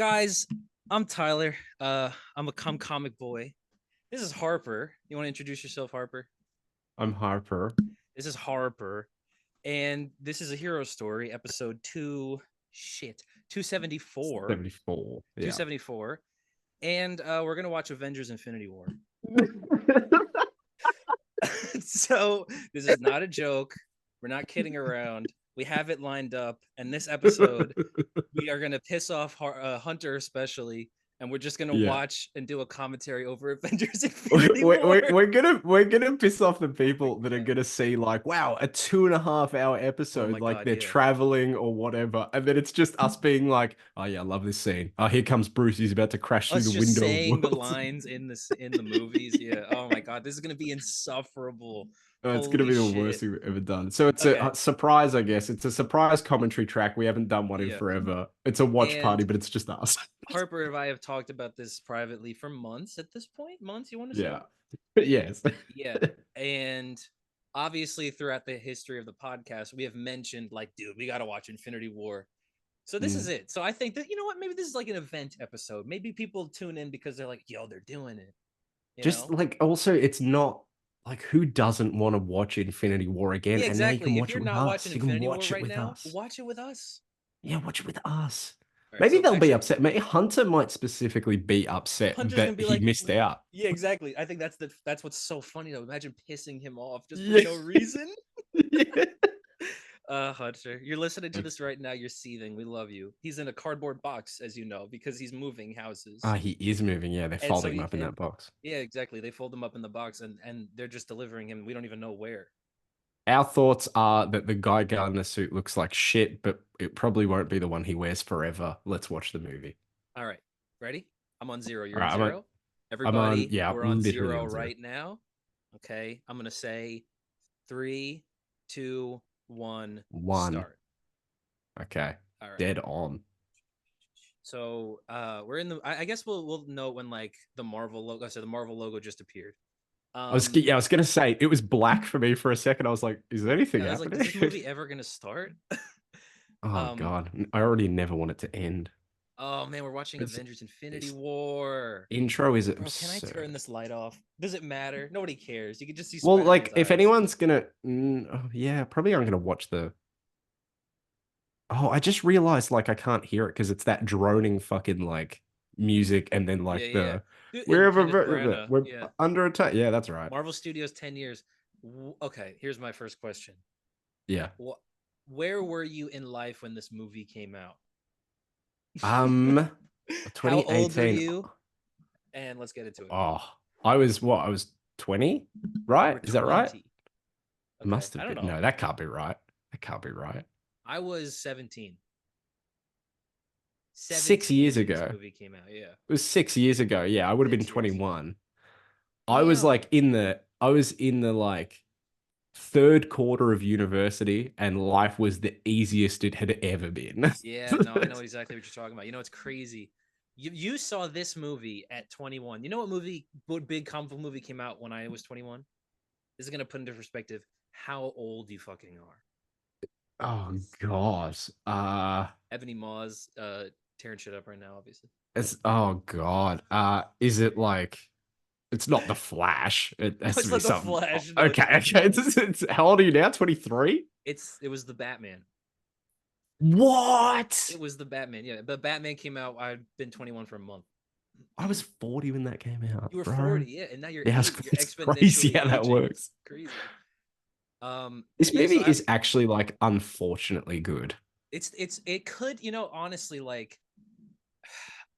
Guys, I'm Tyler. I'm a comic boy. This is Harper. You want to introduce yourself, Harper? I'm Harper. This is Harper, and this is a hero story, episode two. Shit, 274, 74. two Yeah. seventy four, and we're gonna watch Avengers: Infinity War. So this is not a joke. We're not kidding around. We have it lined up, and this episode we are gonna piss off Hunter especially, and we're just gonna Yeah. watch and do a commentary over Avengers: We're, Infinity we're, War. we're gonna piss off the people that are Yeah. gonna see like, wow, a 2.5 hour Oh episode, my like god, they're yeah. traveling or whatever, and then it's just us being like, oh yeah, I love this scene. Oh, here comes Bruce. He's about to crash through Us the just window of saying the worlds. lines in the movies. Yeah. Oh my god, this is gonna be insufferable. It's gonna Holy be the worst shit. thing we've ever done. So it's Okay. a surprise, I guess. It's a surprise commentary track. We haven't done one in Yeah. forever. It's a watch party, And but it's just us. Harper and I have talked about this privately for months at this point. Months, you want to say? Yeah. Yes. Yeah. And obviously throughout the history of the podcast, we have mentioned like, dude, we gotta watch Infinity War. So this is Mm. it. So I think that you know what, maybe this is like an event episode. Maybe people tune in because they're like, yo, they're doing it. You Just know? like also, it's not like who doesn't want to watch Infinity War again? Yeah, And now you can exactly. If watch you're it with not watching us. You can Infinity War watch it right with now, us. watch it with us. Yeah, watch it with us. All right. Maybe So they'll be actually, upset. Maybe Hunter might specifically be upset Hunter's gonna that be he like, missed out. yeah, exactly. I think that's what's so funny though. Imagine pissing him off just for Yeah. no reason. Yeah. Hunter, you're listening to this right now. You're seething. We love you. He's in a cardboard box, as you know, because he's moving houses, Ah, he is moving. Yeah, they're and so folding him up in and that box. yeah, exactly. They fold him up in the box, and they're just delivering him. We don't even know where. Our thoughts are that the guy in the suit looks like shit, but it probably won't be the one he wears forever. Let's watch the movie. All right, ready? I'm on zero. All You're on right, zero. I'm on, Everybody, yeah, we're on literally zero on zero. right now. Okay, I'm gonna say three, two, one, One. start. Okay. All right. Dead on. So we're in the. I guess we'll know when like the Marvel logo. So the Marvel logo just appeared. Yeah, I was gonna say it was black for me for a second. I was like, is anything Yeah, I was like, is happening? this movie ever gonna start? Oh um. God. I already never want it to end. Oh man, we're watching It's, Avengers: Infinity it's War. intro is Bro, can I turn absurd. this light off? Does it matter? Nobody cares. You can just see Well, Spider Man's like if eyes. anyone's gonna oh, yeah, probably I'm gonna watch the oh, I just realized like I can't hear it because it's that droning fucking like music and then Yeah, like yeah. the Dude, and we're Kenneth Branagh. we're Yeah. under attack. Yeah, that's right. Marvel Studios 10 years. Okay, here's my first question. Yeah. Where were you in life when this movie came out? Um How old were 2018. you? And let's get into it. Oh, I was what? I was 20, You right? were Is that right? 20. Okay, Must have I don't been. know. No, that can't be right. That can't be right. I was 17. 6 years 17 when this ago. movie came out. Yeah. It was 6 years ago. Yeah, I would have been 6 years. 21. Damn. I was in the like third quarter of university and life was the easiest it had ever been. Yeah, no, I know exactly what you're talking about. You know, it's crazy. You saw this movie at 21. You know what big comic book movie came out when I was 21? This is gonna put into perspective how old you fucking are. Oh God. Ebony Maw's tearing shit up right now, obviously. It's oh God. Is it like it's not the Flash. It No, has to it's be not the something. Flash. No, Okay, it's okay. How old are you now? 23? it was the Batman. What? It was the Batman. Yeah, the Batman came out. I've been 21 for a month. I was 40 when that came out, You were bro. 40, yeah, and now you're Yeah, you're it's crazy exponentially how that aging. works. Crazy. This Yeah. movie So is actually like unfortunately good. it could honestly like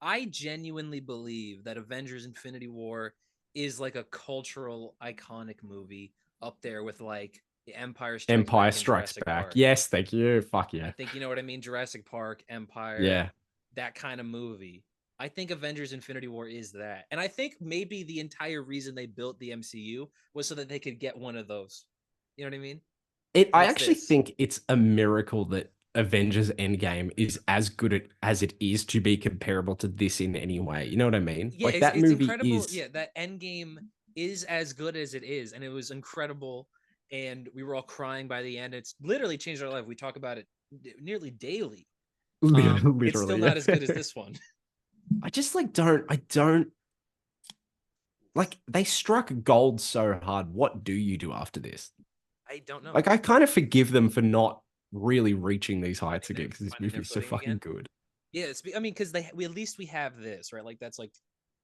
I genuinely believe that Avengers: Infinity War is like a cultural iconic movie up there with like The Empire Strikes Empire Back and Strikes Jurassic Back. Park. Yes, thank you. Fuck I yeah. think you know what I mean. Jurassic Park, Empire, Yeah. that kind of movie. I think Avengers: Infinity War is that, and I think maybe the entire reason they built the MCU was so that they could get one of those. You know what I mean? And I it's actually this. think it's a miracle that Avengers Endgame is as good as it is to be comparable to this in any way. You know what I mean? Yeah, Like that it's movie incredible. is Yeah, that Endgame is as good as it is, and it was incredible. And we were all crying by the end. It's literally changed our life. We talk about it nearly daily. It's still literally, not yeah. as good as this one. I just like I don't like they struck gold so hard. What do you do after this? I don't know. Like I kind of forgive them for not really reaching these heights again because this Finding movie their is so footing fucking again. good. Yeah, I mean, because we at least we have this, right? Like that's like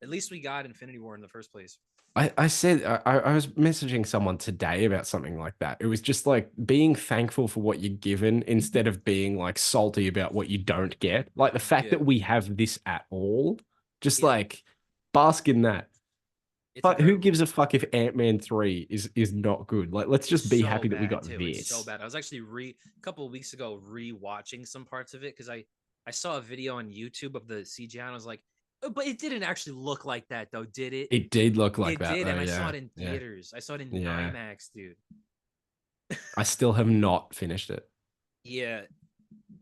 at least we got Infinity War in the first place. I said I was messaging someone today about something like that. It was just like being thankful for what you're given instead of being like salty about what you don't get. Like the fact Yeah, that we have this at all, just yeah, like bask in that. it's But who incredible. gives a fuck if Ant-Man 3 is not good? Like let's It's just be so happy that we bad got too. It's so this. bad. I was actually a couple of weeks ago re-watching some parts of it because I saw a video on YouTube of the CGI and I was like, "Oh, but it didn't actually look like that though, did it? It did look like It that did, though, and I saw yeah. it in Yeah. theaters. I saw it in Yeah. IMAX, dude. I still have not finished it. Yeah.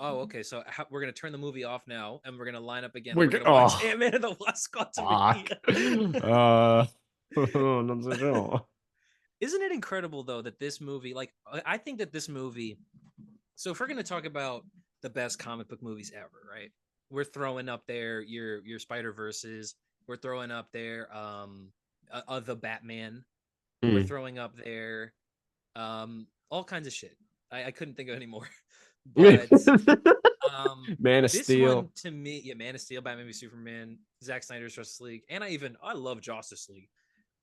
Oh, okay. So we're gonna turn the movie off now, and we're gonna line up again, and We we're gonna watch oh Ant Man and the Wasp: fuck. Quantumania. Not so sure. Isn't it incredible though that this movie, like, I think that this movie. So if we're gonna talk about the best comic book movies ever, right? We're throwing up there your Spider Verses. We're throwing up there the Batman. We're Mm. throwing up there all kinds of shit. I couldn't think of any more, but um Man of this one Steel. to me, yeah, Man of Steel, Batman v Superman, Zack Snyder's Justice League, and I love Justice League.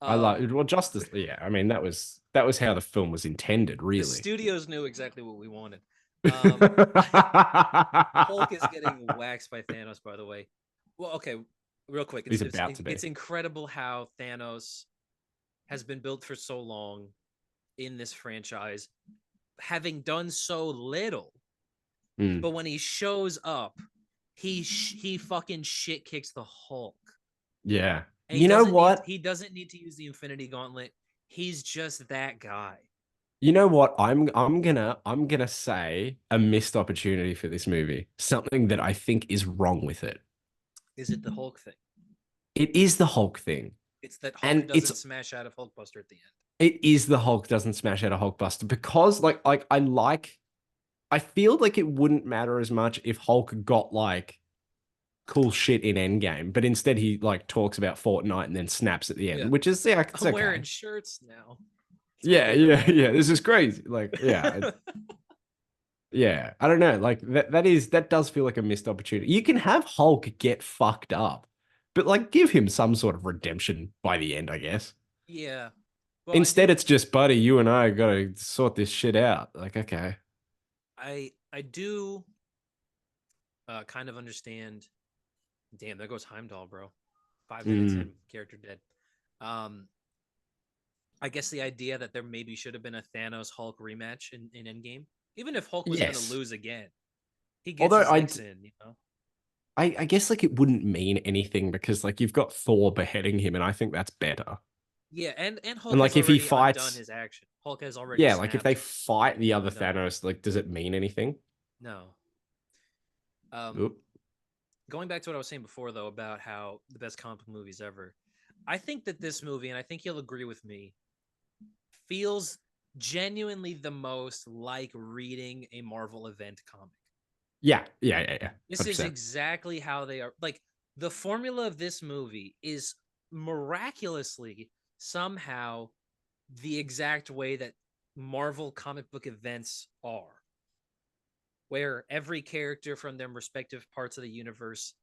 I like Um, well Justice. Yeah, I mean that was how the film was intended, the really. studios knew exactly what we wanted. Um, Hulk is getting waxed by Thanos, by the way. Well, okay, real quick, He's about to be. it's incredible how Thanos has been built for so long in this franchise, having done so little. Mm. But when he shows up, he fucking shit kicks the Hulk, Yeah. and You know what? he doesn't need to use the Infinity Gauntlet. He's just that guy. You know what? I'm gonna say a missed opportunity for this movie. Something that I think is wrong with it. Is it the Hulk thing? It is the Hulk thing. It's that Hulk And doesn't smash out of Hulkbuster at the end. it is the Hulk doesn't smash out a Hulkbuster because I feel like it wouldn't matter as much if Hulk got like cool shit in Endgame, but instead he like talks about Fortnite and then snaps at the Yeah, end, which is yeah, it's I'm wearing okay. shirts now. It's Yeah, pretty yeah, dramatic. yeah. This is crazy. Like, yeah, yeah. I don't know. Like that does feel like a missed opportunity. You can have Hulk get fucked up, but like give him some sort of redemption by the end, I guess. Yeah. Well, I Instead, do it's just, buddy, you and I gotta sort this shit out. Like, okay. I do kind of understand. Damn, there goes Heimdall, bro. 5 minutes Mm, in, character dead. Um, I guess the idea that there maybe should have been a Thanos Hulk rematch in Endgame, even if Hulk was gonna yes. lose again, he gets Although his I licks in, you know. I guess like it wouldn't mean anything because like you've got Thor beheading him, and I think that's better. Yeah, and And Hulk has like if he already undone fights, his action. Hulk has already yeah, like if they snapped fight the and other undone. Thanos, like does it mean anything? No. Um, Oop. Going back to what I was saying before, though, about how the best comic book movies ever, I think that this movie, and I think you'll agree with me, feels genuinely the most like reading a Marvel event comic. Yeah, yeah, yeah, yeah. This is 100%. exactly how they are. Like, the formula of this movie is miraculously somehow the exact way that Marvel comic book events are, where every character from their respective parts of the universe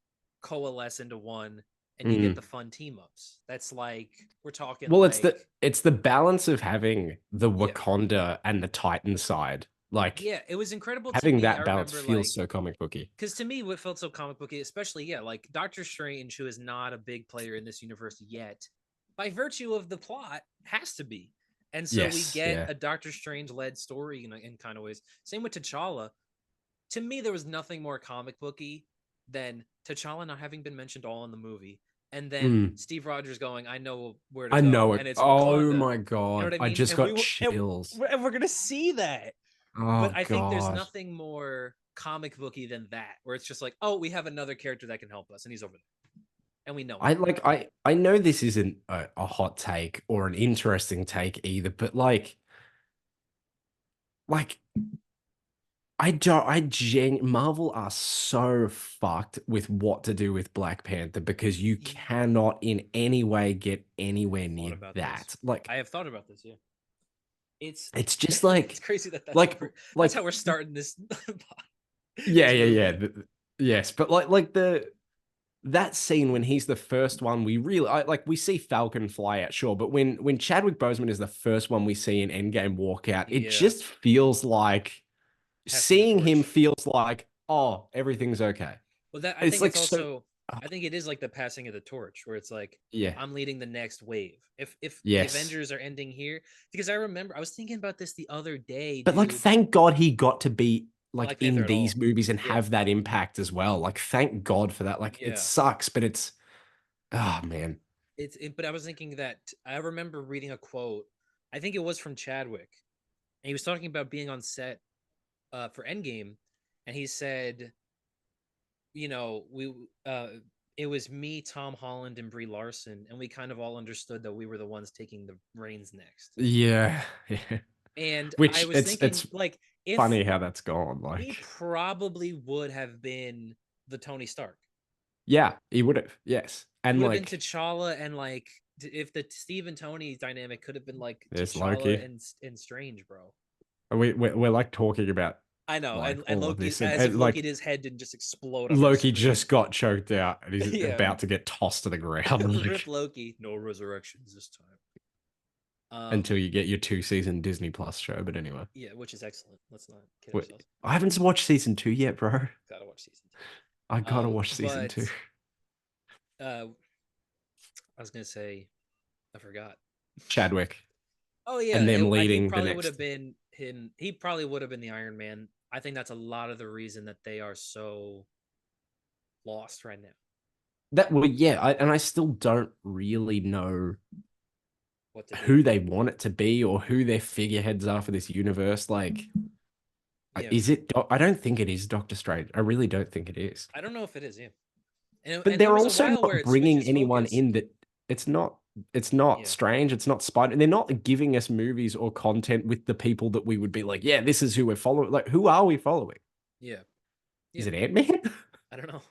coalesce into one and you get Mm. the fun team ups. That's like we're talking Well, like it's the balance of having the yeah. Wakanda and the Titan side. Like Yeah, it was incredible to having me. I that balance remember feels like so comic booky. because to me what felt so comic booky, especially yeah, like Doctor Strange, who is not a big player in this universe yet, by virtue of the plot, has to be. And so we Yes, get yeah. a Doctor Strange led story in kind of ways. Same with T'Challa. To me, there was nothing more comic booky than T'Challa not having been mentioned all in the movie, and then Mm. Steve Rogers going, "I know where to I go, know it. and it's Oh Wakanda." my You know God. what I I mean? just got chills. And we're gonna see that. But Oh I think there's God. nothing more comic booky than that, where it's just like, "Oh, we have another character that can help us, and he's over there, and we know him." I know this isn't a hot take or an interesting take either, but like I don't. Marvel are so fucked with what to do with Black Panther because you cannot in any way get anywhere Thought near about this. that. Like, I have thought about this. Yeah, it's it's just it's like, crazy that like, that's how like, we're starting this yeah, this yeah, yeah. movie. Yes, but like that scene when he's the first one we really like we see Falcon fly out, sure, but when Chadwick Boseman is the first one we see in Endgame walk out, it Yeah, just feels like passing the seeing him torch. feels like, oh, everything's okay. Well, that I It's think like it's so, also I think it is like the passing of the torch, where it's like yeah, I'm leading the next wave. If the yes. Avengers are ending here, because I remember I was thinking about this the other day, But like, dude. thank God he got to be like Black Panther in at these all? movies and Yeah, have that impact as well. Like, thank God for that. Like, it yeah. sucks, but it's, oh man. But I was thinking that I remember reading a quote. I think it was from Chadwick, and he was talking about being on set for Endgame, and he said, you know, we it was me, Tom Holland, and Brie Larson, and we kind of all understood that we were the ones taking the reins next. Yeah, yeah. And I Which was it's thinking, like, if funny how that's gone. he Like, probably would have been the Tony Stark, yeah, he would have. Yes. he And would have been like, T'Challa, and like, if the Steve and Tony dynamic could have been like there's T'Challa Loki. and Strange, bro. We're like talking about I know, like and all of Loki, this, as if and Loki, like his head didn't just explode on our Loki screen. just got choked out and he's Yeah, about to get tossed to the ground. rip Like, Loki. No resurrections this time. until you get your 2 season Disney Plus show. But anyway, Yeah, which is excellent. Let's not kid wait, ourselves. I haven't watched season 2 yet, bro. Gotta watch season I two. gotta watch season But 2. uh, I was gonna say, I forgot. Chadwick Oh yeah, and them he leading the probably would have next. been him. He probably would have been the Iron Man. I think that's a lot of the reason that they are so lost right now. That well, yeah, and I still don't really know What to do? who they want it to be or who their figureheads are for this universe. Like, Yeah, is it? I don't think it is Doctor Strange. I really don't think it is. I don't know if it is. Yeah, and But there they're was a also while where not it bringing switches anyone focus. in that it's not. It's not Yeah, Strange. It's not Spider. They're not giving us movies or content with the people that we would be like, yeah, this is who we're following. Like, who are we following? yeah, Is yeah. it Ant-Man? I don't know.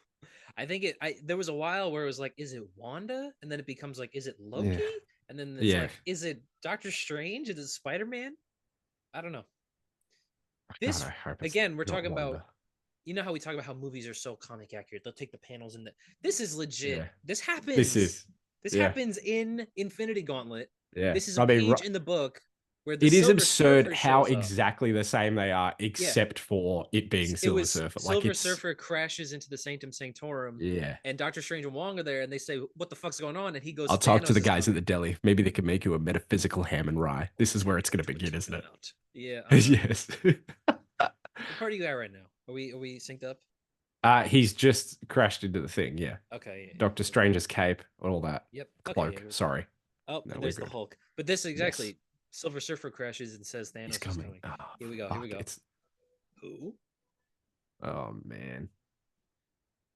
I think there was a while where it was like, is it Wanda? And then it becomes like, is it Yeah, Loki? And then it's yeah. like, is it Doctor Strange? Is it Spider-Man? I don't know. God, This I hope it's again, we're not talking about, Wanda. you know how we talk about how movies are so comic accurate. They'll take the panels and this is legit. Yeah, This this happens. is. This Yeah, happens in Infinity Gauntlet. yeah. This is a I mean, page in the book where the it is Silver absurd Surfer how shows up. exactly the same they are, Yeah, except for it being it Silver was Surfer. Like Silver it's Surfer crashes into the Sanctum Sanctorum, yeah. and Doctor Strange and Wong are there, and they say, "What the fuck's going on?" And he goes, I'll talk to "Thanos the is guys at coming." the deli. Maybe they can make you a metaphysical ham and rye. This is where it's going to begin, Tune isn't them it? out. Yeah, I don't know. Yes. What part are you at right now? Are we synced up? He's just crashed into the thing. Yeah. Okay, yeah, Doctor cool. Strange's cape, all that Yep. Okay, yeah, cloak. we're good. Sorry. Oh, No, and we're there's the good. Hulk. But this Yes. exactly, Silver Surfer crashes and says He's Thanos is coming. coming. Oh, Here we go. Here we fuck. go. It's Who? oh man.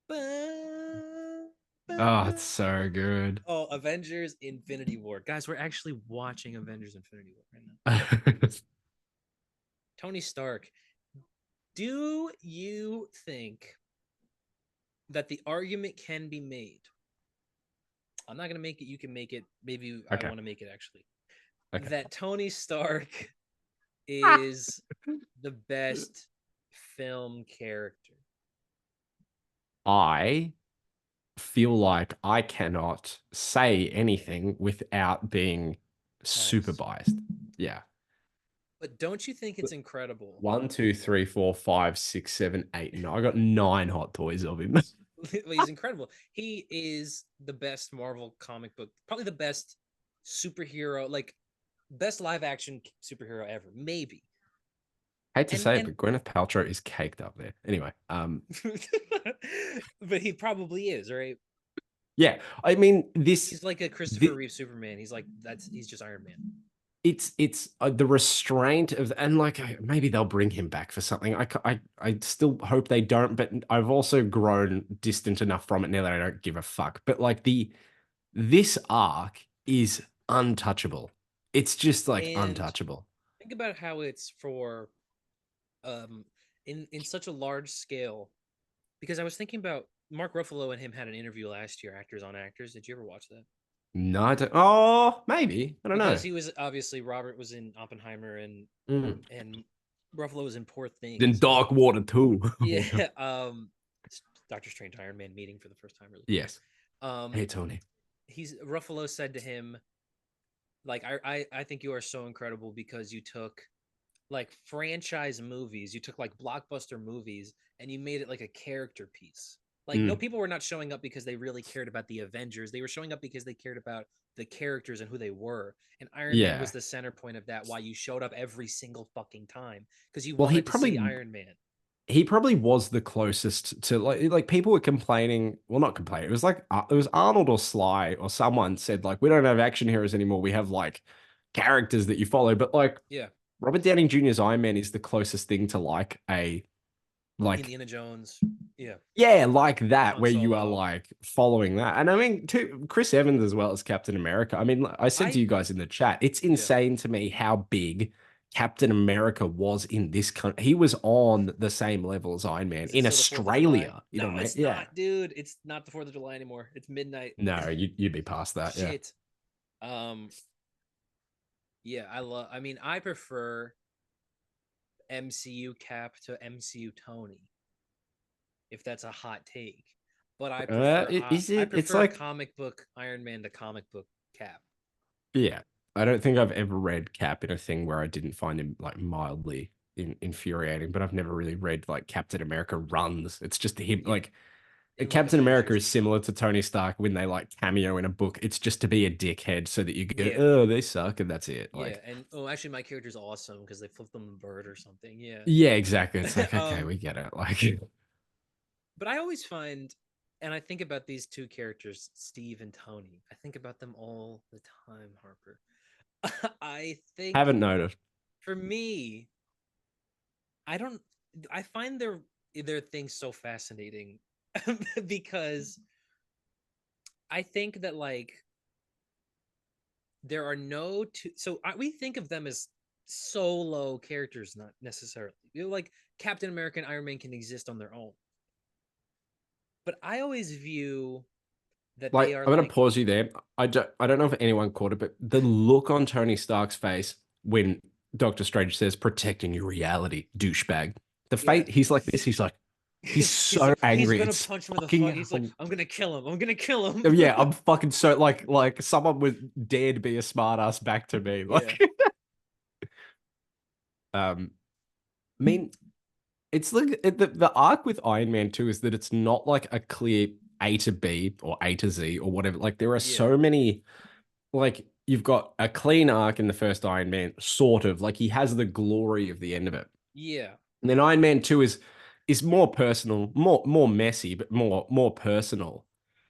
Ba, ba, Oh, it's ba. so good. Oh, Avengers Infinity War. Guys, we're actually watching Avengers Infinity War right now. Tony Stark. Do you think that the argument can be made? I'm not going to make it. You can make it. Maybe I Okay. want to make it actually. Okay. That Tony Stark is the best film character. I feel like I cannot say anything without being super Bias. biased. Yeah. But don't you think it's incredible? One, two, three, four, five, six, seven, eight, nine. I got 9 hot toys of him. He's incredible. He is the best Marvel comic book, probably the best superhero, like best live action superhero ever, maybe. Hate to And say it, and but Gwyneth Paltrow is caked up there. Anyway, but he probably is, right? yeah. I mean, this, He's like a Christopher the Reeve Superman. He's just Iron Man. it's the restraint of, and like maybe they'll bring him back for something. I still hope they don't, but I've also grown distant enough from it now that I don't give a fuck. But like this arc is untouchable. It's just like And untouchable. think about how it's for um in such a large scale. Because I was thinking about Mark Ruffalo and him had an interview last year, Actors on Actors. Did you ever watch that? No, I don't. Oh, maybe. I don't Because know. he was obviously Robert was in Oppenheimer Mm. and Ruffalo was in Poor Then Things. Dark Water too. Yeah, Doctor Strange Iron Man meeting for the first time, really quick. Yes. Um, Hey, Tony. he's Ruffalo said to him, like, I think you are so incredible because you took like franchise movies, you took like blockbuster movies, and you made it like a character piece. Like, no, Mm. people were not showing up because they really cared about the Avengers. They were showing up because they cared about the characters and who they were. And Iron Man was Yeah. the center point of that. Why you showed up every single fucking time because you Well, wanted to see Iron Man. he probably was the closest to like people were complaining. Well, not complaining. It was like it was Arnold or Sly or someone said like we don't have action heroes anymore. We have like characters that you follow. But like Yeah, Robert Downey Jr.'s Iron Man is the closest thing to like a like Indiana Jones. Yeah, yeah, like that, Han where you are Solo. like following that. And I mean, too, Chris Evans as well as Captain America. I mean, like I said to I you guys in the chat, it's yeah. insane to me how big Captain America was in this country. He was on the same level as Iron Man Is it in still the 4th of July? Australia. You know No, what I mean? it's Yeah. not, dude. It's not the 4th of July anymore. It's midnight. No, you'd be past that. Yeah. Shit. Um, yeah, I mean, I prefer MCU Cap to MCU Tony, if that's a hot take. But Is I it? It's prefer like, comic book Iron Man to comic book Cap. yeah. I don't think I've ever read Cap in a thing where I didn't find him like mildly infuriating, but I've never really read like Captain America runs. It's just him Yeah. like In like Captain America Avengers is and stuff. similar to Tony Stark when they like cameo in a book. It's just to be a dickhead so that you go, Yeah. oh, they suck, and that's it. Yeah. Like, And oh, actually my character's awesome because they flipped them the bird or something. Yeah. yeah, exactly. It's like, okay, um, we get it. Like, but I always find, and I think about these two characters, Steve and Tony. I think about them all the time, Harper. I think haven't noticed. for me, I don't. I find their things so fascinating because I think that like there are no two. So we think of them as solo characters, not necessarily. You know, like Captain America and Iron Man can exist on their own, but I always view that they Like, are I'm gonna like pause you there. I don't know if anyone caught it, but the look on Tony Stark's face when Doctor Strange says protecting your reality, douchebag. The yeah. face, he's like this. He's like, he's he's so like he's angry. gonna It's punch him in the fucking fuck. He's like, I'm gonna kill him. I'm gonna kill him. yeah, I'm fucking so like someone would dare to be a smartass back to me. Yeah. Like I mean, it's like the arc with Iron Man 2 is that it's not like a clear A to B or A to Z or whatever. Like there are Yeah. so many like you've got a clean arc in the first Iron Man, sort of like he has the glory of the end of it. Yeah. And then Iron Man 2 is more personal, more messy, but more personal.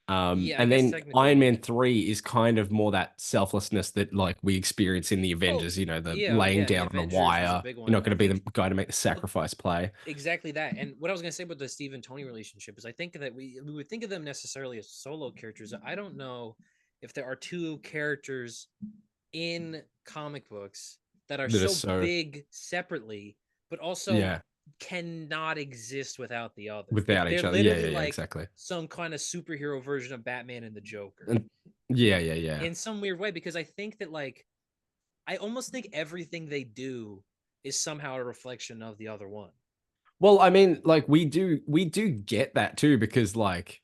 Yeah, I And guess then Iron technically. Man 3 is kind of more that selflessness that like we experience in the Oh, Avengers, you know, the yeah, laying yeah. The down on a Avengers was a wire. big You're one. not going I to be the think guy to make the well, sacrifice play. exactly that. And what I was gonna say about the Steve and Tony relationship is I think that we would think of them necessarily as solo characters. I don't know if there are two characters in comic books that are That is so so, big separately, but also yeah, cannot exist without the other. Like without they're each other. Yeah, literally yeah, yeah, like exactly. some kind of superhero version of Batman and the Joker And yeah, yeah, yeah. in some weird way because I think that like I almost think everything they do is somehow a reflection of the other one. Well, I mean, like we do get that too because like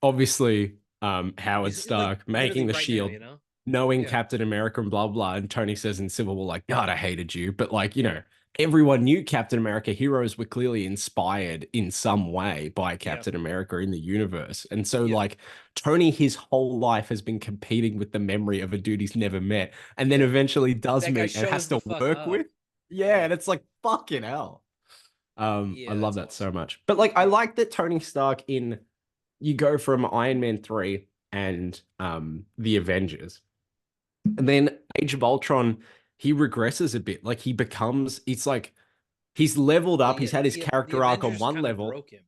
obviously Howard He's like Stark literally making the right now, shield, you know? knowing Yeah. Captain America and blah blah, and Tony says in Civil War like, God, I hated you. But like, you Yeah. know, everyone knew Captain America. Heroes were clearly inspired in some way by Yeah. Captain America in the universe. And so Yeah. like Tony his whole life has been competing with the memory of a dude he's never met and then Yeah. eventually does That guy meet and has shows the to fuck work up. with. Yeah, Yeah. and it's like fucking hell. I Yeah, love that's that so awesome. much. But like I Yeah. like that Tony Stark in you go from Iron Man 3 and the Avengers. And then Age of Ultron, he regresses a bit. Like he becomes it's like he's leveled Well, up, yeah, he's had his the character arc on Avengers one kind of level, broke him.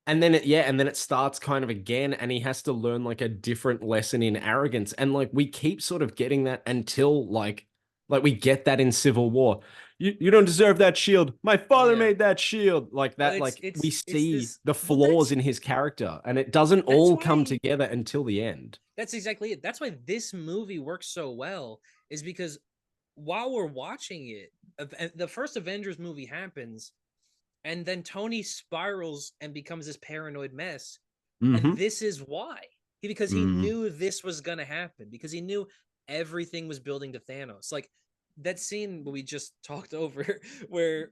and then it starts kind of again, and he has to learn like a different lesson in arrogance. And like we keep sort of getting that until like we get that in Civil War. you don't deserve that shield. My father Yeah. made that shield. Like Well, that, like we it's see this. the Well, flaws in his character, and it doesn't that's all come why together until the end. that's exactly it. That's why this movie works so well, is because while we're watching it, the first Avengers movie happens, and then Tony spirals and becomes this paranoid mess. And Mm-hmm. this is why. Because he Mm. knew this was gonna happen, because he knew everything was building to Thanos. Like that scene we just talked over where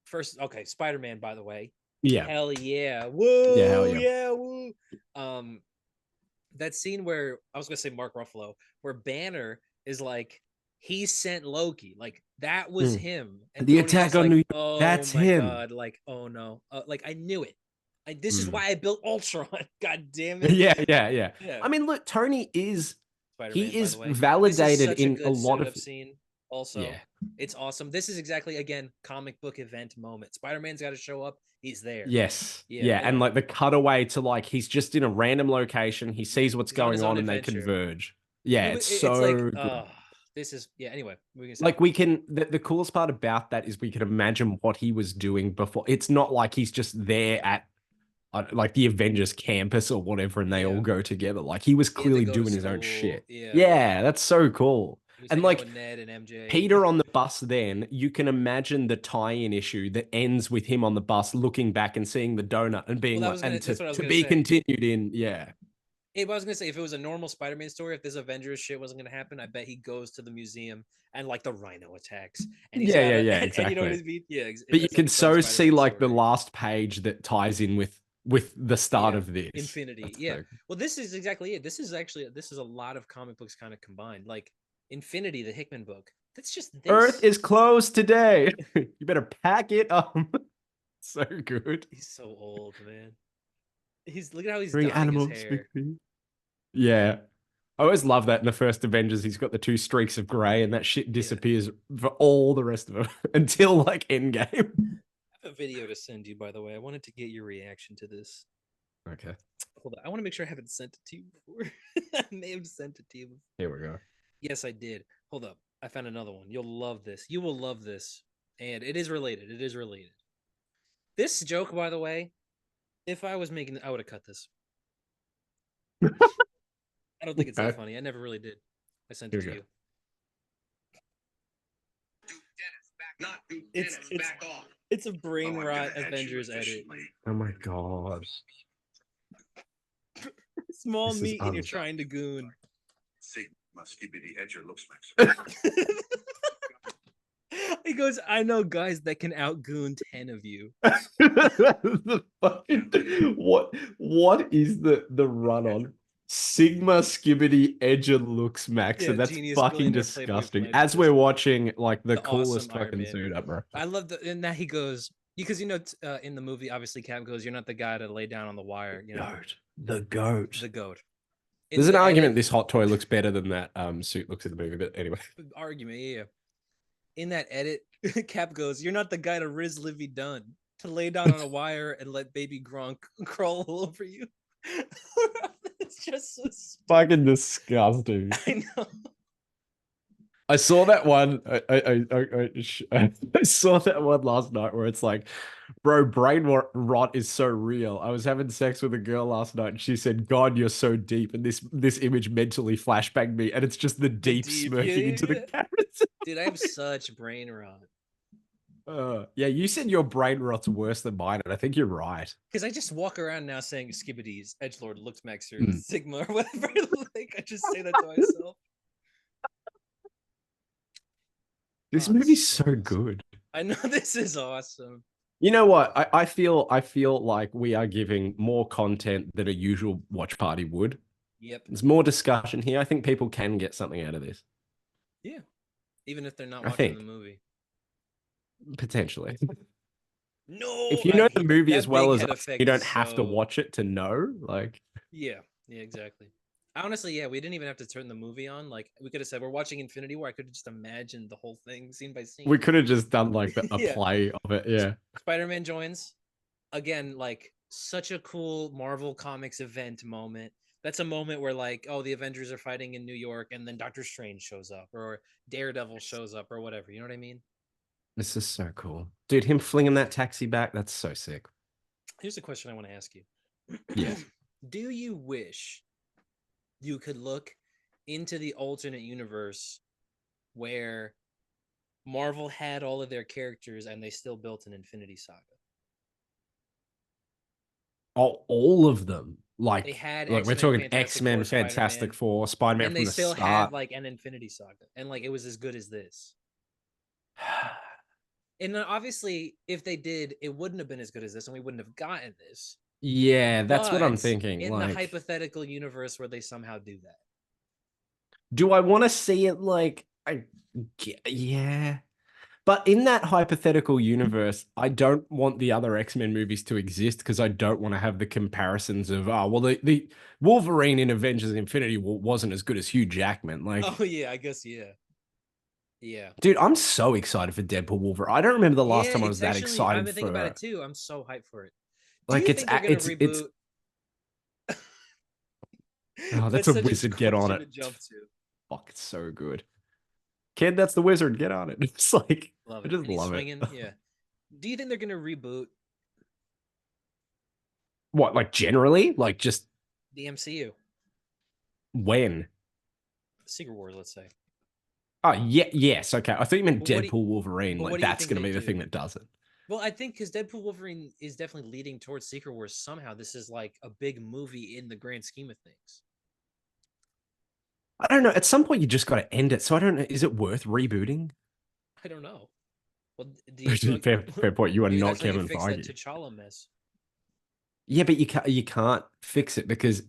first, okay, Spider-Man, by the way. Yeah. Hell yeah. Yeah. Hell Woo, yeah. yeah, woo. That scene where I was gonna say Mark Ruffalo, where Banner is like, he sent Loki, like that was Mm. him, and The Tony's attack just on New like, York. oh That's my him. god, like oh no, like I knew it. This is Mm. why I built Ultron. God damn it. Yeah. Yeah. Yeah. Yeah. I mean, look, Tony is Spider-Man, he by the is way. This is validated such a in a good lot suit of up scene. Also, yeah. it's awesome. This is exactly, again, comic book event moment. Spider-Man's got to show up. He's there. Yes. Yeah. Yeah. And Anyway, like the cutaway to like he's just in a random location. He sees what's he's on going his on own and they adventure. converge. Yeah, it's It's like, so good. this is, yeah. Anyway, what were you gonna say? Like we can the coolest part about that is we can imagine what he was doing before. It's not like he's just there at like the Avengers campus or whatever and they all Yeah. go together. Like he was He had to clearly go to doing his own school. shit. Yeah. Yeah, that's so cool. He was And hanging out like with Ned and MJ. Peter on the bus, then you can imagine the tie-in issue that ends with him on the bus looking back and seeing the donut and Well, being like, and that's what I was to gonna be say. continued in, yeah. I was gonna say, if it was a normal Spider-Man story, if this Avengers shit wasn't gonna happen, I bet he goes to the museum and like the Rhino attacks, and he's Yeah, got yeah, a, yeah, and you know what exactly. I mean? Yeah, But you that's like can its own so see Spider-Man like the story. last page that ties in with the start Yeah, of this. Infinity. That's Yeah. so Well, this is exactly it. This is a lot of comic books kind of combined. Like Infinity, the Hickman book. That's just Earth this. is closed today. You better pack it up. So good. He's so old, man. He's look at how he's Bring dyeing his animals, big hair. thing. Yeah. I always love that in the first Avengers, he's got the two streaks of grey and that shit Yeah. disappears for all the rest of them until like Endgame. I have a video to send you, by the way. I wanted to get your reaction to this. Okay. Hold on. I want to make sure I haven't sent it to you before. I may have sent it to you before. Here we go. Yes, I did. Hold up. I found another one. You'll love this. You will love this. And it is related. It is related. This joke, by the way, if I was making, I would have cut this. I don't think it's that Okay. funny. I never really did. I sent Here it we to go. you. It's it's a brain rot Avengers edit. Oh my god. Small This is meat and you're trying to goon. Sigma skibidi edger looks He goes, I know guys that can outgoon 10 of you. The fucking, what is the run on? Sigma Skibbity Edger looks Max, Yeah, and that's Genius fucking Billionaire Playboy disgusting. As Philanthropist. we're watching like the The awesome coolest Iron fucking Man. suit ever. I love the, and that he goes, because in the movie, obviously Cap goes, "You're not the guy to lay down on the wire." You know, Goat. The goat. the goat. There's In an the argument edit, this hot toy looks better than that suit looks in the movie, but anyway. argument, yeah. In that edit, Cap goes, "You're not the guy to Riz Livy Dunn to lay down on a wire and let baby Gronk crawl all over you." It's just so stupid. Fucking disgusting. I know. I saw that one. I saw that one last night where it's like, bro, brain rot is so real. I was having sex with a girl last night and she said, "God, you're so deep." And this image mentally flashbanged me, and it's just the deep deep, smirking yeah, into the yeah. cameras. Dude, I have such brain rot. Yeah, you said your brain rot's worse than mine, and I think you're right. Because I just walk around now saying Skibbities, Edgelord, Looks Maxer, Mm. Sigma, or whatever. Like, I just say that to myself. This Oh, movie's so awesome. good. I know this is awesome. You know what? I feel like we are giving more content than a usual watch party would. Yep. There's more discussion here. I think people can get something out of this. Yeah. Even if they're not I watching think. the movie. Potentially. No, If you know the movie as that well big as head us, effect you don't is have to so. watch it to know. Like, Yeah, exactly. Honestly, yeah, we didn't even have to turn the movie on. Like, we could have said we're watching Infinity War. I could have just imagined the whole thing scene by scene. we could have just done like a Yeah. play of it. Yeah. Spider-Man joins. Again, like such a cool Marvel Comics event moment. That's a moment where like, oh, the Avengers are fighting in New York, and then Doctor Strange shows up, or Daredevil shows up, or whatever. You know what I mean? This is so cool. Dude, him flinging that taxi back, that's so sick. Here's a question I want to ask you. Yes. Do you wish you could look into the alternate universe where Marvel had all of their characters and they still built an Infinity Saga? All of them. They had We're X-Men, talking Fantastic X-Men, Four, Fantastic Spider-Man, Four, Spider-Man and they from the still had start. like an Infinity Saga, and like it was as good as this. And then obviously, if they did, it wouldn't have been as good as this, and we wouldn't have gotten this. Yeah, that's what I'm But thinking. in the Like, hypothetical universe where they somehow do that, do I want to see it yeah. But in that hypothetical universe, I don't want the other X-Men movies to exist because I don't want to have the comparisons of, oh, well, the Wolverine in Avengers Infinity War wasn't as good as Hugh Jackman. Like, oh yeah, I guess yeah. dude, I'm so excited for Deadpool Wolverine. I don't remember the last Yeah, time I it's was that actually, I've excited been thinking about for it too. I'm so hyped for it. Do like you think they're gonna it's reboot? oh, that's That's a such a wizard. Get on question it. to jump to. Fuck, it's so good. Kid, that's the wizard. Get on it. It's like Love I it. just And he's love it. swinging. Yeah. Do you think they're gonna reboot What, like generally? Like just the MCU, when? Secret Wars? Let's say. Oh, yeah, yes, okay. I thought you meant But what do Deadpool Wolverine. but Like what do you that's think gonna they be the do? thing that does it. Well, I think because Deadpool Wolverine is definitely leading towards Secret Wars somehow. This is like a big movie in the grand scheme of things. I don't know. At some point, you just got to end it. So I don't know. Is it worth rebooting? I don't know. Well, do you feel like Fair point. You are maybe not that's how you Kevin fix that Feige. T'Challa mess? Yeah, but you can't fix it because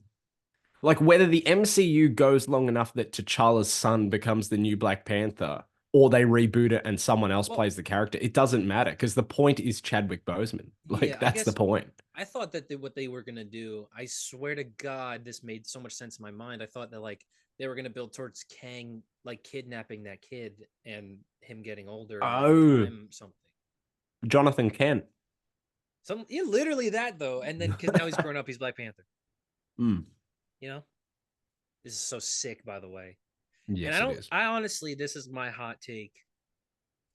like whether the MCU goes long enough that T'Challa's son becomes the new Black Panther, or they reboot it and someone else Well, plays the character, it doesn't matter because the point is Chadwick Boseman. yeah, Like I that's the guess point. I thought that what they were gonna do. I swear to God, this made so much sense in my mind. I thought that like they were gonna build towards Kang like kidnapping that kid and him getting older and like Oh, time something. Jonathan Kent. Some yeah, literally that though. And then because now he's grown up, he's Black Panther. Mm, You know, this is so sick, by the way. And yes, it is. I honestly, this is my hot take.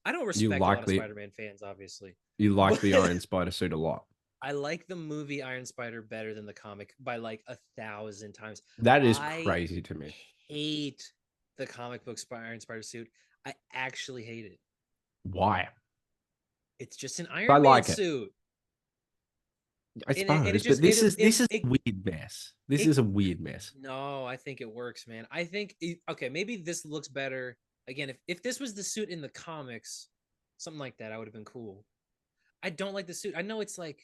I don't You respect a lot like of the Spider-Man fans, obviously, you like but the Iron Spider suit a lot. I like the movie Iron Spider better than the comic by like 1,000 times. That is I crazy to me. hate the comic book Iron Spider suit. I actually hate it. Why? It's just an I Iron Man like it. suit. I And it suppose, but just this is it, a weird mess. This it is a weird mess. no, I think it works, man. I think okay, maybe this looks better. Again, if this was the suit in the comics, something like that, I would have been cool. I don't like the suit. I know it's like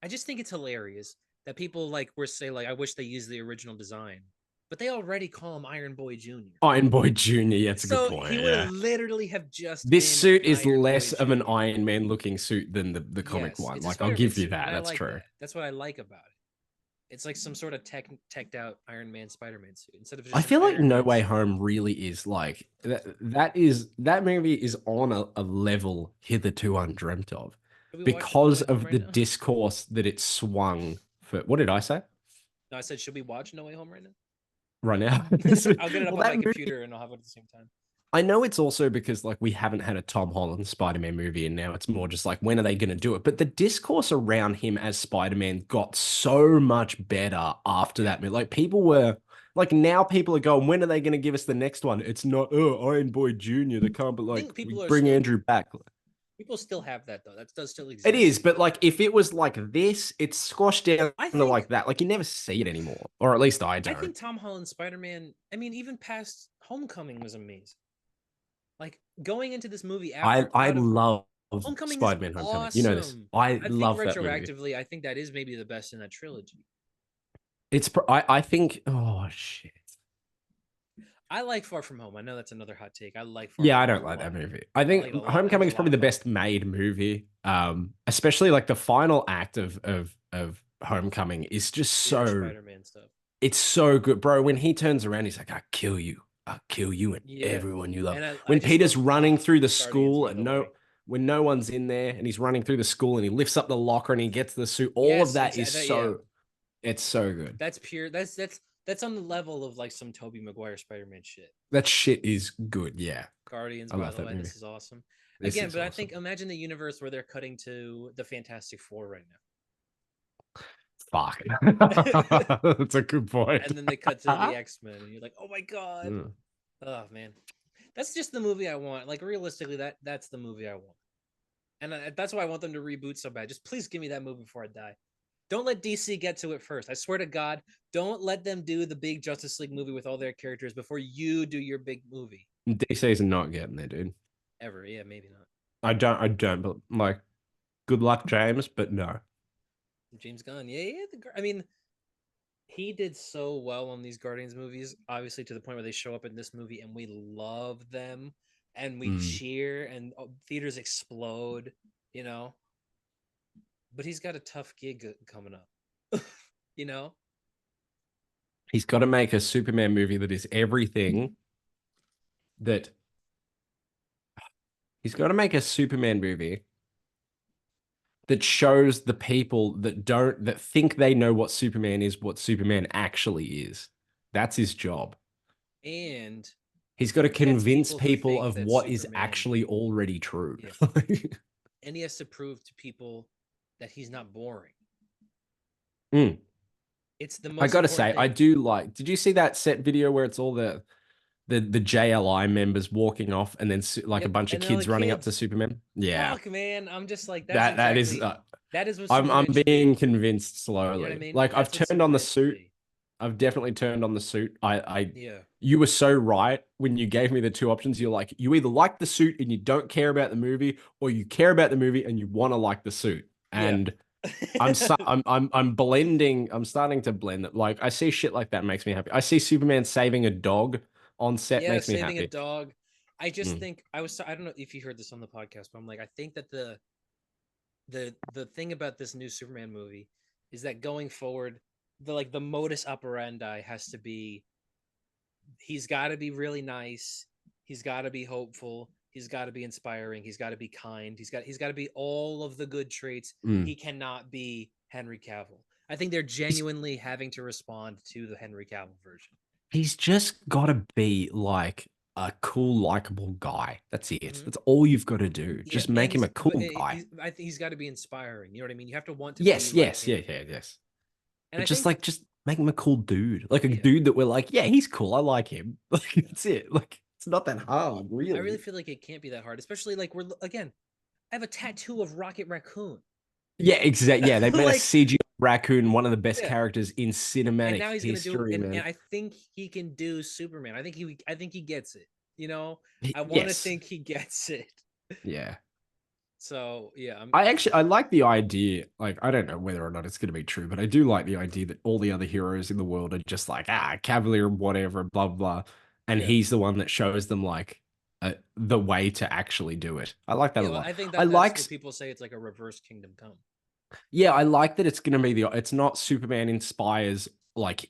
I just think it's hilarious that people like were say like I wish they used the original design, but they already call him Iron Boy Jr. Iron Boy Jr. Yeah, that's a good So point. he would Yeah. literally have just This been suit is Iron Boy less of an Jr. Iron Man looking suit than the comic Yes, one. it's a Like, I'll Spider-Man give you suit, that. and I That's like true. that. That's what I like about it. It's like some sort of teched out Iron Man Spider-Man suit instead of just I an feel like Iron No Man Way suit. Home really is like that movie is on a level hitherto undreamt of Should we watch No because Way Home of right the now? discourse that it swung for. What did I say? No, I said should we watch No Way Home right now? Right now. I'll get it up Well, on that my movie, computer and I'll have it at the same time. I know it's also because like we haven't had a Tom Holland Spider-Man movie, and now it's more just like when are they going to do it? But the discourse around him as Spider-Man got so much better after Yeah. that movie. Like people were like now people are going, when are they going to give us the next one? It's not Iron Boy Jr. They can't, but I like think we people are bring still Andrew back. people still have that though. That does still It is, exist. but like if it was like this, it's squashed down I to think like that. Like you never see it anymore, or at least I I don't. think Tom Holland Spider-Man, I mean, even past Homecoming was amazing. Like going into this movie after I out of love Homecoming is Spider-Man Homecoming. You know this. awesome. I I think love that movie. retroactively, I think that is maybe the best in that trilogy. I think oh shit. I like Far From Home. I know that's another hot take. I like Far Yeah, From I Home don't a like that lot. movie. I I like it a think lot. That was Homecoming a is lot probably of the fun. best made movie. Especially like the final act of Homecoming is just Weird so Spider-Man stuff. it's so good, bro. When he turns around, he's like, I'll kill you and Yeah. everyone you love. And I When just Peter's love running through the Guardians, school by the and way. when no one's in there and he's running through the school and he lifts up the locker and he gets the suit, all of Yes, that is exactly. Yeah, it's so good. that's pure. That's on the level of like some Tobey Maguire Spider-Man shit. That shit is good. Yeah. Guardians, I by love the that way, movie. this is awesome. This Again, is but I awesome. think imagine the universe where they're cutting to the Fantastic Four right Fuck. now. That's a good point. And then they cut to the X-Men and you're like, "Oh my god." Mm. Oh man. That's just the movie I want. Like realistically, that's the movie I want. And that's why I want them to reboot so bad. Just please give me that movie before I die. Don't let DC get to it first. I swear to God, don't let them do the big Justice League movie with all their characters before you do your big movie. DC's not getting there, dude. Ever. Yeah, maybe not. I don't, but like, good luck, James, but no. James Gunn. Yeah, yeah. I mean, he did so well on these Guardians movies, obviously to the point where they show up in this movie and we love them and we Mm. cheer and theaters explode, you know. But he's got a tough gig coming up, you know. He's got to make a Superman movie that is everything that he's got to make a Superman movie that shows the people that think they know what Superman is, what Superman actually is. That's his job. And He's got to gets convince people to people think of that what is Superman, actually already true. yeah. And he has to prove to people that he's not boring. Mm. It's the I most gotta important say, I thing. do like. Did you see that set video where it's all the JLI members walking off, and then like a Yep. bunch of And then all kids the running up to kids. Superman? Yeah, Fuck, man. I'm just like, that's that is. exactly that is what I'm Superman should being be. convinced You know what I slowly. mean? Like I've That's what turned on the Superman should suit. be. I've definitely turned on the suit. Yeah. You were so right when you gave me the two options. You're like, you either like the suit and you don't care about the movie, or you care about the movie and you want to like the suit. Yeah. And I'm blending. I'm starting to blend it. Like I see shit like that makes me happy. I see Superman saving a dog on set Yeah, makes me saving a happy. dog. I just Mm. think I don't know if you heard this on the podcast, but I'm like, I think that the thing about this new Superman movie is that going forward, the modus operandi has to be he's got to be really nice, he's got to be hopeful, he's got to be inspiring, he's got to be kind, he's got to be all of the good traits. Mm. He cannot be Henry Cavill. I think they're genuinely having to respond to the Henry Cavill version. He's just got to be like a cool, likable guy. That's it. Mm-hmm. That's all you've got to do. Yeah, Just and make him a cool guy. I think he's got to be inspiring. You know what I mean? You have to want to be Yes, like yes, him. yes. And But I just think like, just make him a cool dude. Like a yeah, dude that we're like, yeah, he's cool. I like him. Like that's it. Like it's not that hard, I really really. feel like it can't be that hard, especially like again, I have a tattoo of Rocket Raccoon. Yeah, exactly. Yeah, they made a Like CG raccoon one of the best yeah, characters in and cinematic now he's gonna do, history, and man. I think he can do Superman. I think he gets it. You know, I want to Yes. think he gets it. Yeah. So yeah, I like the idea. Like, I don't know whether or not it's going to be true, but I do like the idea that all the other heroes in the world are just like, Cavalier, whatever, blah, blah. And yeah, he's the one that shows them like the way to actually do it. I like that a yeah. Well, lot. I think I that's like, what people say. It's like a reverse Kingdom Come. yeah, I like that it's going to be it's not Superman inspires like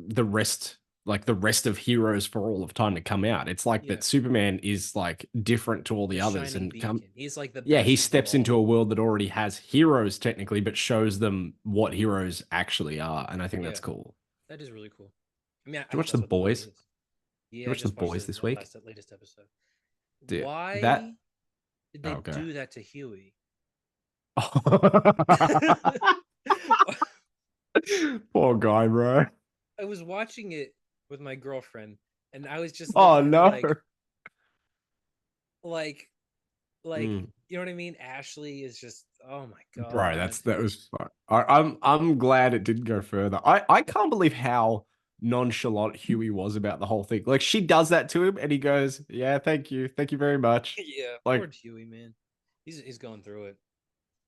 the rest of heroes for all of time to come out. It's like Yeah, that Superman is like different to all the the others shining and come. beacon. He's like the Yeah, he best of them steps into all. a world that already has heroes technically, but shows them what heroes actually are, and I think that's Yeah, cool. that is really cool. I mean, Did you watch The that's what the movie Boys? is. Did you Yeah, I watch The just watched Boys this the week? latest episode. Dude, that Why did they okay. do that to Huey? Poor guy, bro. I was watching it with my girlfriend, and I was just Oh looking at her no. like, Mm. you know what I mean? Ashley is just, oh my Bro, god. that was fun. I'm glad it didn't go further. I can't believe how nonchalant Huey was about the whole thing. Like she does that to him and he goes, "Yeah, thank you. Thank you very much." Yeah, Like poor Huey, man. He's going through it.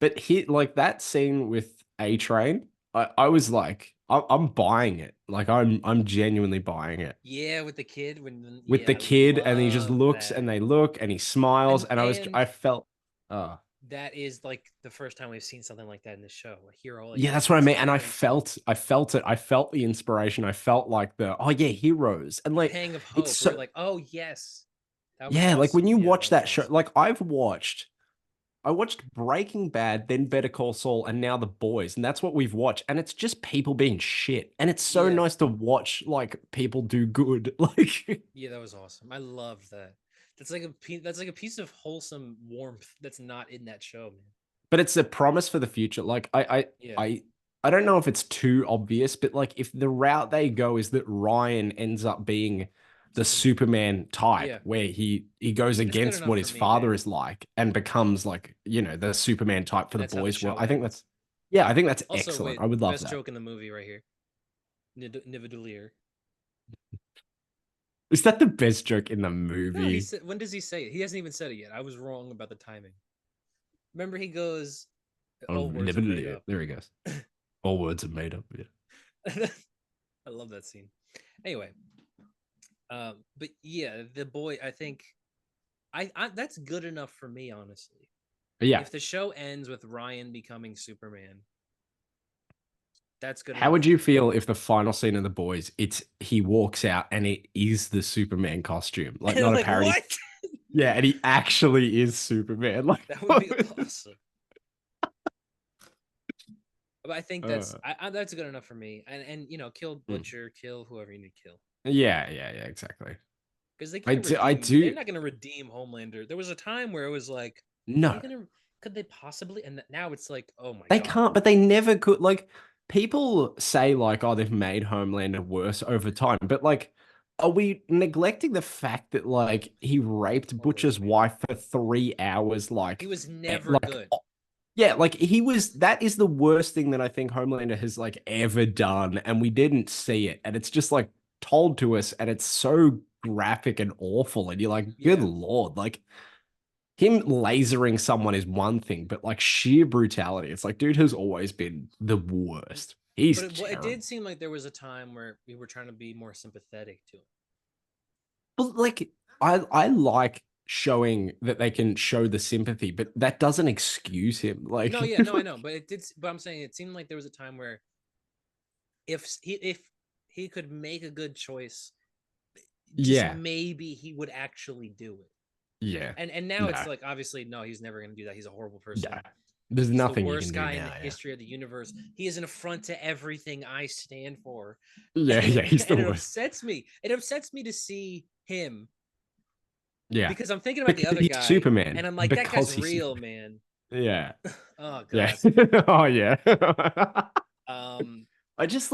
but he like that scene with A Train, I was like, I'm buying it. Like I'm genuinely buying it. Yeah, with the kid With the I kid and he just love looks and that. they look and he smiles and And I felt that is like the first time we've seen something like that in this show. A hero like yeah, that's what I mean. And I inspiring someone. felt it. I felt the inspiration. I felt like oh yeah, heroes. And The like pang of it's hope. Where so you're like, oh yes, that was yeah, like when awesome. you Yeah, that watch was that show, awesome. like I watched Breaking Bad, then Better Call Saul, and now The Boys, and that's what we've watched. And it's just people being shit. And it's so Yeah, nice to watch like people do good. Like yeah, that was awesome. I love that. that's like a piece of wholesome warmth that's not in that show, man. But it's a promise for the future. Like Yeah. I don't know if it's too obvious, but like if the route they go is that Ryan ends up being the Superman type, Yeah. where he goes It's good against enough what for his me, father man. is like and becomes like, the Superman type for And the that's how the boys world. show I think ends. I think that's Also, excellent. wait, I would love best that. joke in the movie right here. Nivedalier. Is that the best joke in the No, he movie? said. When does he say it? He hasn't even said it yet. I was wrong about the timing. Remember, he goes, I'll "All words are never made live. up." There he goes. All words are made up. Yeah. I love that scene. Anyway, but yeah, the boy. I think I that's good enough for me, honestly. But yeah. If the show ends with Ryan becoming Superman, that's good How enough would for you me. feel if the final scene of the boys, he walks out and it is the Superman costume, like And not a like, parody? what? Yeah, and he actually is Superman. Like, That would be awesome. But I think uh, that's good enough for me. And kill Butcher, kill whoever you need to kill. yeah, exactly. Because they I can't do, I redeem. They're do. not going to redeem Homelander. There was a time where it was like, are they No, gonna? Could they possibly? And now it's like, oh my they god. can't. But they never could. Like, people say, like, oh, they've made Homelander worse over time. But like, are we neglecting the fact that like he raped Horrible, Butcher's man. wife for 3 hours? He was Eh, never like good. Yeah, like that is the worst thing that I think Homelander has like ever done, and we didn't see it. And it's just like told to us, and it's so graphic and awful. And you're like, good Yeah. Lord, like him lasering someone is one thing, but like sheer brutality, it's like, dude has always been the worst. He's But it terrible. did seem like there was a time where we were trying to be more sympathetic to him. But like I like showing that they can show the sympathy, but that doesn't excuse him. Like No, yeah, no, I know, but it did. But I'm saying it seemed like there was a time where if he could make a good choice, just yeah, maybe he would actually do it. yeah. And now No, it's like, obviously, no, he's never going to do that. He's a horrible no. person. There's He's the nothing you worst can do guy in now. the Yeah. history of the universe. He is an affront to everything I stand for. Yeah, he's the And it worst. upsets me. It upsets me to see him Yeah, because I'm thinking about the other he's guy, Superman. and I'm like, that Because guy's he's real, Superman. man. Yeah, Oh yeah. god. Oh yeah. Um. I just,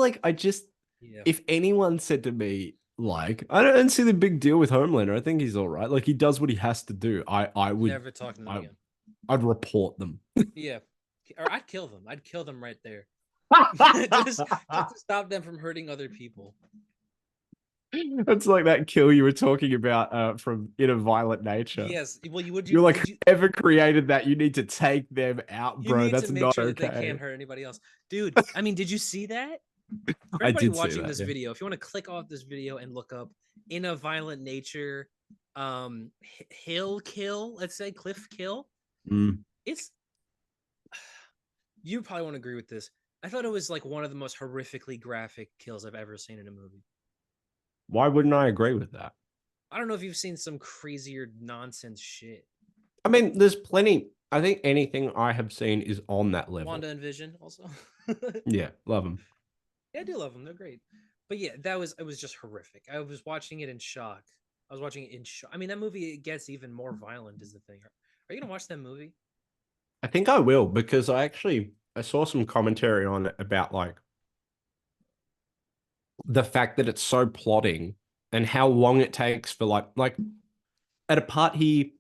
Yeah. if anyone said to me like, I don't see the big deal with Homelander. I think he's all right. Like he does what he has to do. I would, Never talk to them again. I'd report them. Yeah. Or I'd kill them. I'd kill them right there. just to stop them from hurting other people. It's like that kill you were talking about from In a Violent Nature. Yes. Well, You're like, whoever created that, you need to take them out, you bro. need That's to make not sure that they okay. can't hurt anybody else. Dude, I mean, did you see that? For I everybody did see watching that. this Yeah. video, if you want to click off this video and look up In a Violent Nature, hill kill, let's say cliff kill, it's you probably won't agree with this. I thought it was like one of the most horrifically graphic kills I've ever seen in a movie. Why wouldn't I agree with that? I don't know if you've seen some crazier nonsense shit. I mean, there's plenty. I think anything I have seen is on that level. Wanda and Vision also. Yeah, love them. Yeah, I do love them. They're great. But yeah, it was just horrific. I was watching it in shock. I was watching it in shock. I mean, that movie, it gets even more violent is the thing. Are you gonna watch that movie? I think I will, because I saw some commentary on it about like the fact that it's so plotting and how long it takes for like at a part he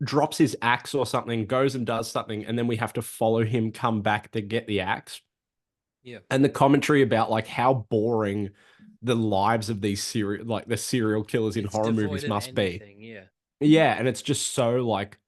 drops his axe or something, goes and does something, and then we have to follow him come back to get the axe. Yeah. And the commentary about like how boring the lives of these serial killers in horror movies must be. Yeah. Yeah, and it's just so like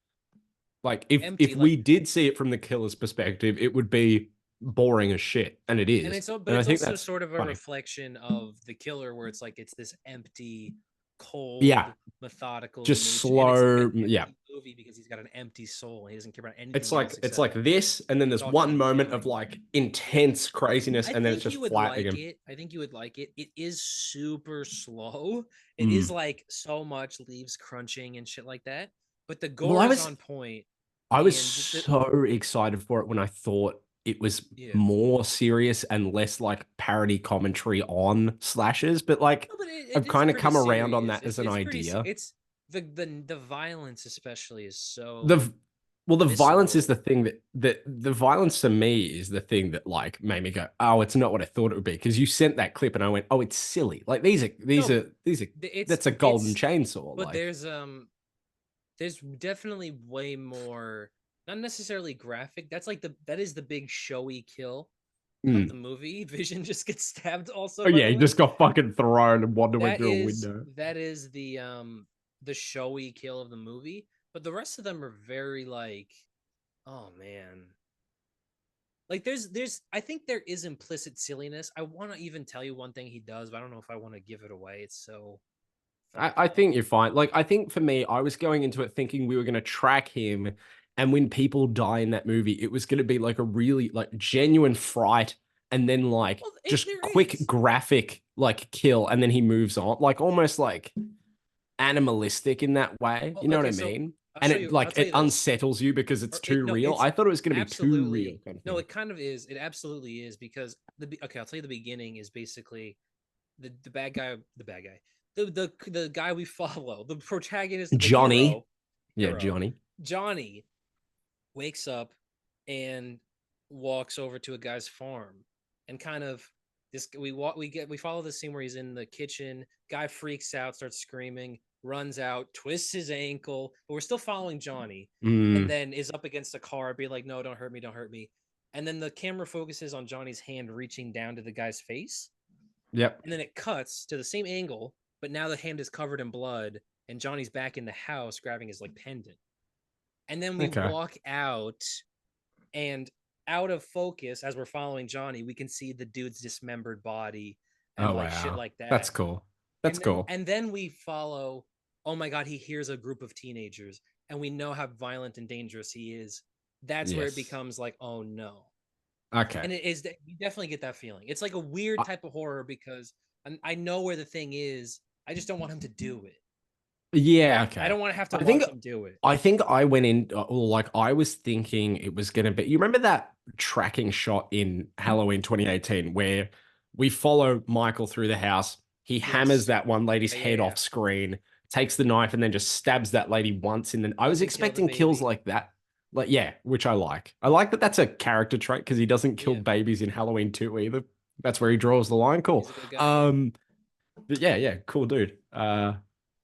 if Empty, if we did see it from the killer's perspective, it would be boring as shit, and it is. And it's I think also that's sort of a funny. reflection of the killer, where it's like it's this empty, cold, Yeah, methodical, just nature, slow. and it's Yeah, movie because he's got an empty soul. He doesn't care about anything. it's like else it's except like this, and then there's talking one and moment killing. of like intense craziness, I and then think it's just you would flat like again. it. I think you would like it. It is super slow. It is like so much leaves crunching and shit like that. But the gore is on point. I was so excited for it when I thought it was more serious and less like parody commentary on slashes, but like No, but I've kind of come around on serious. that as an idea. the violence especially is so The well, the violence is visceral. the thing that the violence to me is the thing that like made me go, oh, it's not what I thought it would be. Because you sent that clip and I went, oh, it's silly. Like No, these are it's that's a golden it's chainsaw. but Like, there's definitely way more, not necessarily graphic. That is the big showy kill of the mm. movie. Vision just gets stabbed also, Oh by yeah, the he way. just got fucking thrown and wonder went That through a is window. that is the showy kill of the movie, but the rest of them are very like, oh man. Like there's I think there is implicit silliness. I want to even tell you one thing he does, but I don't know if I want to give it away. It's so fucked I up. think you're fine. Like, I think for me, I was going into it thinking we were going to track him, and when people die in that movie, it was going to be like a really like genuine fright, and then like Well, just there quick is. graphic like kill, and then he moves on, like almost like animalistic in that way. Well, You know what okay, I so mean? I'll And show it you. I'll like tell it you this. unsettles you because it's Or it too no, real. it's I thought it was going to be too real, absolutely kind of no. thing. It kind of is. It absolutely is because okay. I'll tell you the beginning is basically the bad guy. The bad guy. The guy we follow. The protagonist. The Johnny, hero. yeah, Hero. Johnny, Johnny wakes up and walks over to a guy's farm and kind of this we follow the scene where he's in the kitchen. Guy freaks out, starts screaming, runs out, twists his ankle, but we're still following Johnny, and mm, then is up against a car, be like, no, don't hurt me, don't hurt me. And then the camera focuses on Johnny's hand reaching down to the guy's face, yep, and then it cuts to the same angle, but now the hand is covered in blood, and Johnny's back in the house grabbing his like pendant. And then we okay, walk out, and out of focus as we're following Johnny, we can see the dude's dismembered body and oh like shit wow, like that's that. cool, that's cool. And then we follow, oh my god, he hears a group of teenagers and we know how violent and dangerous he is. That's where it Yes, becomes like, oh no. okay. And it is that you definitely get that feeling. It's like a weird type of horror because I know where the thing is. I just don't want him to do it. Yeah, I okay. don't want to have to I think watch him do it. I think I went in or like I was thinking it was gonna be. You remember that tracking shot in Halloween 2018 where we follow Michael through the house. He hammers Yes. that one lady's head Yeah. off screen, takes the knife, and then just stabs that lady once. And then I was Doesn't kill the expecting kills baby. like that. Like, yeah, which I like. I like that that's a character trait because he doesn't kill Yeah. babies in Halloween 2 either. That's where he draws the line. Cool. He's a good guy. Yeah. But yeah, cool dude.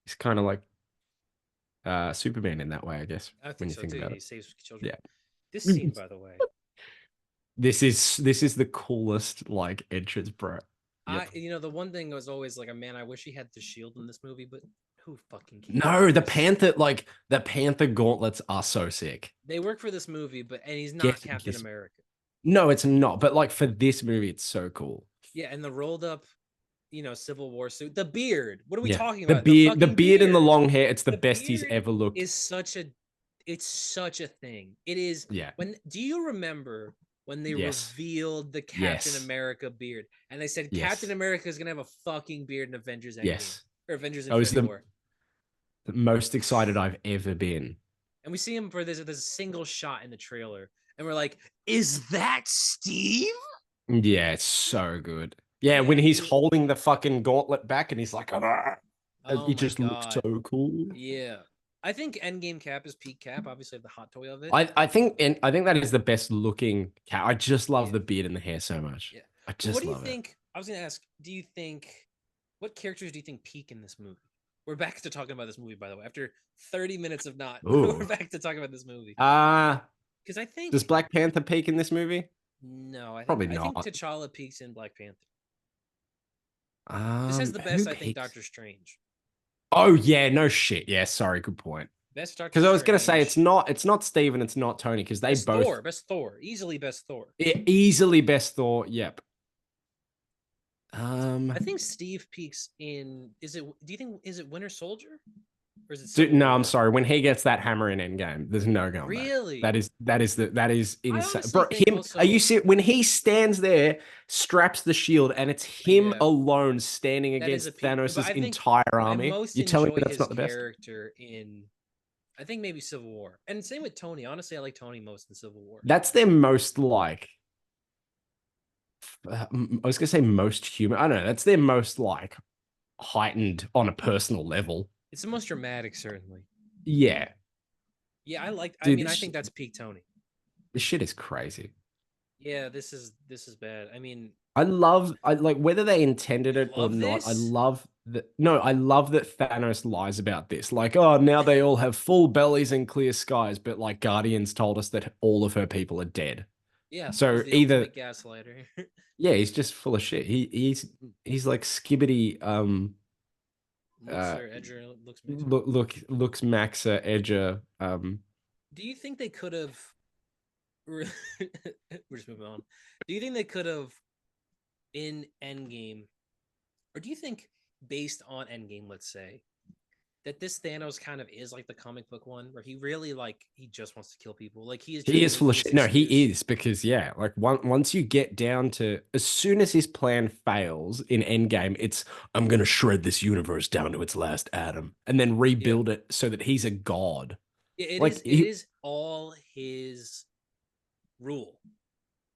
He's kind of like Superman in that way, I guess, I when think you so think too. about He it. saves children. Yeah. This scene, by the way, This is the coolest like entrance, bro. Yep. the one thing was always like, man, I wish he had the shield in this movie, but who fucking No, cares? the Panther gauntlets are so sick. They work for this movie, and he's not Yes, Captain yes. America. No, it's not. But like for this movie, it's so cool. Yeah, and the rolled up, Civil War suit, the beard. What are we Yeah. talking about? The The fucking beard and the beard. long hair, it's the The best he's beard ever looked. is it's such a thing. It is. Yeah. Do you remember when they Yes. revealed the Captain Yes. America beard and they said Yes. Captain America is gonna have a fucking beard in Avengers Endgame Yes. or Avengers I was Infinity War, the most excited I've ever been. and we see him for there's a single shot in the trailer, and we're like, is that Steve? Yeah, it's so good. Yeah, Yeah, when he's he- holding the fucking gauntlet back and he's like, "Ah," Oh it my just looks god. so cool. Yeah. I think Endgame Cap is peak Cap. Obviously, I have the hot toy of it. I think that is the best looking cat. I just love Yeah. the beard and the hair so much. Yeah. I What just do you love it. think? I was gonna ask. Do you think what characters do you think peak in this movie? We're back to talking about this movie, by the way. After 30 minutes of not, Ooh. we're back to talking about this movie. Because I think Does Black Panther peak in this movie? no, I Probably think not. T'Challa peaks in Black Panther. This has the Who best, I think, peaks? Doctor Strange. Oh yeah, no shit. Yeah, sorry, good point. Best Doctor Because I was gonna say Strange. it's not Steve and it's not Tony because they Best both Thor, best Thor, easily best Thor. easily best Thor. Yep. I think Steve peaks in. Do you think is it Winter Soldier, or is it? Dude, Civil no, I'm War? sorry. When he gets that hammer in Endgame, there's no going back. Really? That is insane. honestly Bro, think him, also- are you see when he stands there, straps the shield, and it's him Yeah. alone standing That is against a peak, but Thanos' I think entire I army? most You're telling me enjoy that's his not the best? character in. I think maybe Civil War, and same with Tony. Honestly, I like Tony most in Civil War. That's their most like. I was gonna say most human. I don't know. That's their most like heightened on a personal level. It's the most dramatic, certainly. Yeah, Yeah, I dude, mean, I think that's peak Tony. this shit is crazy. Yeah, this is bad. I mean, I like whether they intended you it or love not. I this? love that. No, I love that Thanos lies about this. Like, oh, now they all have full bellies and clear skies, but like Guardians told us that all of her people are dead. Yeah, he's So the either, ultimate gaslighter. yeah, he's just full of shit. He's like skibbity. Looks Uh, or Edger looks mixer. looks Maxa Edger. Do you think they could have? We're just moving on. Do you think they could have in Endgame, or do you think based on Endgame, let's say, that this Thanos kind of is like the comic book one, where he really like he just wants to kill people, like he is He just is full of making this shit. No, he excuse. is because yeah, like once you get down to as soon as his plan fails in Endgame, it's I'm gonna shred this universe down to its last atom and then Yeah, rebuild it so that he's a god. yeah, it Like is. It is all his rule.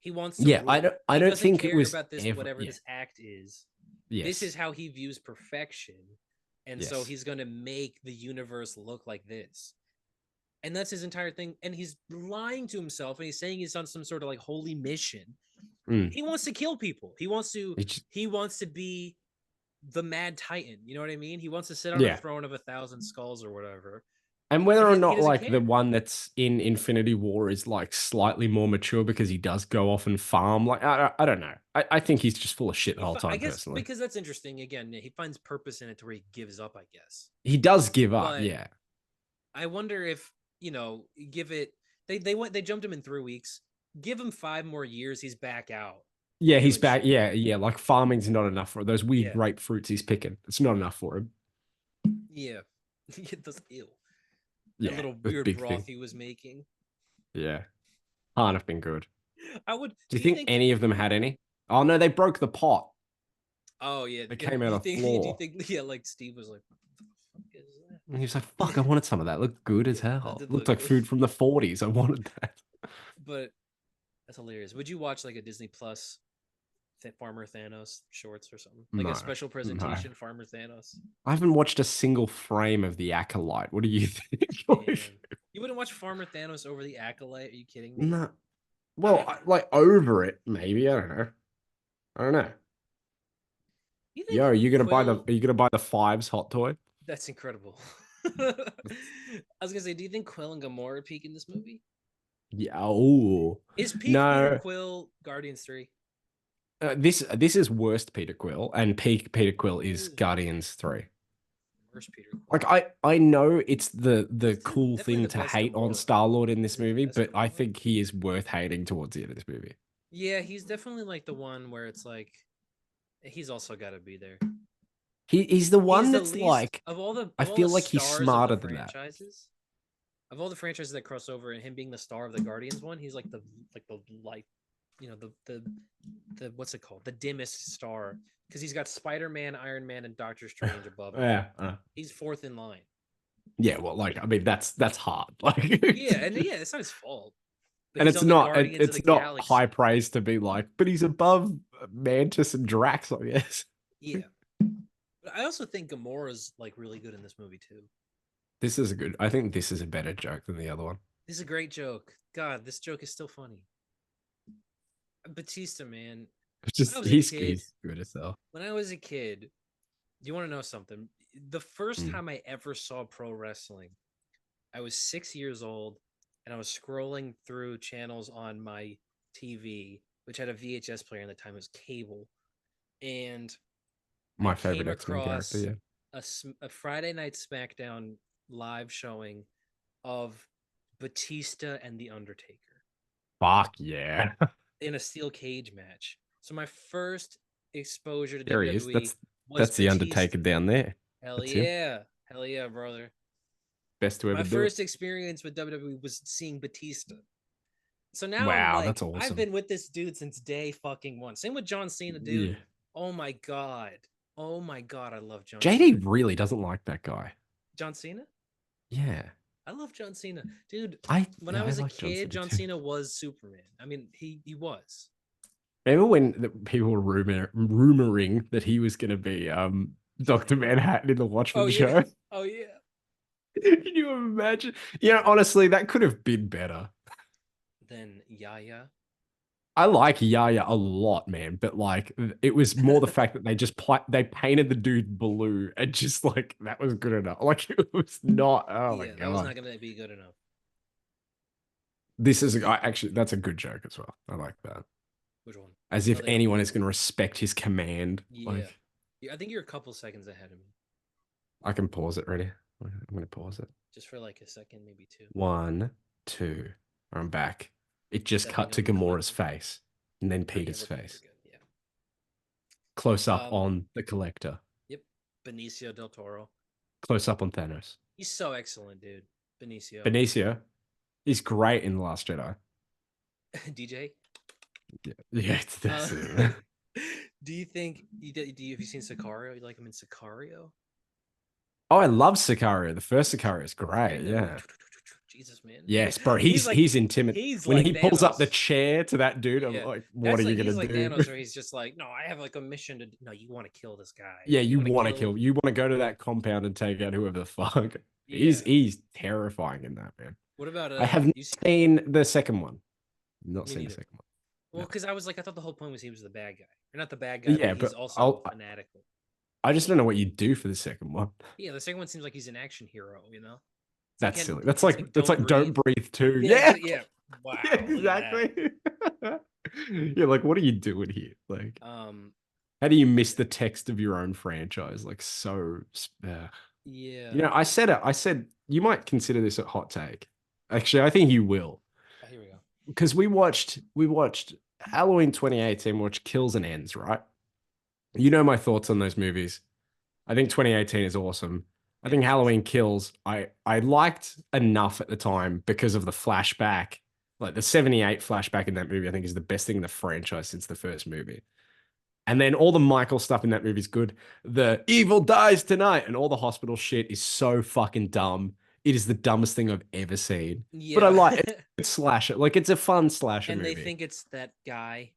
He wants to yeah, rule. I He don't doesn't think it care was about this ever whatever yeah. this act is. This is Yes. how he views perfection, and so Yes. he's going to make the universe look like this. And that's his entire thing. And he's lying to himself, and he's saying he's on some sort of like holy mission. Mm. He wants to kill people. He wants to. He just- He wants to be the Mad Titan. You know what I mean? He wants to sit on a yeah. throne of 1,000 skulls or whatever. And whether And or he not doesn't like the care. one that's in Infinity War is like slightly more mature because he does go off and farm, like I don't know. I think he's just full of shit the whole I time guess personally. because that's interesting. Again, he finds purpose in it to where he gives up. I guess, He does give up, but yeah. I wonder if give it. They jumped him in 3 weeks. Give him 5 more years. He's back out Yeah, he's doing back. shit. Yeah, yeah. Like farming's not enough for those weird Yeah, grapefruits he's picking. It's not enough for him. yeah. Get this ill. That Yeah, little the weird big broth thing. he was making. Yeah, can't have been good. I would. Do you Do you think think? any of them had any? Oh no, they broke the pot. Oh yeah. They Do came out you of think? Do you floor. think? Yeah, like Steve was like, "What the fuck is that?" And he was like, "Fuck, I wanted some of that. Looked good as Yeah, that hell. did Looked look like good. food from the 40s. I wanted that." But that's hilarious. Would you watch like a Disney Plus Farmer Thanos shorts or something? Like a No, special no. presentation Farmer Thanos? I haven't watched a single frame of The Acolyte. What do you think? Damn. You wouldn't watch Farmer Thanos over the Acolyte? Are you kidding me? No. Well, like over it, maybe. I don't know. I don't know. You Yo, think Quill? are you gonna buy the Fives hot toy? That's incredible. I was gonna say, do you think Quill and Gamora peak in this movie? Yeah. Oh Is peak Peter no. Quill Guardians 3? This is worst Peter Quill, and peak Peter Quill is Ugh, Guardians 3. worst Peter Quill. Like I know it's the This is cool definitely thing the to best hate on Gamora. Star-Lord in This this is the movie, best but I Gamora. think he is worth hating towards the end of this movie. Yeah, he's definitely like the one where it's like he's also got to be there. He's the one He's the that's least like of all the I feel like he's stars of the smarter than that. franchises. Of all the franchises that cross over, and him being the star of the Guardians one, he's like the light, the what's it called, the dimmest star, because he's got Spider-Man, Iron Man, and Doctor Strange above him. Yeah. He's fourth in line. Yeah, well, like I mean that's hard. Like Yeah, and yeah, it's not his fault. But and he's on the Guardians of the it's not Galaxy. high praise to be like, but he's above Mantis and Drax, I guess. Yeah, but I also think Gamora's like really good in this movie too. This is a good. I think this is a better joke than the other one. This is a great joke. God, this joke is still funny. Batista, man. It's When I just was a kid, he's good as hell. when I was a kid, do you want to know something? The first Mm. time I ever saw pro wrestling, I was 6 years old, and I was scrolling through channels on my TV, which had a VHS player at the time. It was cable, and I My came favorite X-Men character, across yeah. a Friday Night SmackDown live showing of Batista and The Undertaker Fuck yeah. in a steel cage match. So my first exposure to There he is. WWE was That's the Batista. Undertaker down there. Hell That's him. yeah. Hell yeah, brother. Best to ever My do first it. experience with WWE was seeing Batista. So now I'm Wow, like, that's awesome. I've been with this dude since day fucking one. Same with John Cena, dude. Yeah. Oh my god. Oh my god, I love John JD Cena. really doesn't like that guy. John Cena? Yeah. I love John Cena. Dude, when I I was a like kid, John too. Cena was Superman. I mean, he was. Remember when people were rumoring that he was going to be Dr. Manhattan in the Watchmen Oh yeah. show. Oh yeah. Can you imagine? Yeah, honestly, that could have been better. Then Yaya. I like Yaya a lot, man, but like it was more the fact that they painted the dude blue and just like that was good enough. Like it was not. Oh my Yeah, that was god, not gonna be good enough. this is actually that's a good joke as well. I like that. Which one? As if Oh, anyone is going to respect his command. yeah. Like Yeah, I think you're a couple seconds ahead of me. I can pause it. Ready? I'm going to pause it. Just for like a second, maybe two. 1, 2. I'm back. It just Stepping cut to on the Gamora's collector. face and then Oh yeah, Peter's we're face. good. Yeah. Close up on the collector. Yep. Benicio del Toro. Close up on Thanos. He's so excellent, dude. Benicio. Benicio is great in The Last Jedi. DJ. Yeah, that's it. Do you think have you seen Sicario? You like him in Sicario? Oh, I love Sicario. The first Sicario is great. Yeah. Jesus, man. Yes, bro. He's intimidating. He's When like he pulls up the Thanos. chair to that dude, I'm Yeah. like, what are you He's gonna like do? Thanos, where he's just like, no, I have like a mission to. No, you want to kill this guy. Yeah, you wanna want to kill. You want to go to that compound and take out whoever the fuck. Yeah. He's terrifying in that, man. What about I have not you see, seen the second one. Not Me seen the neither. second one. Well, No. because I thought the whole point was he was the bad guy, or not the bad guy, Yeah, but he's but also fanatical. I just don't know what you do for the second one. Yeah, the second one seems like he's an action hero, you know? That's silly. That's like Don't Breathe too. Yeah, Yeah. yeah. Wow. Yeah, exactly. Yeah, like what are you doing here? Like, how do you miss the text of your own franchise? Like so. Yeah. You know, I said it. I said you might consider this a hot take. Actually, I think you will. Oh, here we go. Because we watched Halloween 2018, watched Kills and Ends, right? You know my thoughts on those movies. I think 2018 is awesome. I think Halloween Kills, I liked enough at the time because of the flashback. Like the 78 flashback in that movie, I think is the best thing in the franchise since the first movie. And then all the Michael stuff in that movie is good. The evil dies tonight and all the hospital shit is so fucking dumb. It is the dumbest thing I've ever seen. Yeah. But I like it. It's slasher. Like it's a fun slasher and movie. they think it's that guy.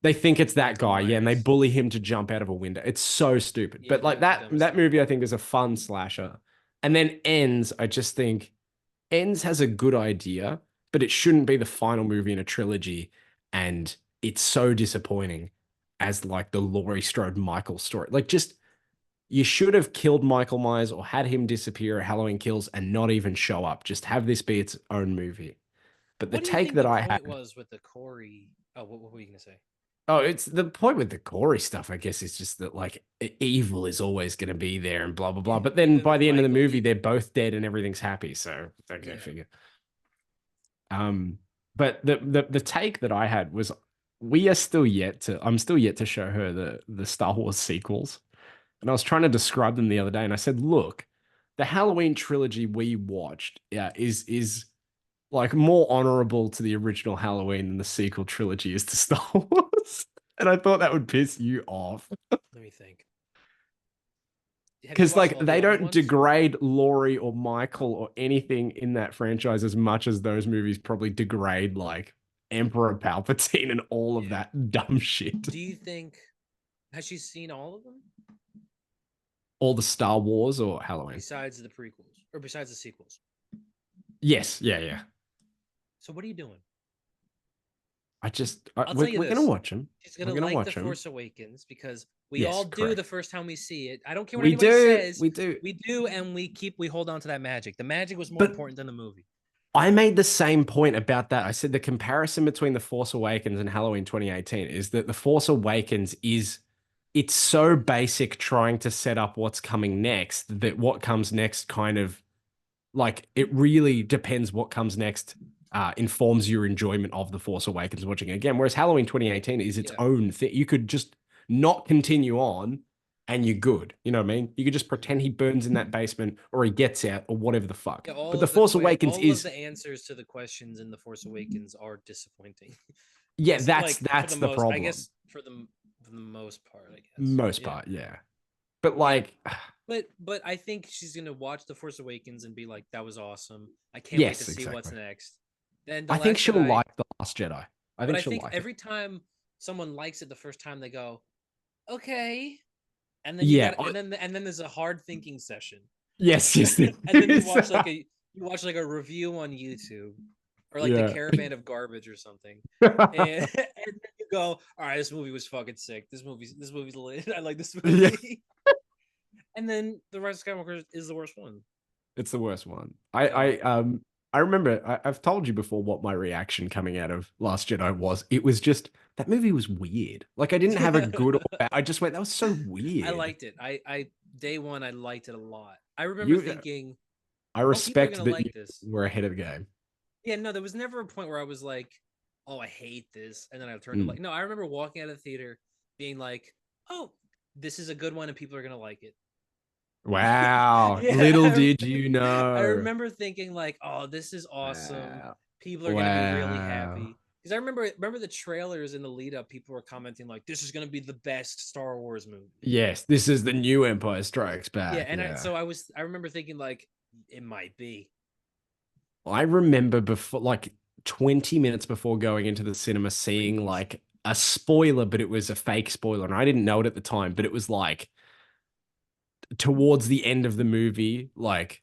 They think it's that Michael guy, yeah, and they Myers. bully him to jump out of a window. It's so stupid. Yeah, But like they're the dumbest that thing. movie I think is a fun slasher. And then Ends, I just think Ends has a good idea, but it shouldn't be the final movie in a trilogy. And it's so disappointing as like the Laurie Strode Michael story. Like just you should have killed Michael Myers or had him disappear at Halloween Kills and not even show up. Just have this be its own movie. But the What do you take think that the I point had was with the Corey? Oh, what were you gonna say? Oh, it's the point with the gory stuff, I guess, is just that like evil is always going to be there and blah blah blah. But then Even by the end of the Michael movie, Keaton. they're both dead and everything's happy. So okay, Yeah. figure. But the take that I had was I'm still yet to show her the Star Wars sequels. And I was trying to describe them the other day, and I said, look, the Halloween trilogy we watched is like more honorable to the original Halloween than the sequel trilogy is to Star Wars. And I thought that would piss you off. Let me think. Because like they don't degrade Laurie or Michael or anything in that franchise as much as those movies probably degrade like Emperor Palpatine and all of that dumb shit. Do you think has she seen all of them? All the Star Wars or Halloween? Besides the prequels or besides the sequels? Yes, yeah. So what are you doing? I'll tell you we're gonna watch them. She's gonna like The Force Awakens because we all do correct. the first time we see it. I don't care what We anybody do, says. we do. We do, and we hold on to that magic. The magic was more important than the movie. I made the same point about that. I said the comparison between The Force Awakens and Halloween 2018 is that The Force Awakens it's so basic trying to set up what's coming next that what comes next kind of like it really depends what comes next informs your enjoyment of The Force Awakens watching it again. Whereas Halloween 2018 is its own thing. You could just not continue on and you're good. You know what I mean? You could just pretend he burns in that basement or he gets out or whatever the fuck. Yeah, but The Force Awakens all is of the answers to the questions in The Force Awakens are disappointing. Yeah, It's that's like, the problem. I guess for the most part, I guess. Most part, yeah. But like But I think she's gonna watch The Force Awakens and be like, that was awesome. I can't wait to see what's next. Then I think she'll like The Last Jedi. I think every time someone likes it the first time, they go, okay. And then Yeah. and then there's a hard thinking session. Yes. Yes. And then you there watch is. like a review on YouTube or like the Yeah. Caravan of Garbage or something. And then you go, all right, this movie was fucking sick. This movie's lit. I like this Yeah. movie. And then the Rise of Skywalker is the worst one. It's the worst one. Yeah. I remember I've told you before what my reaction coming out of Last Jedi was. It was just that movie was weird. Like I didn't have a good or bad. I just went, that was so weird. I liked it. I day one I liked it a lot. I remember You, thinking, I people are respect gonna that like you this. were ahead of the game. Yeah, no, there was never a point where I was like, oh, I hate this. And then I turned to like, no, I remember walking out of the theater being like, oh, this is a good one and people are gonna like it. Wow. Yeah, Little did you I know. remember thinking like, oh, this is awesome. Wow. People are gonna be really Wow. happy. Because I remember the trailers in the lead up, people were commenting like, this is gonna be the best Star Wars movie. Yes, this is the new Empire Strikes Back. Yeah, and I remember thinking like, it might be. I remember before, like 20 minutes before going into the cinema, seeing like a spoiler, but it was a fake spoiler. And I didn't know it at the time, but it was like towards the end of the movie, like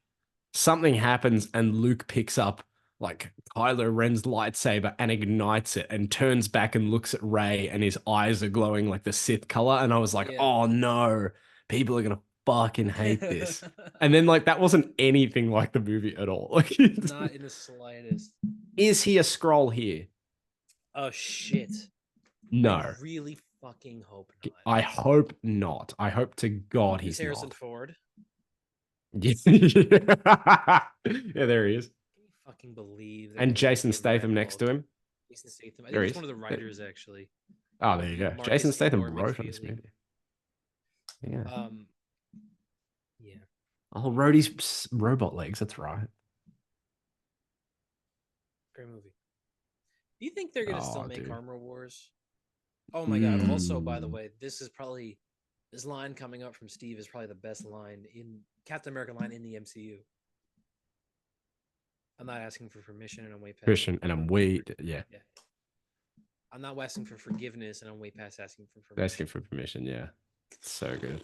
something happens and Luke picks up like Kylo Ren's lightsaber and ignites it and turns back and looks at Rey and his eyes are glowing like the Sith color. And I was like, Yeah. oh no, people are going to fucking hate this. And then like that wasn't anything like the movie at all. Like Not in the slightest. Is he a scroll here? Oh shit. No. I really fucking hope not. I hope not. I hope to God he's Harrison not. Ford. Yeah. Yeah, there he is. Can you fucking believe that? And Jason Statham next to him. Jason Statham. I There think he he's one is. of the writers actually. Oh, there you go. Marcus Jason Statham Seymour wrote on this McFeely. movie. Yeah. Yeah. Oh, Rhodey's robot legs. That's right. Great movie. Do you think they're gonna still make dude. Armor Wars? Oh my god. Also, by the way, this line coming up from Steve is probably the best line in Captain America line in the MCU. I'm not asking for permission and I'm way past Christian, and I'm way, yeah. I'm not asking for forgiveness and I'm way past asking for permission. Asking for permission, yeah. So good.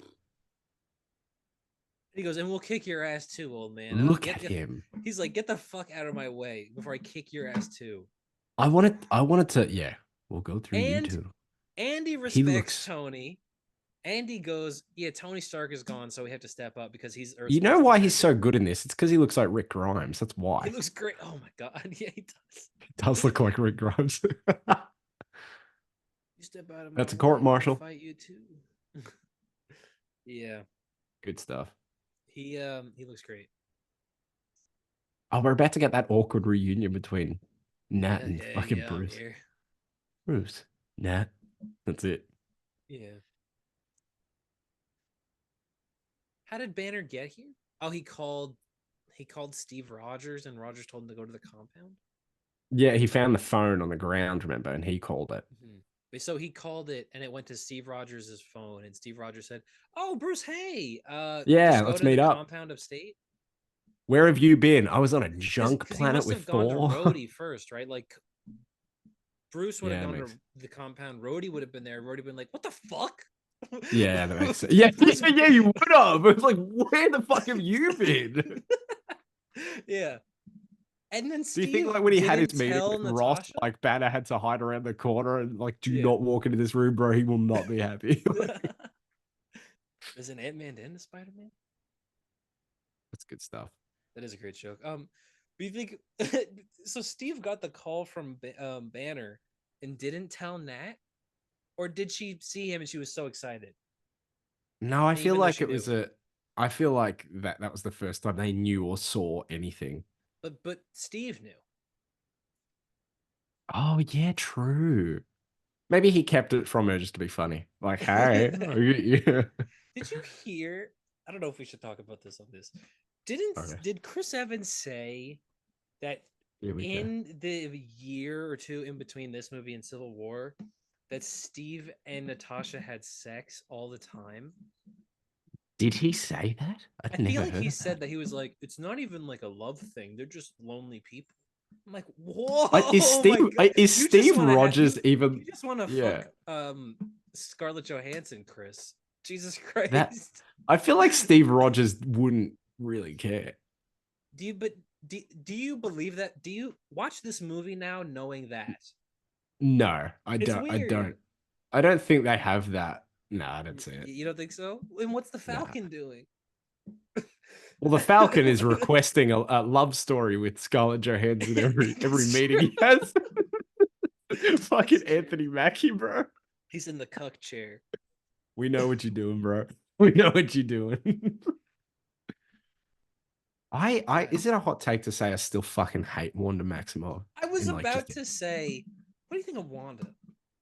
He goes, and we'll kick your ass too, old man. Look at him. He's like, get the fuck out of my way before I kick your ass too. I wanted to, yeah. We'll go through you too. Andy respects Tony. Andy goes, yeah, Tony Stark is gone, so we have to step up because he's Earth's You know why he's so good in this? It's because he looks like Rick Grimes. That's why. He looks great. Oh my god, yeah, he does. He does look like Rick Grimes. You step out of my That's a court martial. Fight you too. Yeah. Good stuff. He looks great. Oh, we're about to get that awkward reunion between Nat and fucking Bruce. Bruce, Nat. That's it. Yeah. How did Banner get here? Oh, he called Steve Rogers and Rogers told him to go to the compound? Yeah, he found the phone on the ground, remember, and he called it. Mm-hmm. So he called it and it went to Steve Rogers' phone and Steve Rogers said, "Oh, Bruce, hey. Yeah, let's meet up. Compound upstate. Where have you been? I was on a junk planet with Thor." Gone to Rhodey first, right? Like Bruce would have gone makes... to the compound. Rhodey would have been there. Rhodey would have been like, "What the fuck?" Yeah, that makes sense. Yeah, you would have. It's like, where the fuck have you been? Yeah. And then Steve, do you think like when he had his meeting with Ross, like Banner had to hide around the corner and like, do not walk into this room, bro. He will not be happy. Is an Ant-Man and a Spider-Man? That's good stuff. That is a great joke. Do you think so? Steve got the call from Banner and didn't tell Nat, or did she see him and she was so excited? No, I feel like it was I feel like that was the first time they knew or saw anything. But Steve knew. Oh yeah, true. Maybe he kept it from her just to be funny. Like, hey, Did you hear? I don't know if we should talk about this on this. Did Chris Evans say that in the year or two in between this movie and Civil War, that Steve and Natasha had sex all the time? Did he say that? I feel like he said that. He was like, it's not even like a love thing. They're just lonely people. I'm like, whoa. Is Steve Rogers even? You just want to fuck Scarlett Johansson, Chris. Jesus Christ. I feel like Steve Rogers wouldn't really care. Do you believe that? Do you watch this movie now knowing that? No, I It's don't. weird. I don't think they have that. No, I don't see it. You don't think so? And what's the Nah. Falcon doing? Well, the Falcon is requesting a love story with Scarlett Johansson every meeting he has. Fucking Anthony Mackie, bro. He's in the cuck chair. We know what you're doing, bro. We know what you're doing. Is it a hot take to say I still fucking hate Wanda Maximoff? I was And, like, about just- to say, what do you think of Wanda?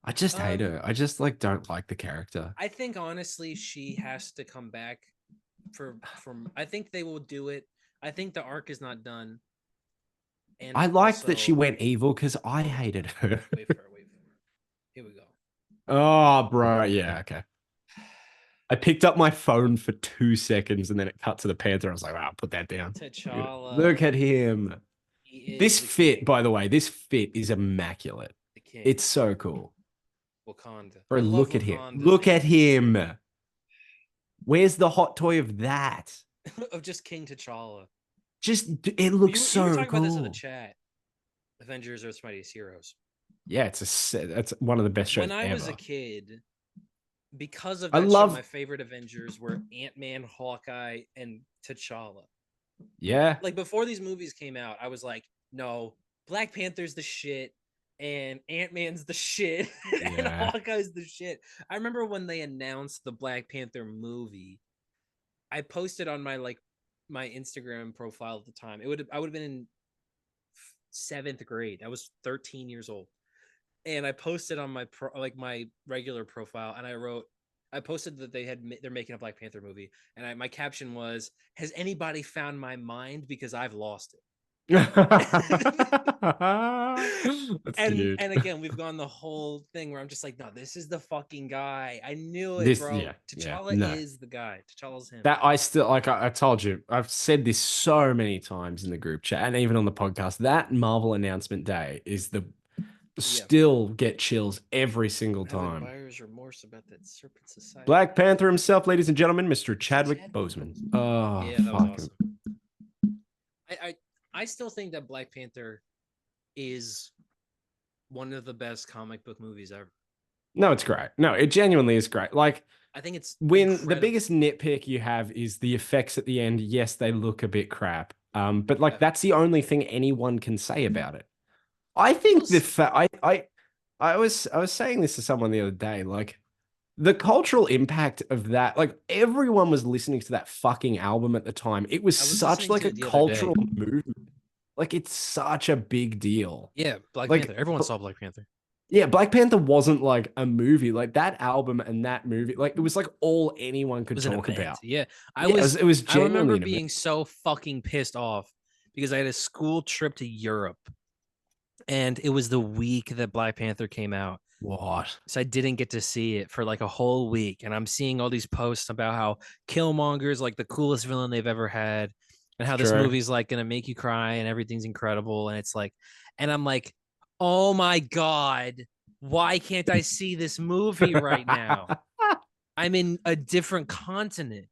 I just hate her. I just like don't like the character. I think honestly she has to come back from I think they will do it. I think the arc is not done. And I liked also, that she went evil because I hated her. wait for it. Here we go. Oh, bro. Yeah, okay. I picked up my phone for 2 seconds and then it cut to the Panther. I was like, wow, put that down. T'Challa. Look at him. This fit, king, by the way, this fit is immaculate. the king, It's so cool. Wakanda. Bro, I love look at him. Wakanda, Look man. at him. Where's the hot toy of that? Of just King T'Challa. Just, it looks you so were talking cool. about this in the chat. Avengers: Earth's Mightiest Heroes. Yeah, that's one of the best shows When I ever. was a kid, because of I that love- show, my favorite Avengers were Ant-Man, Hawkeye, and T'Challa. Yeah. Like before these movies came out, I was like, no, Black Panther's the shit, and Ant-Man's the shit, and Yeah. Hawkeye's the shit. I remember when they announced the Black Panther movie, I posted on my Instagram profile at the time. I would have been in 7th grade. I was 13 years old. And I posted on my my regular profile, and I posted that they're making a Black Panther movie, and my caption was, "Has anybody found my mind? Because I've lost it." That's cute. And again, we've gone the whole thing where I'm just like, no, this is the fucking guy. I knew it, This- bro. yeah, T'Challa no. is the guy. T'Challa's him. That I still like. I told you, I've said this so many times in the group chat and even on the podcast. That Marvel announcement day is still get chills every single Having time. buyer's remorse about that Serpent Society. Black Panther himself, ladies and gentlemen, Mr. Chadwick Boseman. Oh, Yeah, that was fucking. awesome. I still think that Black Panther is one of the best comic book movies ever. No, it's great. No, it genuinely is great. Like, I think it's when the incredible. biggest nitpick you have is the effects at the end. Yes, they look a bit crap. But like, that's the only thing anyone can say about it. I think I was saying this to someone the other day, like the cultural impact of that, like everyone was listening to that fucking album at the time. It was such like a cultural movement. Like it's such a big deal. Yeah, Black Like, Panther. Everyone saw Black Panther. Yeah, Black Panther wasn't like a movie. Like that album and that movie, like it was like all anyone could talk about. Yeah, It was I remember genuinely an being so fucking pissed off because I had a school trip to Europe, and it was the week that Black Panther came out. What? So I didn't get to see it for like a whole week, and I'm seeing all these posts about how Killmonger is like the coolest villain they've ever had, and how this movie's like gonna make you cry and everything's incredible, and it's like, and I'm like, oh my god, why can't I see this movie right now? I'm in a different continent.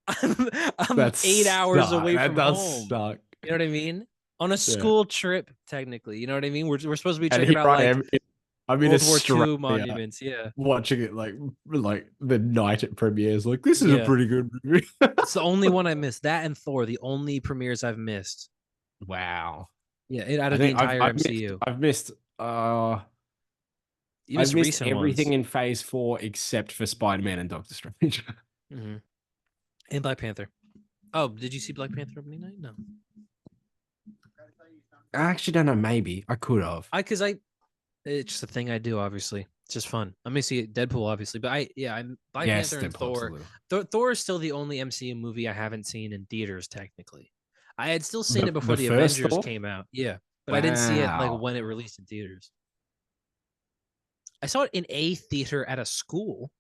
I'm 8 hours away from home. Suck. You know what I mean? On a school trip, technically. You know what I mean? We're supposed to be And checking out like I'm in World War Australia II monuments. Yeah. watching it like the night it premieres. Like, this is a pretty good movie. It's the only one I missed. That and Thor, the only premieres I've missed. Wow. Yeah, out of the entire MCU. I've missed You missed everything ones. in Phase 4 except for Spider-Man and Doctor Strange. Mm-hmm. And Black Panther. Oh, did you see Black Panther opening night? No. I actually don't know. Maybe I could have. It's just a thing I do. Obviously, it's just fun. I'm gonna see Deadpool, obviously, but I'm Black Panther and Thor. Thor is still the only MCU movie I haven't seen in theaters. Technically, I had still seen it before the Avengers came out. Yeah, but I didn't see it like when it released in theaters. I saw it in a theater at a school,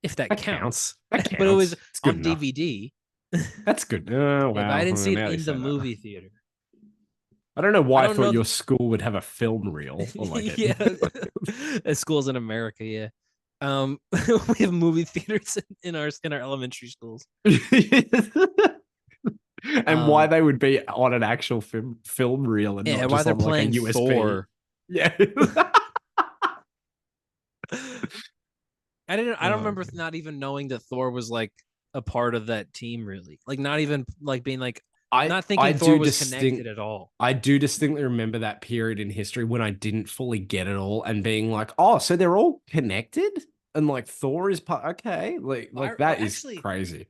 if that counts. But it was on DVD. That's good. Wow. Yeah, but I didn't see it in the movie theater. I don't know why I thought your school would have a film reel. Yeah, schools in America. Yeah, We have movie theaters in our elementary schools. And why they would be on an actual film reel and Yeah, not why just they're on like a playing USB. Thor. Yeah. I don't Oh, remember okay. not even knowing that Thor was like a part of that team, really. Like not even like being like not thinking Thor was connected at all. I do distinctly remember that period in history when I didn't fully get it all and being like, oh, so they're all connected? And like Thor is part, okay. Like that is Actually, crazy.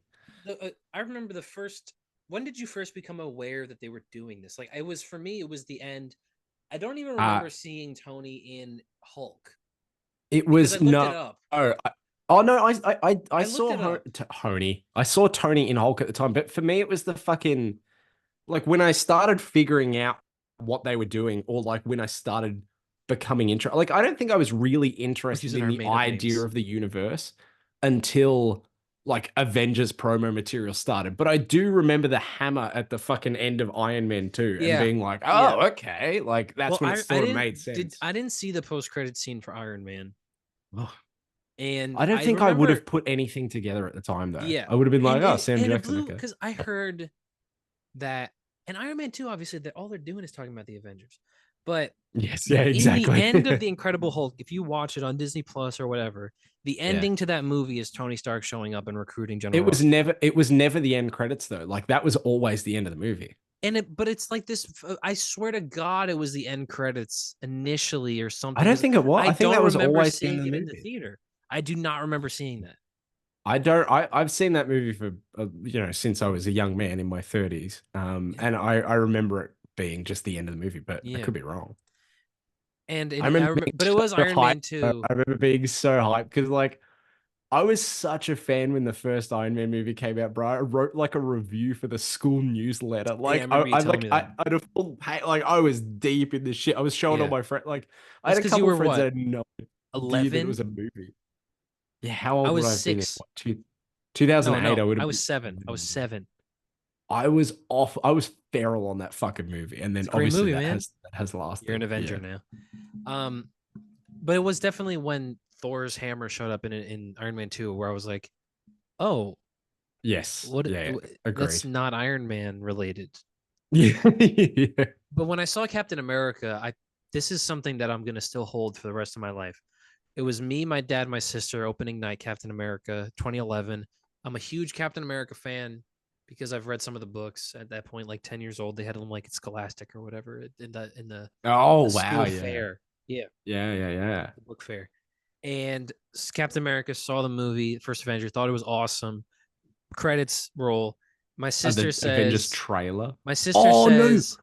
I remember the first. When did you first become aware that they were doing this? Like, it was for me, it was the end. I don't even Uh remember seeing Tony in Hulk it because I was looked it no. up. Oh no, I I looked saw it up. Tony. I saw Tony in Hulk at the time, but for me it was the fucking like when I started figuring out what they were doing, or like when I started becoming interested. Like I don't think I was really interested Using in our the made up idea names. of the universe until like Avengers promo material started. But I do remember the hammer at the fucking end of Iron Man 2 and Yeah, being like, yeah. oh, okay. Like Well, that's when it I sort of didn't made sense. I didn't see the post credit scene for Iron Man, Ugh. and I don't I think I would remember, have put anything together at the time though. yeah, I would have been like, oh, and Sam and it Jackson, blew okay. because I heard that, and Iron Man 2, obviously, that all they're doing is talking about the Avengers, but Yes, yeah, in the exactly. end of the Incredible Hulk, if you watch it on Disney Plus or whatever, the Yeah. ending to that movie is Tony Stark showing up and recruiting General Ross. It was never the end credits though. Like that was always the end of the movie. But it's like this. I swear to God, it was the end credits initially or I something. don't Because think it was. I I think don't that was remember always the end seeing of the it in the movie. theater. I do not remember seeing that. I don't. I've seen that movie for since I was a young man in my 30s. Yeah, And I remember it being just the end of the movie, but I yeah. could be wrong. And I I remember remember, being but it so was Iron hyped. Man I 2. remember being so hyped because like I was such a fan when the first Iron Man movie came out, bro. I wrote like a review for the school newsletter. Yeah, I Like remember you telling me I that. had a full pay, like I was deep in this shit. I was showing all Yeah, my friends. Like I that's had a because you couple were of friends that what, had no idea that it 11? was a movie. Yeah, how I old would was I have been in 6. what, No, 2008? I no, would I have was been 7. I was 11. 7. I was off. I was feral on that fucking movie, and It's then a great obviously movie, man. that has You're an lasted. Avenger Yeah. now. But it was definitely when Thor's hammer showed up in Iron Man 2 where I was like, oh, Yes. what? Yeah. That's Agreed. not Iron Man related. Yeah. Yeah. But when I saw Captain America, I this is something that I'm gonna still hold for the rest of my life. It was me, my dad, my sister, opening night, Captain America, 2011. I'm a huge Captain America fan because I've read some of the books at that point, like 10 years old. They had them like at Scholastic or whatever in Oh the wow. school Yeah. fair. Yeah, Yeah. Yeah. Yeah. the book fair. And Captain America saw the movie, First Avenger, thought it was awesome. Credits roll. My sister The Avengers says, trailer. my sister Oh no, says,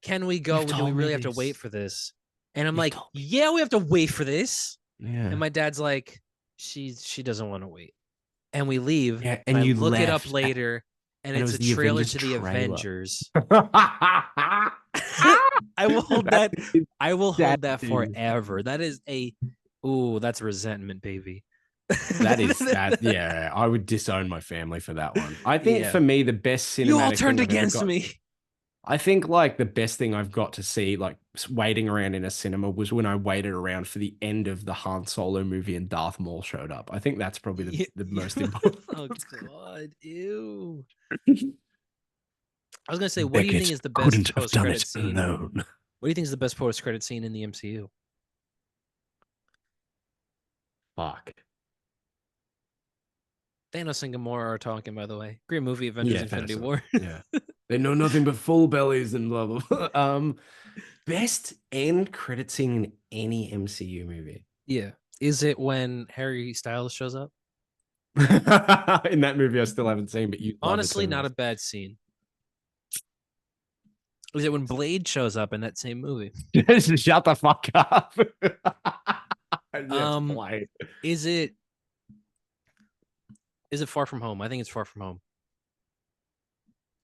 can we you've go? Do we told me really have to wait this. for this? And I'm You've like, told me. yeah, we have to wait for this. And Yeah. my dad's like, she doesn't want to wait. And we leave, Yeah. and And I you look it up left, later, and and it it's was a the trailer Avengers to the trailer. Avengers. That I will hold that. is I will hold that insanity. forever. That is that's resentment, baby. That is that. Yeah, I would disown my family for that one. I think Yeah. for me, the best You all cinematic turned thing I've ever against got. me. I think like the best thing I've got to see, like waiting around in a cinema, was when I waited around for the end of the Han Solo movie and Darth Maul showed up. I think that's probably the most important. Oh God, ew. I was gonna say, what do you think Beckett is the best couldn't have post done credit it scene? alone. What do you think is the best post credit scene in the MCU? Fuck. Thanos and Gamora are talking, by the way. Great movie, Avengers: Yeah, Infinity Thanos. War. Yeah. They know nothing but full bellies and blah blah blah. Best end credit scene in any MCU movie. Yeah. Is it when Harry Styles shows up? In that movie I still haven't seen, but you love it Honestly, so not much. a bad scene. Is it when Blade shows up in that same movie? Just shut the fuck up. Yes, Um, play. is it Far From Home? I think it's Far From Home.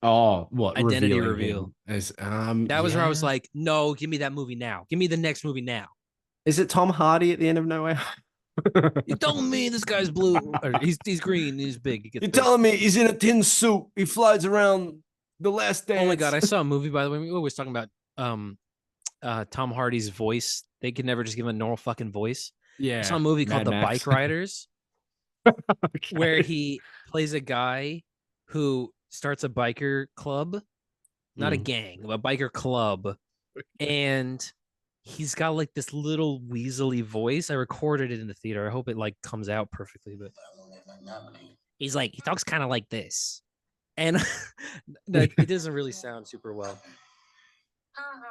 Oh, what Identity revealing reveal. him as That was where I was yeah. like, no, give me that movie now. Give me the next movie now. Is it Tom Hardy at the end of No Way Home? You told me this guy's blue. Or he's green. He's big. He gets You're big. telling me he's in a tin suit. He flies around the last dance. Oh my God, I saw a movie, by the way. We always talking about Tom Hardy's voice. They could never just give him a normal fucking voice. I saw a Yeah, movie called Mad The Max. Bike Riders, Okay. where he plays a guy who starts a biker club, not a Mm. gang, a biker club, and he's got like this little weaselly voice. I recorded it in the theater. I hope it like comes out perfectly, but he's like he talks kind of like this, and it doesn't really sound super well.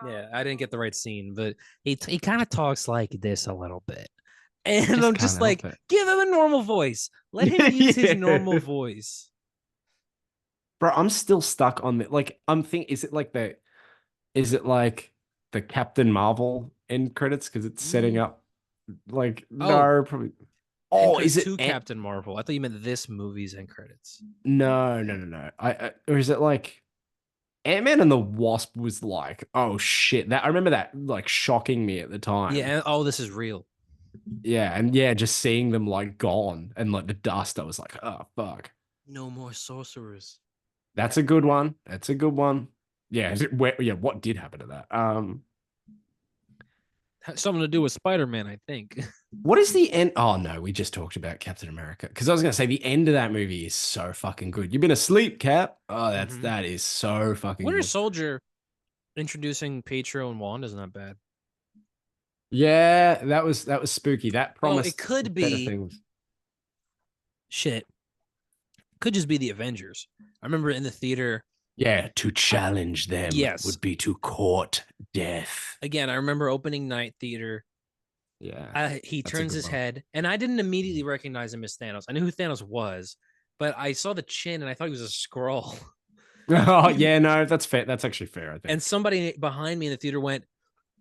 Yeah, I didn't get the right scene, but he kind of talks like this a little bit. And Just I'm can't just help like, it. give him a normal voice. Let him use his normal voice. Bro, I'm still stuck on the like I'm thinking is it like the Captain Marvel end credits because it's setting up like Oh, no probably end oh credits is it to Captain Marvel. I thought you meant this movie's end credits. no I or is it like Ant-Man and the Wasp was like oh shit that I remember that like shocking me at the time. Yeah, and oh, this is real. Yeah, and yeah, just seeing them like gone and like the dust, I was like, oh fuck. No more sorcerers. That's a good one. That's a good one. Yeah, what did happen to that? Something to do with Spider-Man, I think. What is the end? Oh no, we just talked about Captain America. Because I was gonna say the end of that movie is so fucking good. You've been asleep, Cap. Oh, that is so fucking Winter good. Soldier introducing Pietro and Wanda is not bad. Yeah, that was spooky. That promised it could better be things. shit. Could just be the Avengers. I remember in the theater. Yeah, to challenge them Yes. would be to court death. Again, I remember opening night theater. Yeah. He that's a turns good his one. head, and I didn't immediately recognize him as Thanos. I knew who Thanos was, but I saw the chin and I thought he was a Skrull. Oh yeah, no, that's fair. That's actually fair, I think. And somebody behind me in the theater went,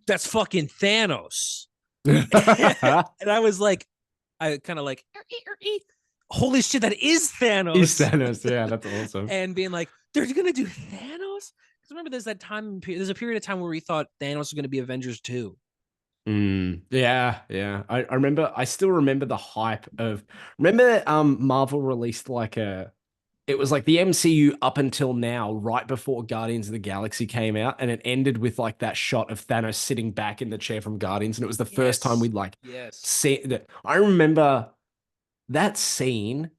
"That's fucking Thanos." And I was like, I kind of like, holy shit, that is Thanos. He's Thanos. Yeah, that's awesome. And being like, they're gonna do Thanos. Because remember, there's a period of time where we thought Thanos was gonna be Avengers 2. Yeah. I remember. I still remember the hype of. Remember, Marvel released like it was like the MCU up until now, right before Guardians of the Galaxy came out, and it ended with like that shot of Thanos sitting back in the chair from Guardians, and it was the first time we'd like see that. I remember that scene.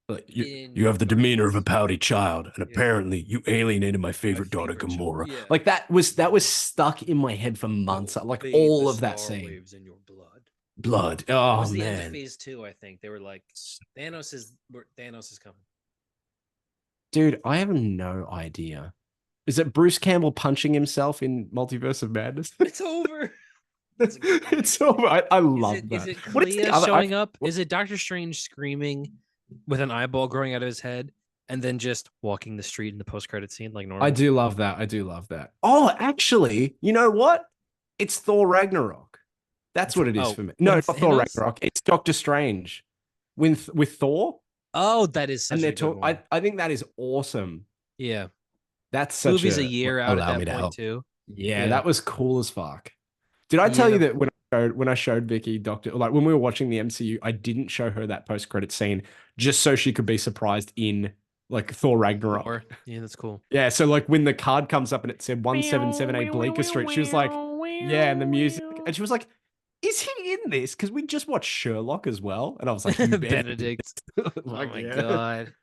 Like, you have the demeanor of a pouty child, and apparently you alienated my favorite daughter, Gamora. Yeah. Like that was stuck in my head for months. Like all of that scene. Waves in your blood. Blood. It Oh was the end of man. phase 2, I think. They were like, Thanos is coming. Dude, I have no idea. Is it Bruce Campbell punching himself in Multiverse of Madness? It's over. It's over. I love that. Is it What is the Clea other? showing up? Is it Doctor Strange screaming with an eyeball growing out of his head and then just walking the street in the post-credit scene like normal? I do love that. I do love that. Oh, actually, you know what? It's Thor Ragnarok. That's what it is for me. No, not Thor Ragnarok. It's Doctor Strange with Thor. Oh, that is such and a good one. I think that is awesome. Yeah. That's such movie's a year out at that point too. Yeah, that was cool as fuck. Did I tell you that when I showed Vicky like when we were watching the MCU, I didn't show her that post-credit scene just so she could be surprised in like Thor Ragnarok. Yeah, that's cool. Yeah, so like when the card comes up and it said 1778 Bleecker Street, she was like, yeah, and the music, and she was like, is he in this? Because we just watched Sherlock as well, and I was like, you Benedict. Like, oh my god.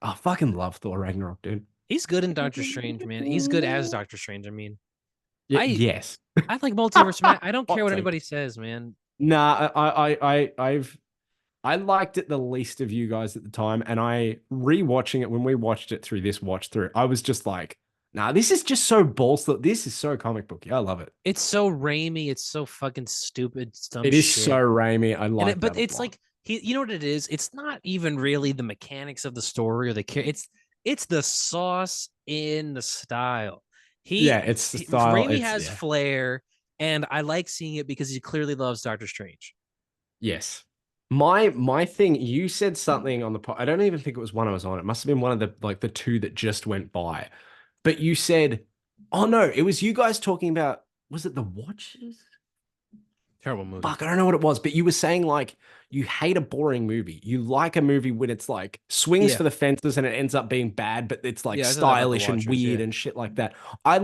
I fucking love Thor Ragnarok, dude. He's good in Doctor Strange, man. He's good as Doctor Strange. I mean, yes. I like multiverse. I don't care what anybody says, man. Nah, I liked it the least of you guys at the time, and I rewatching it when we watched it through this watch through, I was just like, nah, this is just so balls. This is so comic booky. I love it. It's so Raimi. It's so fucking stupid. It is so Raimi. I like it. But it's like you know what it is? It's not even really the mechanics of the story or the it's the sauce in the style. It's the style. Raimi has flair, and I like seeing it because he clearly loves Doctor Strange. Yes. My thing, you said something on the I don't even think it was one I was on. It must have been one of the two that just went by. But you said, oh no, it was you guys talking about, was it the watches? Terrible movie. Fuck, I don't know what it was, but you were saying like you hate a boring movie. You like a movie when it's like swings Yeah. for the fences and it ends up being bad, but it's like Yeah, I said that about The stylish and Watchers, weird yeah. and shit like that. I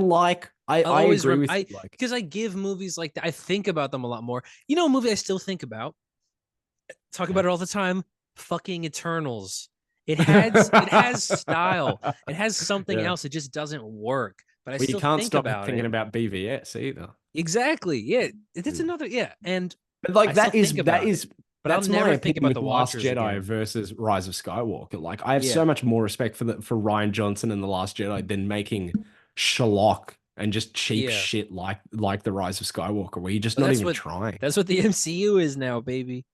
Always agree with you. I Like, because I give movies like that. I think about them a lot more. You know, a movie I still think about. Talk about it all the time. Fucking Eternals. It has style. It has something yeah. else. It just doesn't work. But I Well, you still can't think stop about thinking it. about BVS either. Exactly. Yeah. That's Mm. another. Yeah. And But I like still think about it. But I'll that's my never think opinion about with The The Last Watchers Jedi again. versus Rise of Skywalker. Like I have Yeah. so much more respect for Ryan Johnson and The Last Jedi than making schlock and just cheap Yeah. shit like The Rise of Skywalker, where you're just But not even trying. that's what the MCU is now, baby.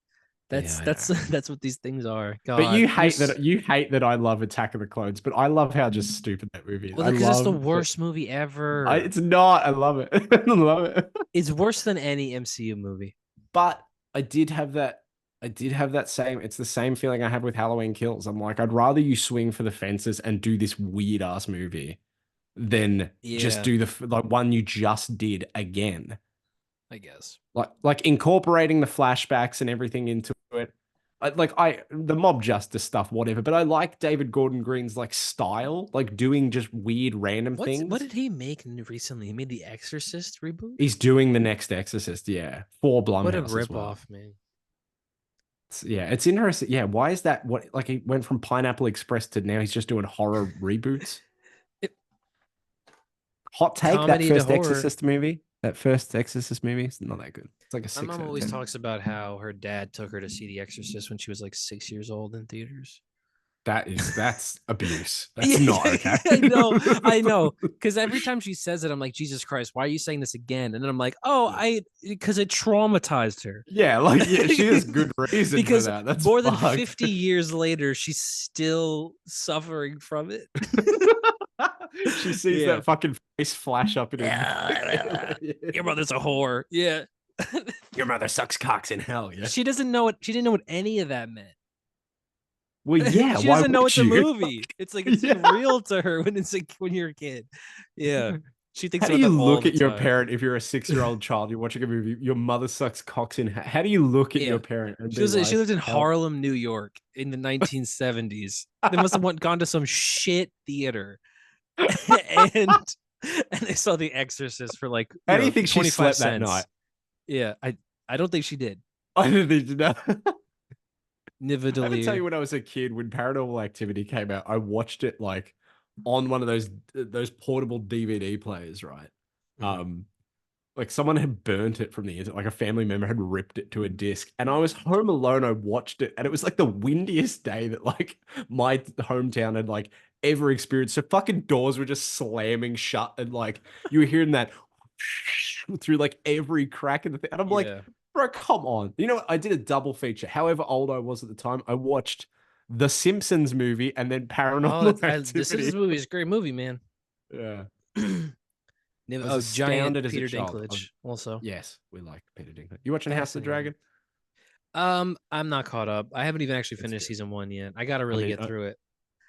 Yeah, That's I that's know. that's what these things are. But God. you hate that I love Attack of the Clones, but I love how just stupid that movie is. Well, I because that's the love that. worst movie ever. It's not. I love it. I love it. It's worse than any MCU movie. But I did have that. I did have that same. It's the same feeling I have with Halloween Kills. I'm like, I'd rather you swing for the fences and do this weird ass movie than just Yeah, do the like one you just did again. I guess. Like incorporating the flashbacks and everything into it. The mob justice stuff, whatever. But I like David Gordon Green's like style, like doing just weird random What things. did he make recently? He made the Exorcist reboot. He's doing the next Exorcist, yeah, for What a Blumhouse as well. ripoff, man. Yeah, it's interesting. Yeah, why is that? What like he went from Pineapple Express to now he's just doing horror reboots. It, Hot take, comedy to horror. That first Exorcist movie, is not that good. It's like a My 6 mom out of always 10. talks about how her dad took her to see The Exorcist when she was like 6 years old in theaters. That's abuse. That's not okay. I know. Because every time she says it, I'm like, Jesus Christ, why are you saying this again? And then I'm like, because it traumatized her. Yeah, like she has good reason Because for that. That's more than fucked. 50 years later, she's still suffering from it. She sees Yeah. that fucking face flash up in her. Your mother's a whore. Yeah. Your mother sucks cocks in hell. Yeah. She didn't know what any of that meant. Well, yeah. She Why doesn't know would it's you? a movie. It's like it's Yeah. real to her when you're a kid. Yeah. She thinks How do about you that all look the at your time. parent if you're a 6-year-old child? You're watching a movie. Your mother sucks cocks in. How do you look at Yeah. your parent and She be lives, like, she lived in "Help." Harlem, New York in the 1970s. They must have gone to some shit theater. and they saw The Exorcist for like How do you think she 25 slept that cents. night? Yeah, I don't think she did. I didn't think to know. Niva I have to tell Delir. you, when I was a kid, when Paranormal Activity came out, I watched it like on one of those portable DVD players, right? Mhm. Like someone had burnt it from the internet, like a family member had ripped it to a disc, and I was home alone. I watched it, and it was like the windiest day that like my hometown had like ever experienced. So fucking doors were just slamming shut, and like you were hearing that through like every crack in the thing. And I'm like, Yeah. bro, come on. You know what? I did a double feature. However old I was at the time, I watched the Simpsons movie and then Oh, Paranormal this is Activity. movie is a great movie, man. Yeah. Oh, was giant astounded as a Peter child. Dinklage also. Yes, we like Peter Dinklage. You watching House of the Fascinating. Dragon? I'm not caught up. I haven't even actually It's finished good. season 1 yet. I gotta really mean, get through it.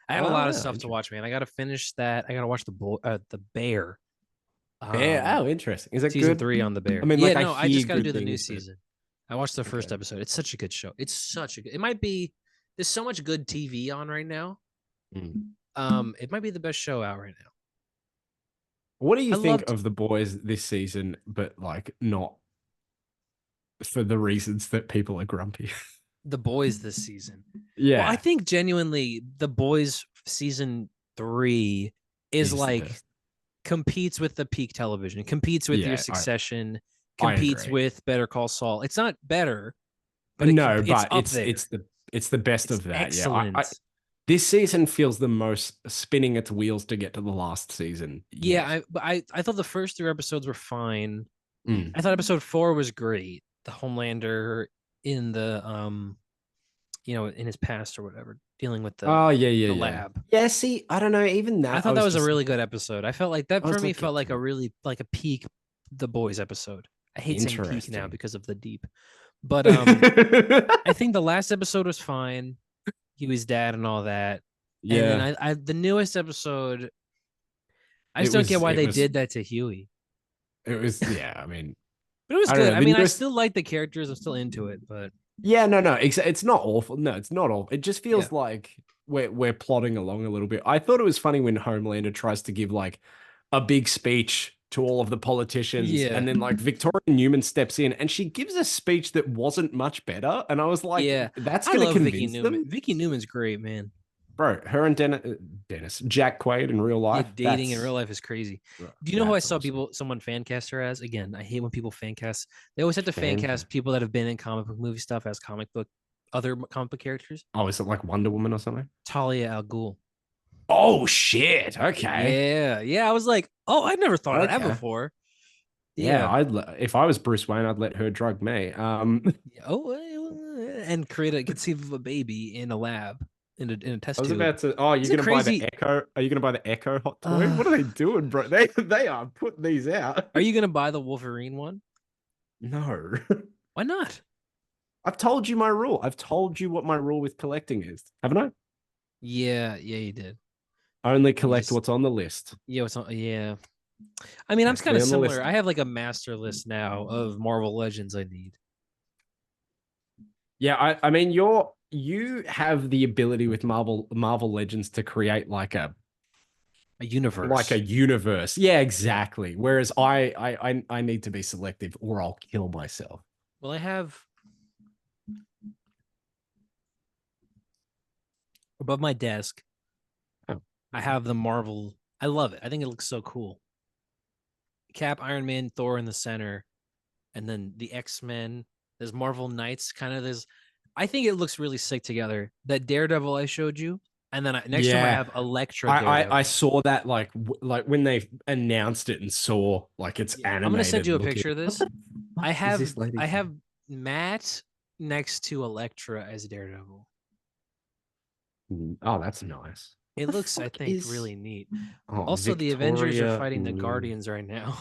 I have a lot of stuff to interesting. watch, man. I gotta finish that. I gotta watch the Bear. Yeah, interesting. Is it Season good? 3 on the Bear. I mean, Yeah, like, no, I just hear gotta good do the new things, but- season. I watched the first Okay. episode. It's such a good show. It's such a good. It might be. There's so much good TV on right now. It might be the best show out right now. What do you I think loved- of the boys this season, but like not for the reasons that people are grumpy? The Boys this season. Yeah, Well, I think genuinely The Boys season 3 is the like best. competes with the peak television, competes with Yeah, your Succession, I competes agree. with Better Call Saul. It's not better, but No, it's but up there. it's the best It's of that. excellent. Yeah, this season feels the most spinning its wheels to get to the last season. Yeah, I thought the first 3 episodes were fine. Mm. I thought episode 4 was great. The Homelander in the in his past or whatever, dealing with the yeah. lab. Yeah, see, I don't know. Even that, I thought that was a just really good episode. I felt like that I was for me like, felt like yeah. a really like a peak The Boys episode. I hate saying peak now Interesting. because of the deep. But I think the last episode was fine. He was dad and all that. Yeah. And then I the newest episode, I just It don't get was- why it they was- did that to Huey. It was, yeah, I mean, But it was I don't good. know. I The mean, I newest, still like the characters. I'm still into it, but yeah, no, it's not awful. No, it's not awful. It just yeah, feels like we're plodding along a little bit. I thought it was funny when Homelander tries to give like a big speech to all of the politicians, yeah, and then like Victoria Newman steps in and she gives a speech that wasn't much better. And I was like, yeah. that's I gonna love Vicky convince Newman. them? Vicky Newman's great, man. Bro, her and Dennis, Jack Quaid in real Yeah, life, dating in real life is crazy. Do you know who I that's saw awesome. people someone fan cast her as? Again, I hate when people fan cast. They always have to fan Fan. cast people that have been in comic book movie stuff as other comic book characters. Oh, is it like Wonder Woman or something? Talia al Ghul. Oh shit. Okay. Yeah, yeah. I was like, oh, I never thought of that Okay. before. Yeah, Yeah. if I was Bruce Wayne, I'd let her drug me. Oh, and conceive of a baby in a lab in a I test was tube. about to. Oh, you're Isn't it gonna buy the crazy? Echo? Are you gonna buy the Echo hot toy? Uh, What are they doing, bro? They are putting these out. are you gonna buy the Wolverine one? No. Why not? I've told you my rule. I've told you what my rule with collecting is, haven't I? Yeah, yeah, you did. Only You collect just what's on the list. yeah, yeah. I mean, I'm Has to kind be of on the similar. list. I have like a master list now of Marvel Legends I need. Yeah, I mean, you have the ability with Marvel Legends to create A like a universe. universe. Yeah, Yeah. exactly. Whereas I need to be selective or I'll kill myself. Well, I have above my desk, Oh. I have the Marvel. I love it. I think it looks so cool. Cap, Iron Man, Thor in the center, and then the X-Men. There's Marvel Knights, kind of there's I think it looks really sick together. That Daredevil I showed you, and then next to him I Yeah. have Elektra I Daredevil. saw that like when they announced it and saw like it's Yeah. I'm gonna send animated you a looking. picture of What this. the fuck is this lady? I have Matt next to Elektra as Daredevil. Oh, that's nice. What It the looks, I fuck think, is? really neat. Oh, Also, the Avengers are Victoria. fighting the Guardians right now.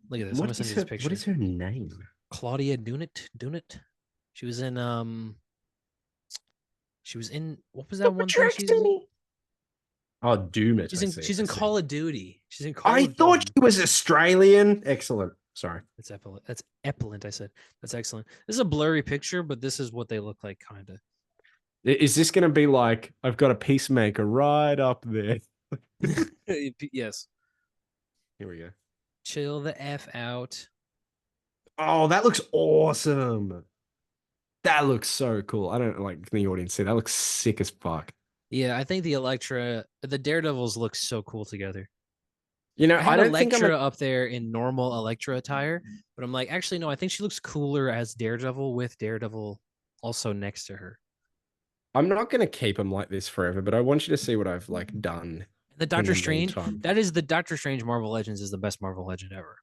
Look at this. I'm gonna send you this What picture. is her name? Claudia Dunit. She was in what was that one thing she's in? Oh, Doom it. I see. She's I in see. Call of Duty. She's in Call I of thought Duty. she was Australian. Excellent. Sorry. That's epilent. That's epilent, I said. That's excellent. This is a blurry picture, but this is what they look like, kind of. Is this going to be like I've got a peacemaker right up there? Yes. Here we go. Chill the F out. Oh, that looks awesome. That looks so cool. I don't like the audience see that looks sick as fuck. Yeah, I think the Daredevils look so cool together. You know, I I had don't think I'm Elektra up there in normal Elektra attire, but I'm like, actually, no, I think she looks cooler as Daredevil with Daredevil also next to her. I'm not going to keep them like this forever, but I want you to see what I've like done The in Doctor the Strange, meantime. that is the Doctor Strange Marvel Legends is the best Marvel Legend ever.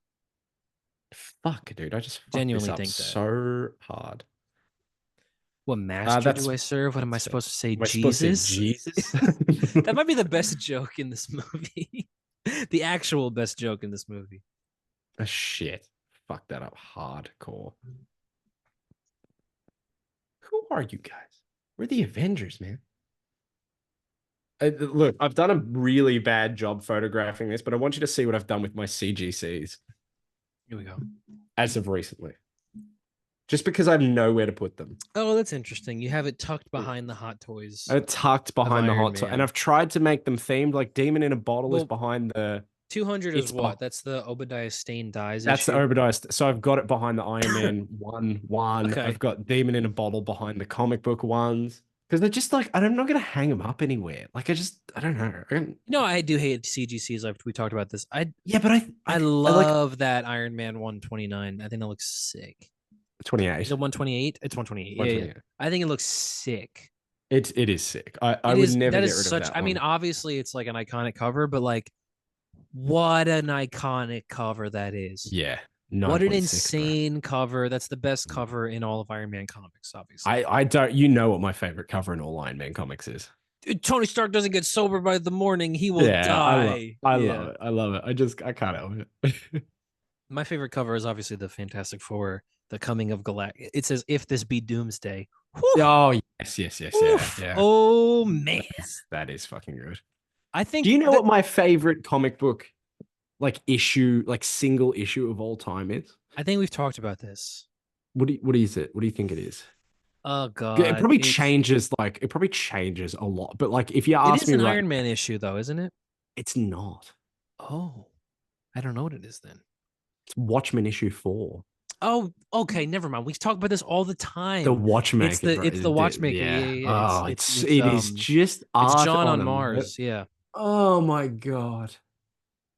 Fuck, dude, I just fucked this Genuinely up think that. so hard. What master That's do I serve? What am I that's supposed to say? Am I supposed to say Jesus? Jesus? That might be the best joke in this movie. The actual best joke in this movie. Oh, shit. Fuck that up hardcore. Who are you guys? We're the Avengers, man. Look, I've done a really bad job photographing this, but I want you to see what I've done with my CGCs Here we go. as of recently. Just because I know where to put them. Oh, that's interesting. You have it tucked behind the Hot Toys. I tucked behind the Iron hot toy, Man. and I've tried to make them themed. Like Demon in a Bottle is Well, behind the. 200 It's is what? That's the Obadiah Stane dies That's the issue. overdosed. So I've got it behind the Iron Man one. Okay. I've got Demon in a Bottle behind the comic book ones because they're just like I'm not gonna hang them up anywhere. Like I don't know. I do hate CGCs. We talked about this. Yeah, but I I like love that Iron Man 129. I think that looks sick. 28. Is it 128? It's 128. Yeah, 128. I think it looks sick. It is sick. I It would is never that get is rid such. of that I mean, one. obviously, it's like an iconic cover, but like, what an iconic cover that is! Yeah, What an 9.6, bro. insane cover! That's the best cover in all of Iron Man comics, obviously. I don't. You know what my favorite cover in all Iron Man comics is? Tony Stark doesn't get sober by the morning, he will Yeah, die. I love it. I love it. I can't help it. My favorite cover is obviously the Fantastic Four, the coming of Galactus. It says, "If this be Doomsday." Whew, Oh yes, yeah. Oh man, That is fucking good. I think. Do you know what my favorite comic book? like single issue of all time is? I think we've talked about this. What is it? What do you think it is? Oh It God, probably changes, it probably changes a lot. But like if you it ask is me an right, Iron Man issue though, isn't it? it's not. Oh, I don't know what it is then. It's Watchmen issue 4. Oh, okay, never mind. We talk about this all the time. The Watchmaker, bro. It's the Watchmaker. Yeah, Yeah. yeah. Oh, it is just it's art John on a Mars. Yeah. Oh my god.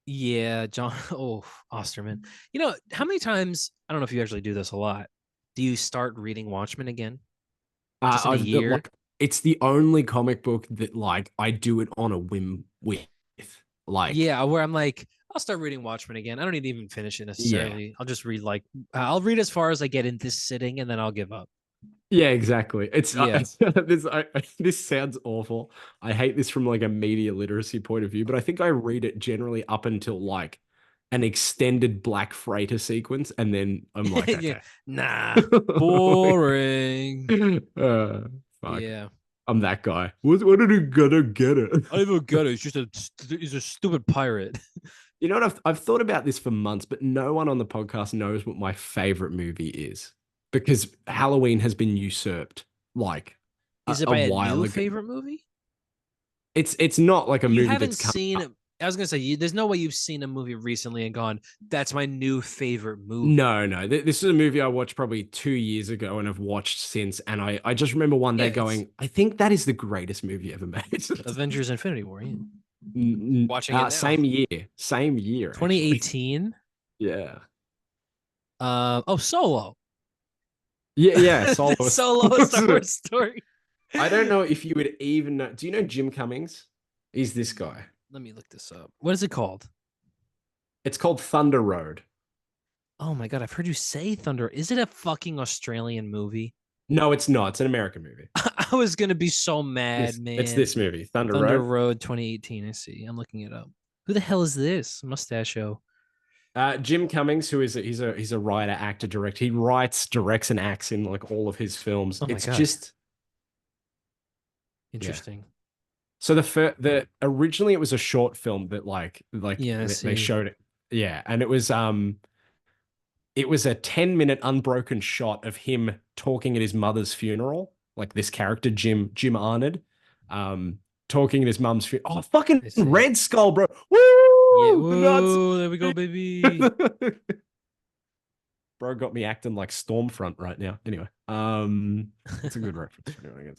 Yeah, John. Oh, Osterman. You know, how many times, I don't know if you actually do this a lot, do you start reading Watchmen again? Just in a I've year? like it's the only comic book that like I do it on a whim with. Like, Yeah, where I'm like, I'll start reading Watchmen again. I don't need to even finish it yeah. necessarily. I'll just read I'll read as far as I get in this sitting and then I'll give up. Yeah, exactly. Yeah. This sounds awful. I hate this from like a media literacy point of view, but I think I read it generally up until like an extended Black Freighter sequence, and then I'm like, Yeah. okay. Nah, boring. Fuck. Yeah. I'm that guy. What did he gonna get it? I don't even get it. He's a stupid pirate. You know what? I've thought about this for months, but no one on the podcast knows what my favorite movie is because Halloween has been usurped like Is it a by a while new ago. favorite movie? It's not like a You movie haven't that's come seen. up. I was gonna say, there's no way you've seen a movie recently and gone, "That's my new favorite movie." No. This is a movie I watched probably 2 years ago and have watched since. And I just remember one day going, I think that is the greatest movie ever made. Avengers: Infinity War. Yeah. Watching it now. Same year, 2018. Yeah. Solo. Yeah, Solo. Solo Star Wars story. I don't know if you would even know. Do you know Jim Cummings? He's this guy. Let me look this up. What is it called? It's called Thunder Road. Oh my god, I've heard you say Thunder. Is it a fucking Australian movie? No, it's not. It's an American movie. I was gonna be so mad, man. It's this movie, Thunder Road 2018. I see. I'm looking it up. Who the hell is this? Mustachio. Jim Cummings, who is he's a writer, actor, director. He writes, directs, and acts in like all of his films. Oh my it's God. just interesting. Yeah. So the originally it was a short film that they showed it. Yeah, and it was a 10-minute unbroken shot of him talking at his mother's funeral, like this character Jim Arnott, talking at his mum's funeral. Oh, fucking Red Skull, bro! Woo! Yeah, woo, there we go, baby. Bro got me acting like Stormfront right now. Anyway, it's a good reference.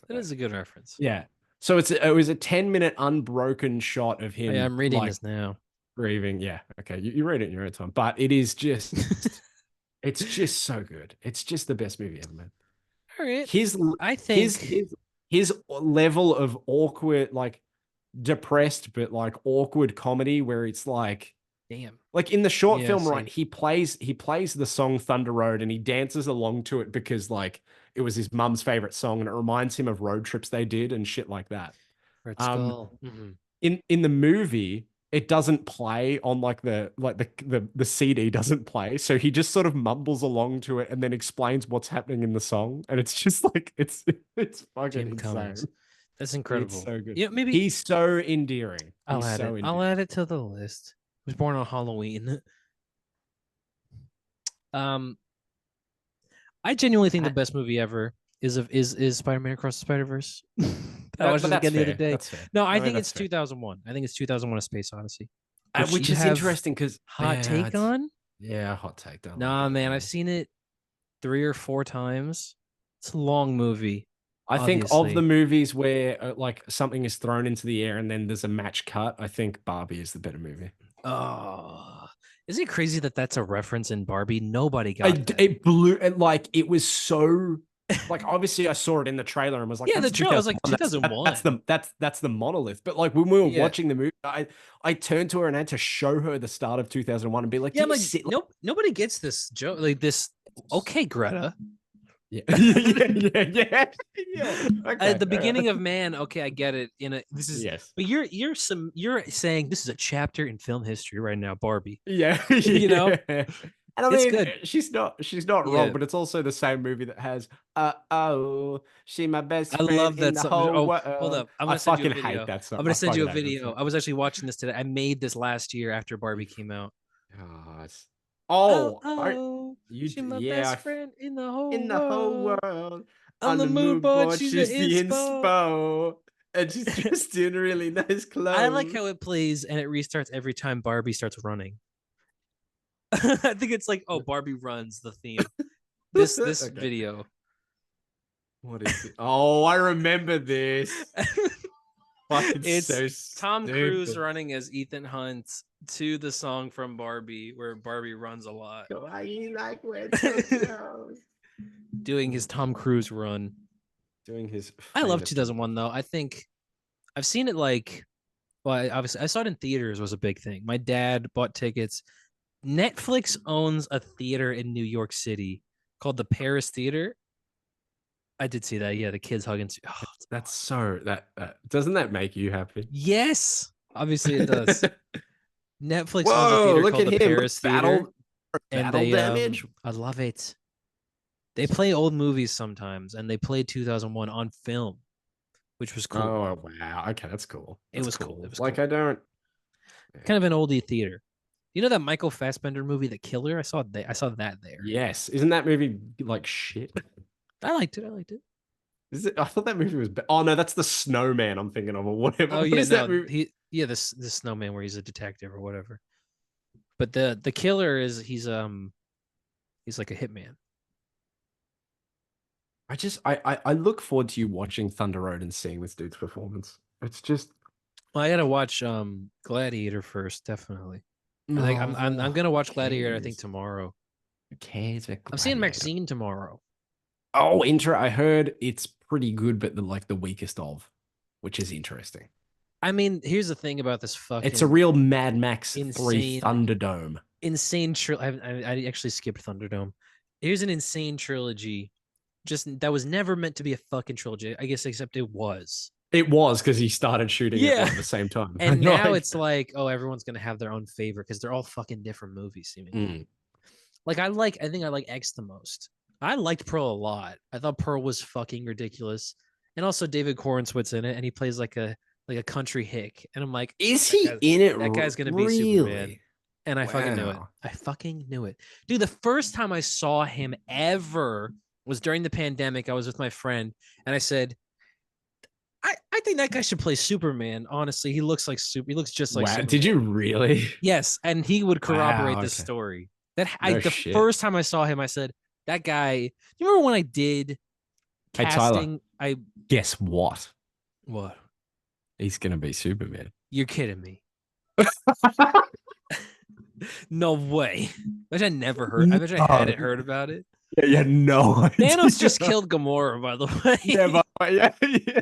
It is a good reference. Yeah. So it was a 10-minute unbroken shot of him. Yeah, I'm reading this now. Grieving. Yeah. Okay. You read it in your own time, but it is just, it's just so good. It's just the best movie ever, man. All right. I think his level of awkward, like depressed, but like awkward comedy where it's like, damn. Like in the short film, right? He plays the song Thunder Road and he dances along to it because like it was his mum's favorite song and it reminds him of road trips they did and shit like that. Red Skull. In the movie, it doesn't play on the CD doesn't play. So he just sort of mumbles along to it and then explains what's happening in the song. And it's just like it's fucking Jim insane. Cummings. That's incredible. It's so good. Yeah, maybe he's so endearing. I'll add it to the list. He was born on Halloween. I genuinely think the best movie ever is Spider-Man Across the Spider-Verse. I watched it again the other day. No, I think it's 2001. I think it's 2001: A Space Odyssey, which is interesting because hot take on. Yeah, hot take on. Nah, man, I've seen it 3 or 4 times. It's a long movie. I think of the movies where like something is thrown into the air and then there's a match cut, I think Barbie is the better movie. Oh, is it crazy that that's a reference in Barbie? Nobody got that. It blew, and like it was so like obviously I saw it in the trailer and was like, yeah, the trailer was like 2001. That's the monolith. But like when we were watching the movie, I turned to her and had to show her the start of 2001 and be like, nope, nobody gets this joke like this. Okay, Greta. Yeah. yeah. Okay. At the beginning of Man, okay, I get it. This is but you're saying this is a chapter in film history right now, Barbie. Yeah, you know. And I It's mean, good. she's not wrong, Yeah. but it's also the same movie that has she my best I friend love in that the song. whole Oh, hold world. up. I'm I gonna send you a fucking video. hate that song. I'm gonna I send you fucking a hate that video. song. I was actually watching this today. I made this last year after Barbie You- came out. Oh, it's- Oh, oh, oh, you she my yeah, best friend in the whole in the whole world. world. On On the the mood mood board, board, she's the she's the inspo. inspo. And she's dressed in really nice I like clothes. how it plays and it restarts every time Barbie starts running. I think it's like, oh, Barbie runs the theme. This Okay. video. What is it? Oh, I remember this. Fucking It's so Tom Cruise stupid. running as Ethan Hunt to the song from Barbie, where Barbie runs a lot, Why you like wearing clothes? doing his Tom Cruise run. Doing his I love famous 2001 though. I think I've seen it like, well, obviously I saw it in theaters was a big thing. My dad bought tickets. Netflix owns a theater in New York City called the Paris Theater. I did see that. Yeah, the kids hugging. Oh, That's so that doesn't that make you happy? yes, obviously it does. Netflix owns a Whoa, theater look called at the him. Look, Paris Theater, and battle they damage. I love it. They play old movies sometimes, and they played 2001 on film, which was cool. Oh wow. Okay, that's cool. It That's was cool. It was Like cool. I don't Kind of an oldie theater. You know that Michael Fassbender movie, The Killer? I saw that there. Yes. Isn't that movie like shit? I liked it. I liked it. Is it? I thought that movie was. Oh no, that's the Snowman. I'm thinking of or whatever. Oh What yeah, is that no, movie? this snowman where he's a detective or whatever. But the killer is he's like a hitman. I look forward to you watching Thunder Road and seeing this dude's performance. It's just Well, I gotta watch Gladiator first, definitely. I think I'm gonna watch Gladiator. I think tomorrow. Who cares? I'm seeing Maxine tomorrow. Oh, intro. I heard it's pretty good, but the weakest of, which is interesting. I mean, here's the thing about this fucking. It's a real Mad Max 3 insane Thunderdome. Insane I actually skipped Thunderdome. Here's an insane trilogy, just that was never meant to be a fucking trilogy. I guess except it was. It was because he started shooting it Yeah. at the same time. And now it's like, oh, everyone's gonna have their own favorite because they're all fucking different movies, seemingly. Like I think I like X the most. I liked Pearl a lot. I thought Pearl was fucking ridiculous. And also David Corenswit's in it, and he plays like a country hick. And I'm like, is he in it? That guy's gonna be Superman. And I fucking knew it. I fucking knew it. Dude, the first time I saw him ever was during the pandemic. I was with my friend, and I said, I think that guy should play Superman. Honestly, he looks like he looks just like Superman. Did you really? Yes, and he would corroborate this story. First time I saw him, I said, that guy. You remember when I did casting? Hey, Tyler, guess what? What? He's gonna be Superman. You're kidding me. No way. I bet I never heard. I bet I hadn't heard about it. Yeah, no. Thanos just killed Gamora, by the way. Yeah, but yeah.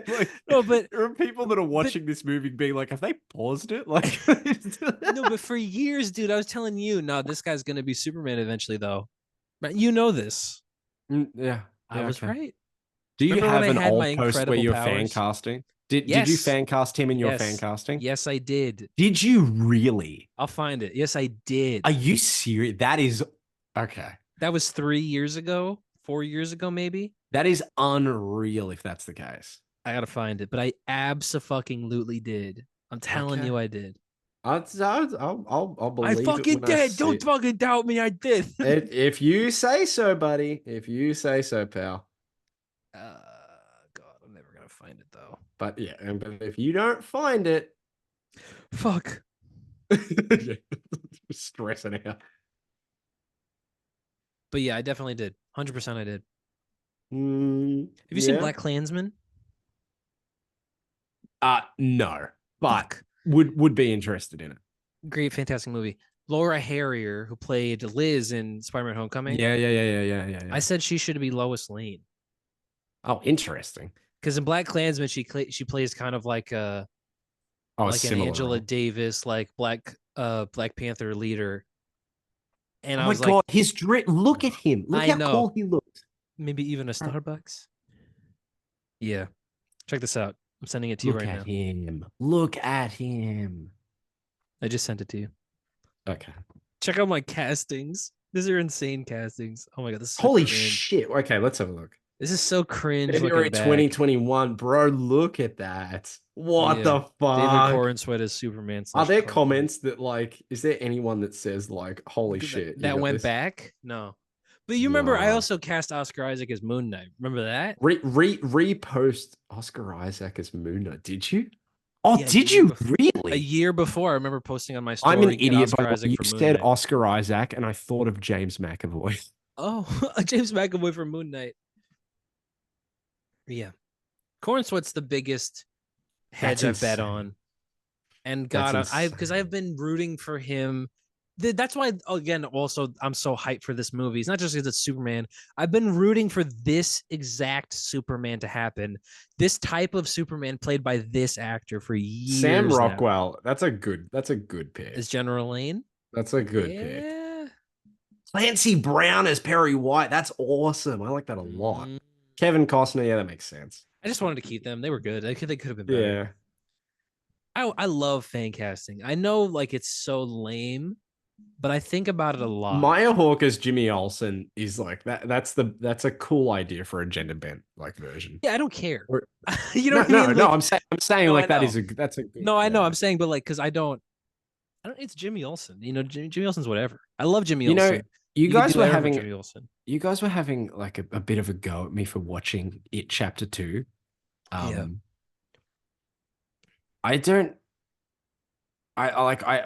Like, no, but there are people that are watching this movie being like, have they paused it? Like, no, but for years, dude, I was telling you, no, this guy's gonna be Superman eventually, though. But you know this. Yeah, I was right. Do you have an old post where incredible you're powers? fan casting? Did Yes. you fan cast him in your Yes. fan casting? Yes, I did. Did you really? I'll find it. Yes, I did. Are you serious? That is okay. That was 3 years ago, 4 years ago, maybe. That is unreal if that's the case. I gotta find it, but I abso-fucking-lutely did. I'm telling you, I did. I'll believe I fucking did. Don't fucking doubt me. I did. If you say so, buddy. If you say so, pal. God, I'm never gonna find it though. But yeah, but if you don't find it, fuck. Stressing out. But yeah, I definitely did. 100% I did. Have you seen Black Klansman? No, but would be interested in it. Great, fantastic movie. Laura Harrier, who played Liz in Spider-Man: Homecoming. Yeah. I said she should be Lois Lane. Oh, interesting. Because in Black Klansman, she plays kind of like an Angela Davis, like Black Panther leader. And I was God, his drip! Look at him! Look how cool he looks. Maybe even a Starbucks. Yeah, check this out. I'm sending it to you right now. Look at him. I just sent it to you. Okay. Check out my castings. These are insane castings. Oh my god, this is so Holy cringe. shit. Okay, let's have a look. This is so cringe. February Looking back. 2021, bro. Look at that. What Yeah. the David fuck? Corenswet as Superman. Are there / comments that like? Is there anyone that says like, "Holy shit"? that got went this? back? No. But you remember, I Nah. also cast Oscar Isaac as Moon Knight. Remember that? Repost Oscar Isaac as Moon Knight. Did you? Oh, Yeah, did you a really? year before, I remember posting on my story. I'm an get idiot, Oscar but Isaac you for Moon said Knight. Oscar Isaac, and I thought of James McAvoy. Oh, James McAvoy for Moon Knight. Yeah. Cornsweat's the biggest hedge I've bet on. And God, because I've been rooting for him. That's why, again, also I'm so hyped for this movie. It's not just because it's Superman. I've been rooting for this exact Superman to happen. This type of Superman played by this actor for years. Sam now. Rockwell. That's a good pick. Is General Lane? That's a good pick. Clancy Brown as Perry White. That's awesome. I like that a lot. Kevin Costner. Yeah, that makes sense. I just wanted to keep them. They were good. They could have been better. Yeah. I love fan casting. I know like it's so lame, but I think about it a lot. Maya Hawke as Jimmy Olsen is like that. That's a cool idea for a gender bent like version. Yeah, I don't care. You know what I mean? No, I'm saying like that's a good. No, I know. I'm saying, but like, because I don't. It's Jimmy Olsen. You know, Jimmy Olsen's whatever. I love Jimmy Olsen. You know, you guys were having Jimmy Olsen. You guys were having like a bit of a go at me for watching It Chapter 2. Yeah. I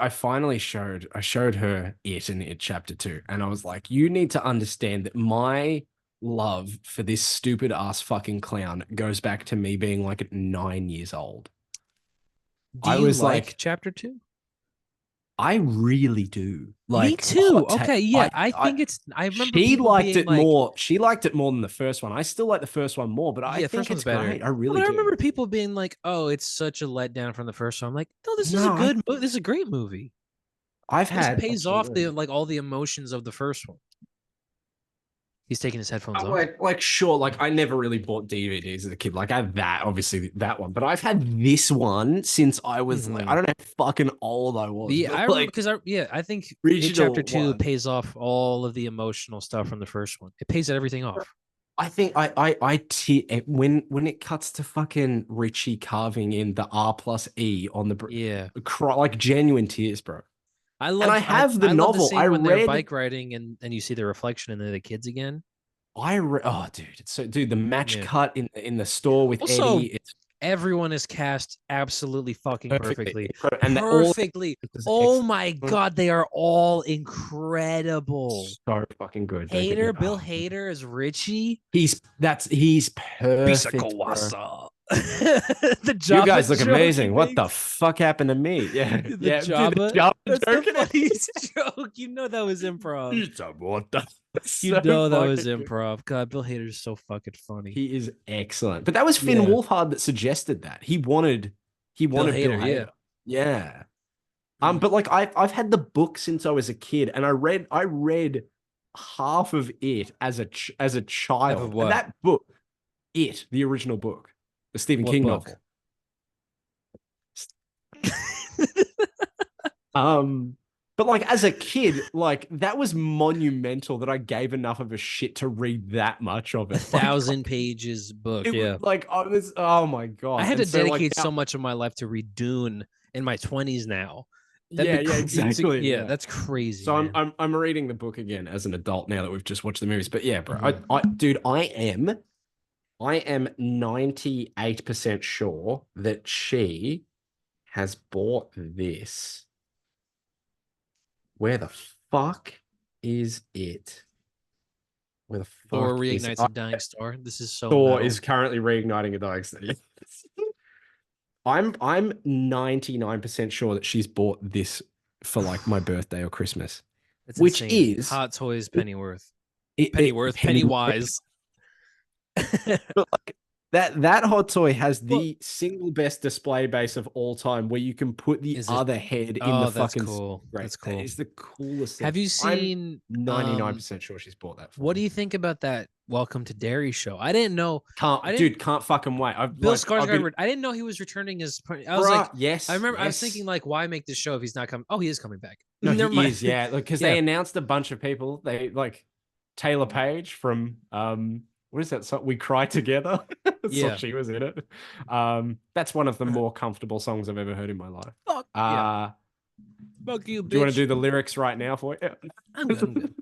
finally showed her It and It Chapter 2, and I was like, you need to understand that my love for this stupid ass fucking clown goes back to me being like 9 years old. Do you like Chapter 2? I really do. Me too. Okay, yeah. I think it's. I remember she liked it like, more. She liked it more than the first one. I still like the first one more, but I think it's better. Great. I really do. I remember people being like, "Oh, it's such a letdown from the first one." I'm like, "No, this is a good movie. This is a great movie." This pays off all the emotions of the first one. He's taking his headphones off. Sure, I never really bought DVDs as a kid. Like I had that, obviously that one, but I've had this one since I was I don't know how fucking old I was. Yeah, I remember because I think Chapter 2 pays off all of the emotional stuff from the first one. It pays everything off. I think when it cuts to fucking Richie carving in the R+E on the genuine tears, bro. I have the novel. I read when they're bike riding and you see the reflection and they're the kids again. Dude, it's so the match cut in the store with Eddie. Everyone is cast absolutely fucking perfectly. And perfectly. Oh my god, they are all incredible. So fucking good. Bill Hader as Richie. He's perfect. The you guys look amazing. What the fuck happened to me? Yeah, the Jabba joke. The funniest joke. You know that was improv. You know that was improv. God, Bill Hader is so fucking funny. He is excellent. But that was Finn Wolfhard that suggested that. He wanted Bill Hader. Yeah. But like I've had the book since I was a kid, and I read half of it as a child. And that book, the original book. The Stephen King novel. But like as a kid, like that was monumental that I gave enough of a shit to read that much of it. 1,000 pages book. Oh my god. I had to dedicate so much of my life to read Dune in my 20s now. Exactly. Yeah, that's crazy. So I'm reading the book again as an adult now that we've just watched the movies. But yeah, bro, I am 98% sure that she has bought this. Where the fuck is it? Where the fuck Thor reignites a dying star. This is so Thor is currently reigniting a dying star. I'm 99% sure that she's bought this for like my birthday or Christmas. That's which insane. is Hot Toys Pennyworth. Pennywise. But like, That hot toy has the single best display base of all time, where you can put the Is it? other head in the Oh, that's fucking cool. right. That's That cool. is the coolest thing. Have you I'm seen 99% sure she's bought that for what do me. you think about that Welcome to Derry show? I didn't know. Can't fucking wait. Bill Skarsgård. I didn't know he was returning as. I was like, yes. I remember. I was yes. thinking like, why make this show if he's not coming? Oh, he is coming back. No, Never he mind. is, yeah. Because Yeah. they announced a bunch of people. They like Taylor Page from what is that song? We Cry Together. Yeah. She was in it. That's one of the more comfortable songs I've ever heard in my life. Fuck yeah. Fuck you, bitch. Do you want to do the lyrics right now for you? I'm good.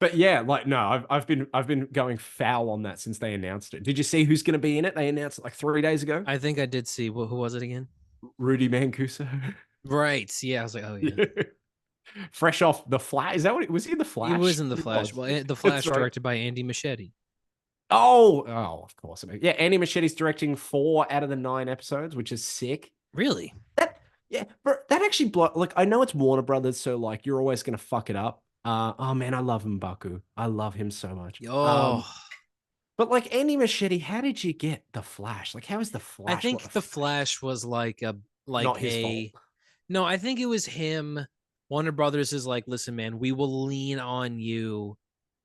But yeah, like no, I've been going foul on that since they announced it. Did you see who's going to be in it? They announced it like 3 days ago. I think I did see. Who was it again? Rudy Mancuso. Right. Yeah. I was like, oh yeah. Fresh off The Flash. Is that what it was? He in The Flash? He was in The Flash. Well, The Flash directed by Andy Machete. Oh, of course. Yeah, Andy Machete's directing 4 out of the 9 episodes, which is sick. Really? Yeah, but that actually like I know it's Warner Brothers, so like you're always gonna fuck it up. Oh man, I love M'Baku. I love him so much. Oh. But like Andy Machete, how did you get The Flash? Like, how is The Flash? I think The Flash was like not his fault. No, I think it was him. Warner Brothers is like, listen, man, we will lean on you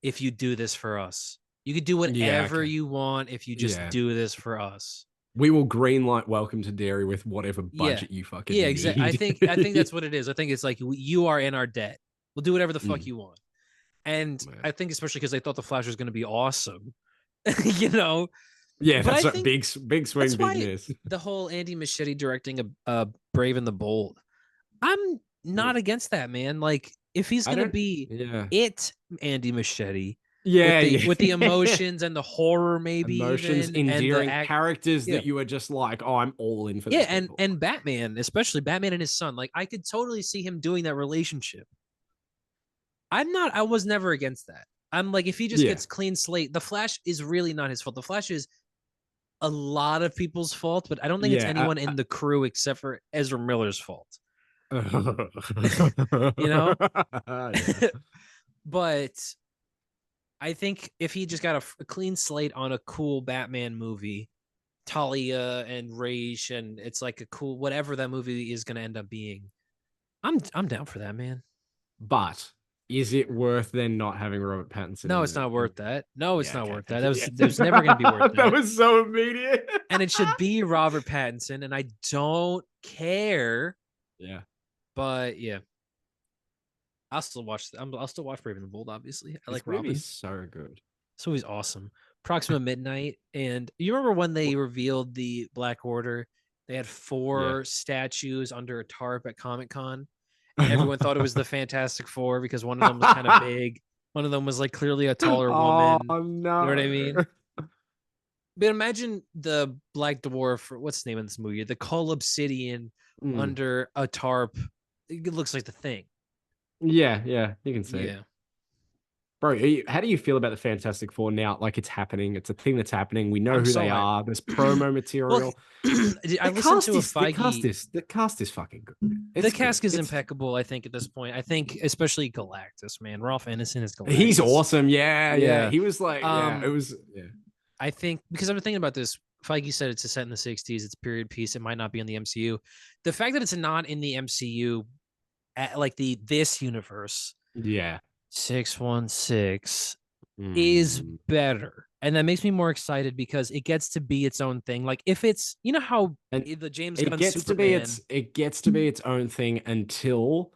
if you do this for us. You could do whatever you want if you just do this for us. We will greenlight Welcome to Derry with whatever budget you fucking need. Exactly. I think that's what it is. I think it's like you are in our debt. We'll do whatever the fuck you want. And I think especially because they thought The Flash was going to be awesome, you know. Yeah, that's a big swing, big miss. The whole Andy Machete directing a Brave and the Bold, I'm not against that, man. Like if he's going to be Andy Machete. With the emotions and the horror, maybe emotions, even, endearing characters that you are just like, oh, I'm all in for this. Yeah, and Batman, especially Batman and his son. Like I could totally see him doing that relationship. I was never against that. I'm like, if he just gets clean slate, The Flash is really not his fault. The Flash is a lot of people's fault, but I don't think it's anyone in the crew except for Ezra Miller's fault. You know? But I think if he just got a clean slate on a cool Batman movie, Talia and Raish, and it's like a cool whatever that movie is going to end up being, I'm down for that, man. But is it worth then not having Robert Pattinson? No, it's not worth that. No, it's not worth that. That was never going to be worth that. That was so immediate. And it should be Robert Pattinson, and I don't care. Yeah. But yeah. I'll still watch Brave and the Bold, obviously. I like Robin. He's so good. So he's awesome. Proxima Midnight. And you remember when they revealed the Black Order? They had 4 statues under a tarp at Comic-Con. And everyone thought it was the Fantastic Four because one of them was kind of big. One of them was like clearly a taller woman. Oh, no. You know what I mean? But imagine the Black Dwarf, what's the name of this movie? The Cull Obsidian under a tarp. It looks like the Thing. Yeah, you can see it. Bro, how do you feel about the Fantastic Four now? Like it's happening. It's a thing that's happening. We know who they are. There's promo material. I listened to a Feige. The cast is fucking good. The cast is impeccable, I think, at this point. I think especially Galactus, man. Ralph Ineson is Galactus. He's awesome. Yeah. He was like, it was. I think because I've been thinking about this. Feige said it's a set in the 60s. It's a period piece. It might not be in the MCU. The fact that it's not in the MCU, at like this universe. Yeah. 616 is better, and that makes me more excited because it gets to be its own thing. Like if it's how the James Gunn Superman, it gets to be its own thing until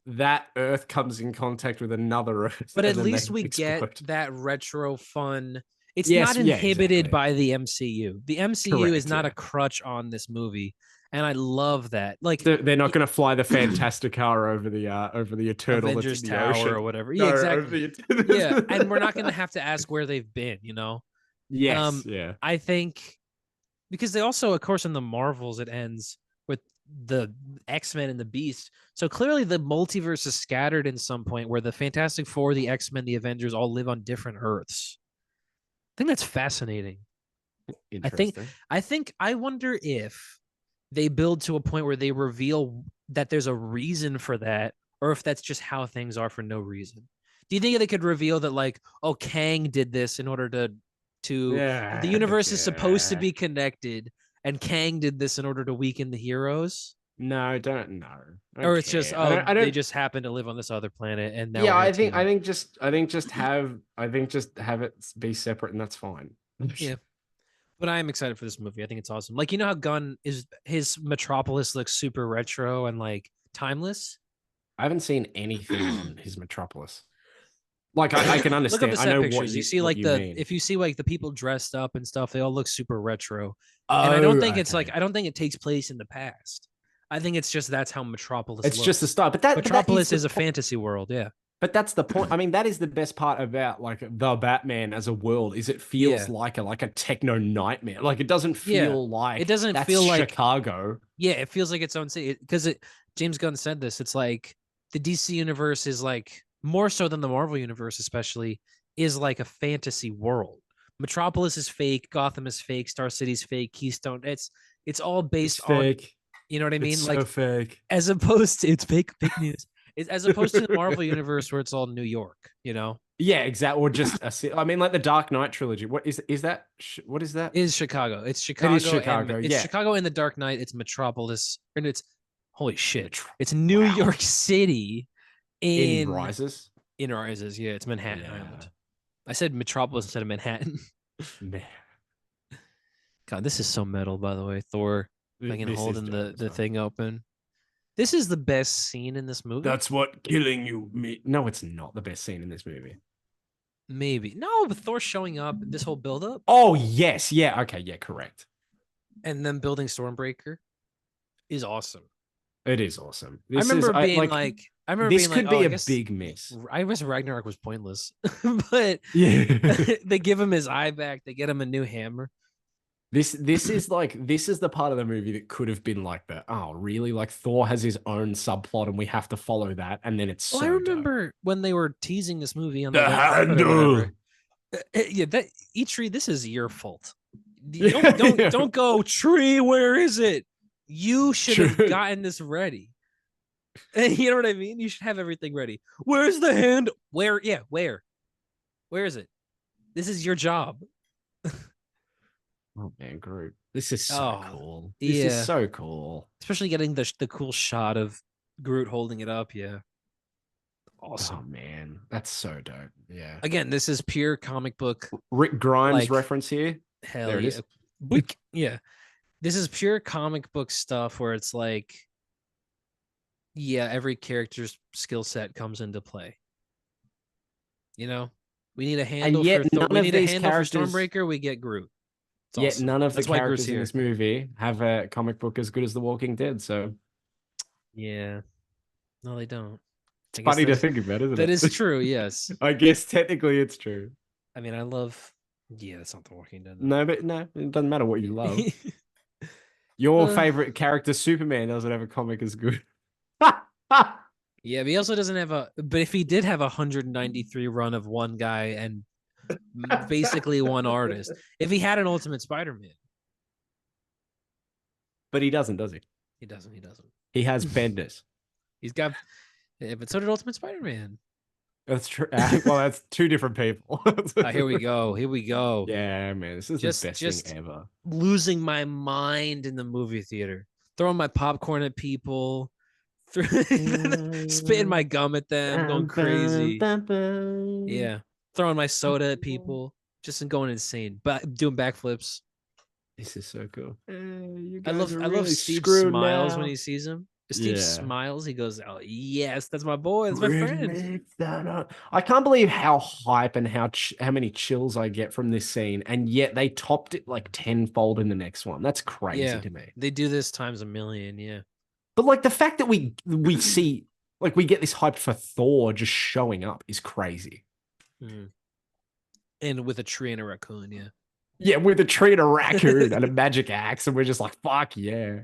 that Earth comes in contact with another Earth. But at least we get that retro fun. It's not inhibited by the MCU. The MCU is not a crutch on this movie. And I love that. Like they're not going to fly the Fantastic-car over the Eternal Avengers Tower ocean. or whatever. Yeah, exactly. Yeah, and we're not going to have to ask where they've been. You know. Yes. I think because they also, of course, in the Marvels, it ends with the X-Men and the Beast. So clearly, the multiverse is scattered in some point where the Fantastic Four, the X-Men, the Avengers all live on different Earths. I think that's fascinating. I wonder if they build to a point where they reveal that there's a reason for that, or if that's just how things are for no reason. Do you think they could reveal that like, oh, Kang did this in order to the universe is supposed to be connected, and Kang did this in order to weaken the heroes? No, don't know. Or it's just I they don't. just happen to live on this other planet, and now Yeah, we're gonna I team up. think just have it be separate, and that's fine. Yeah. But I am excited for this movie. I think it's awesome. Like, you know how Gunn is his Metropolis looks super retro and like timeless. I haven't seen anything on his Metropolis. Like I can Look up understand. the I set know pictures. You see what like you the mean. if you see like the people dressed up and stuff, they all look super retro. And I Oh, don't think it's like okay. I don't think it takes place in the past. I think it's just that's how Metropolis It's looks. just the style, but that Metropolis is the a fantasy world, yeah. But that's the point. I mean, that is the best part about like the Batman as a world is it feels Yeah. like a techno nightmare. Like it doesn't Yeah. feel like It doesn't that's feel like Chicago. yeah, it feels like its own city because it James Gunn said this. It's like the DC universe is like more so than the Marvel universe, especially, is like a fantasy world. Metropolis is fake, Gotham is fake, Star City's fake, Keystone. It's all It's based on fake. you know what I It's mean? so Like fake. as opposed to it's fake news. It's as opposed to the Marvel universe where it's all New York, you know? Yeah, exactly. Or just I mean, like the Dark Knight trilogy. What is that? What is that? It is Chicago. It's It is Chicago and Chicago. it's Yeah. Chicago in the Dark Knight. It's Metropolis and it's holy shit. Metro- It's New Wow. York City In in Rises. Rises. Yeah, it's Manhattan Yeah. Island. I said Metropolis instead of Manhattan. Man, God, this is so metal, by the way. Thor fucking this is holding dope as the well. thing open. This is the best scene in this movie. That's what killing you me. No, it's not the best scene in this movie. Maybe. No, but Thor showing up, this whole buildup, Oh, yes. Yeah. Okay. Yeah, correct. and then building Stormbreaker is awesome. It is awesome. I remember being this could be oh, a big miss. I guess Ragnarok was pointless, but Yeah. they give him his eye back. They get him a new hammer. This is the part of the movie that could have been like that. Oh, really? Like Thor has his own subplot and we have to follow that, and then it's Well, so I dope. remember when they were teasing this movie on The the red carpet or handle. whatever. Yeah, that Tree, this is your fault. Don't go, Tree. Where is it? You should have gotten this ready. You know what I mean? You should have everything ready. Where's the hand? Where? Yeah, where? Where is it? This is your job. Oh man, Groot. This is so cool. This yeah. is so cool. Especially getting the cool shot of Groot holding it up. Yeah. Awesome. Oh man, that's so dope. Yeah. Again, this is pure comic book. Rick Grimes like, reference here. Hell there it yeah. is. Yeah. This is pure comic book stuff where it's like, yeah, every character's skill set comes into play. You know, we need a handle for Stormbreaker. We get Groot. Yet awesome. None of the characters in this movie have a comic book as good as The Walking Dead. So, yeah, no, they don't. It's funny to think about, isn't it? That is true. Yes, I guess technically it's true. I mean, I love. Yeah, that's not The Walking Dead. No, but no, it doesn't matter what you love. Your favorite character, Superman, doesn't have a comic as good. Yeah, but he also doesn't have a. But if he did have 193 run of one guy and basically one artist, if he had an Ultimate Spider-Man, but he doesn't, does he? He doesn't. He has Bendis. He's got. Yeah, but so did Ultimate Spider-Man. That's true. Well, that's two different people. Here we go. Yeah, man, this is the best thing ever. Losing my mind in the movie theater, throwing my popcorn at people, spitting my gum at them, going crazy. Yeah, throwing my soda at people, just going insane, but doing backflips. This is so cool. I love Steve smiles when he sees him. Steve smiles. He goes, "Oh yes, that's my boy. That's my friend." I can't believe how hype and how many chills I get from this scene, and yet they topped it like tenfold in the next one. That's crazy to me. They do this times a million, yeah. But like the fact that we see, like we get this hype for Thor just showing up is crazy. And with a tree and a raccoon, yeah. Yeah, with a tree and a raccoon and a magic axe, and we're just like, fuck yeah.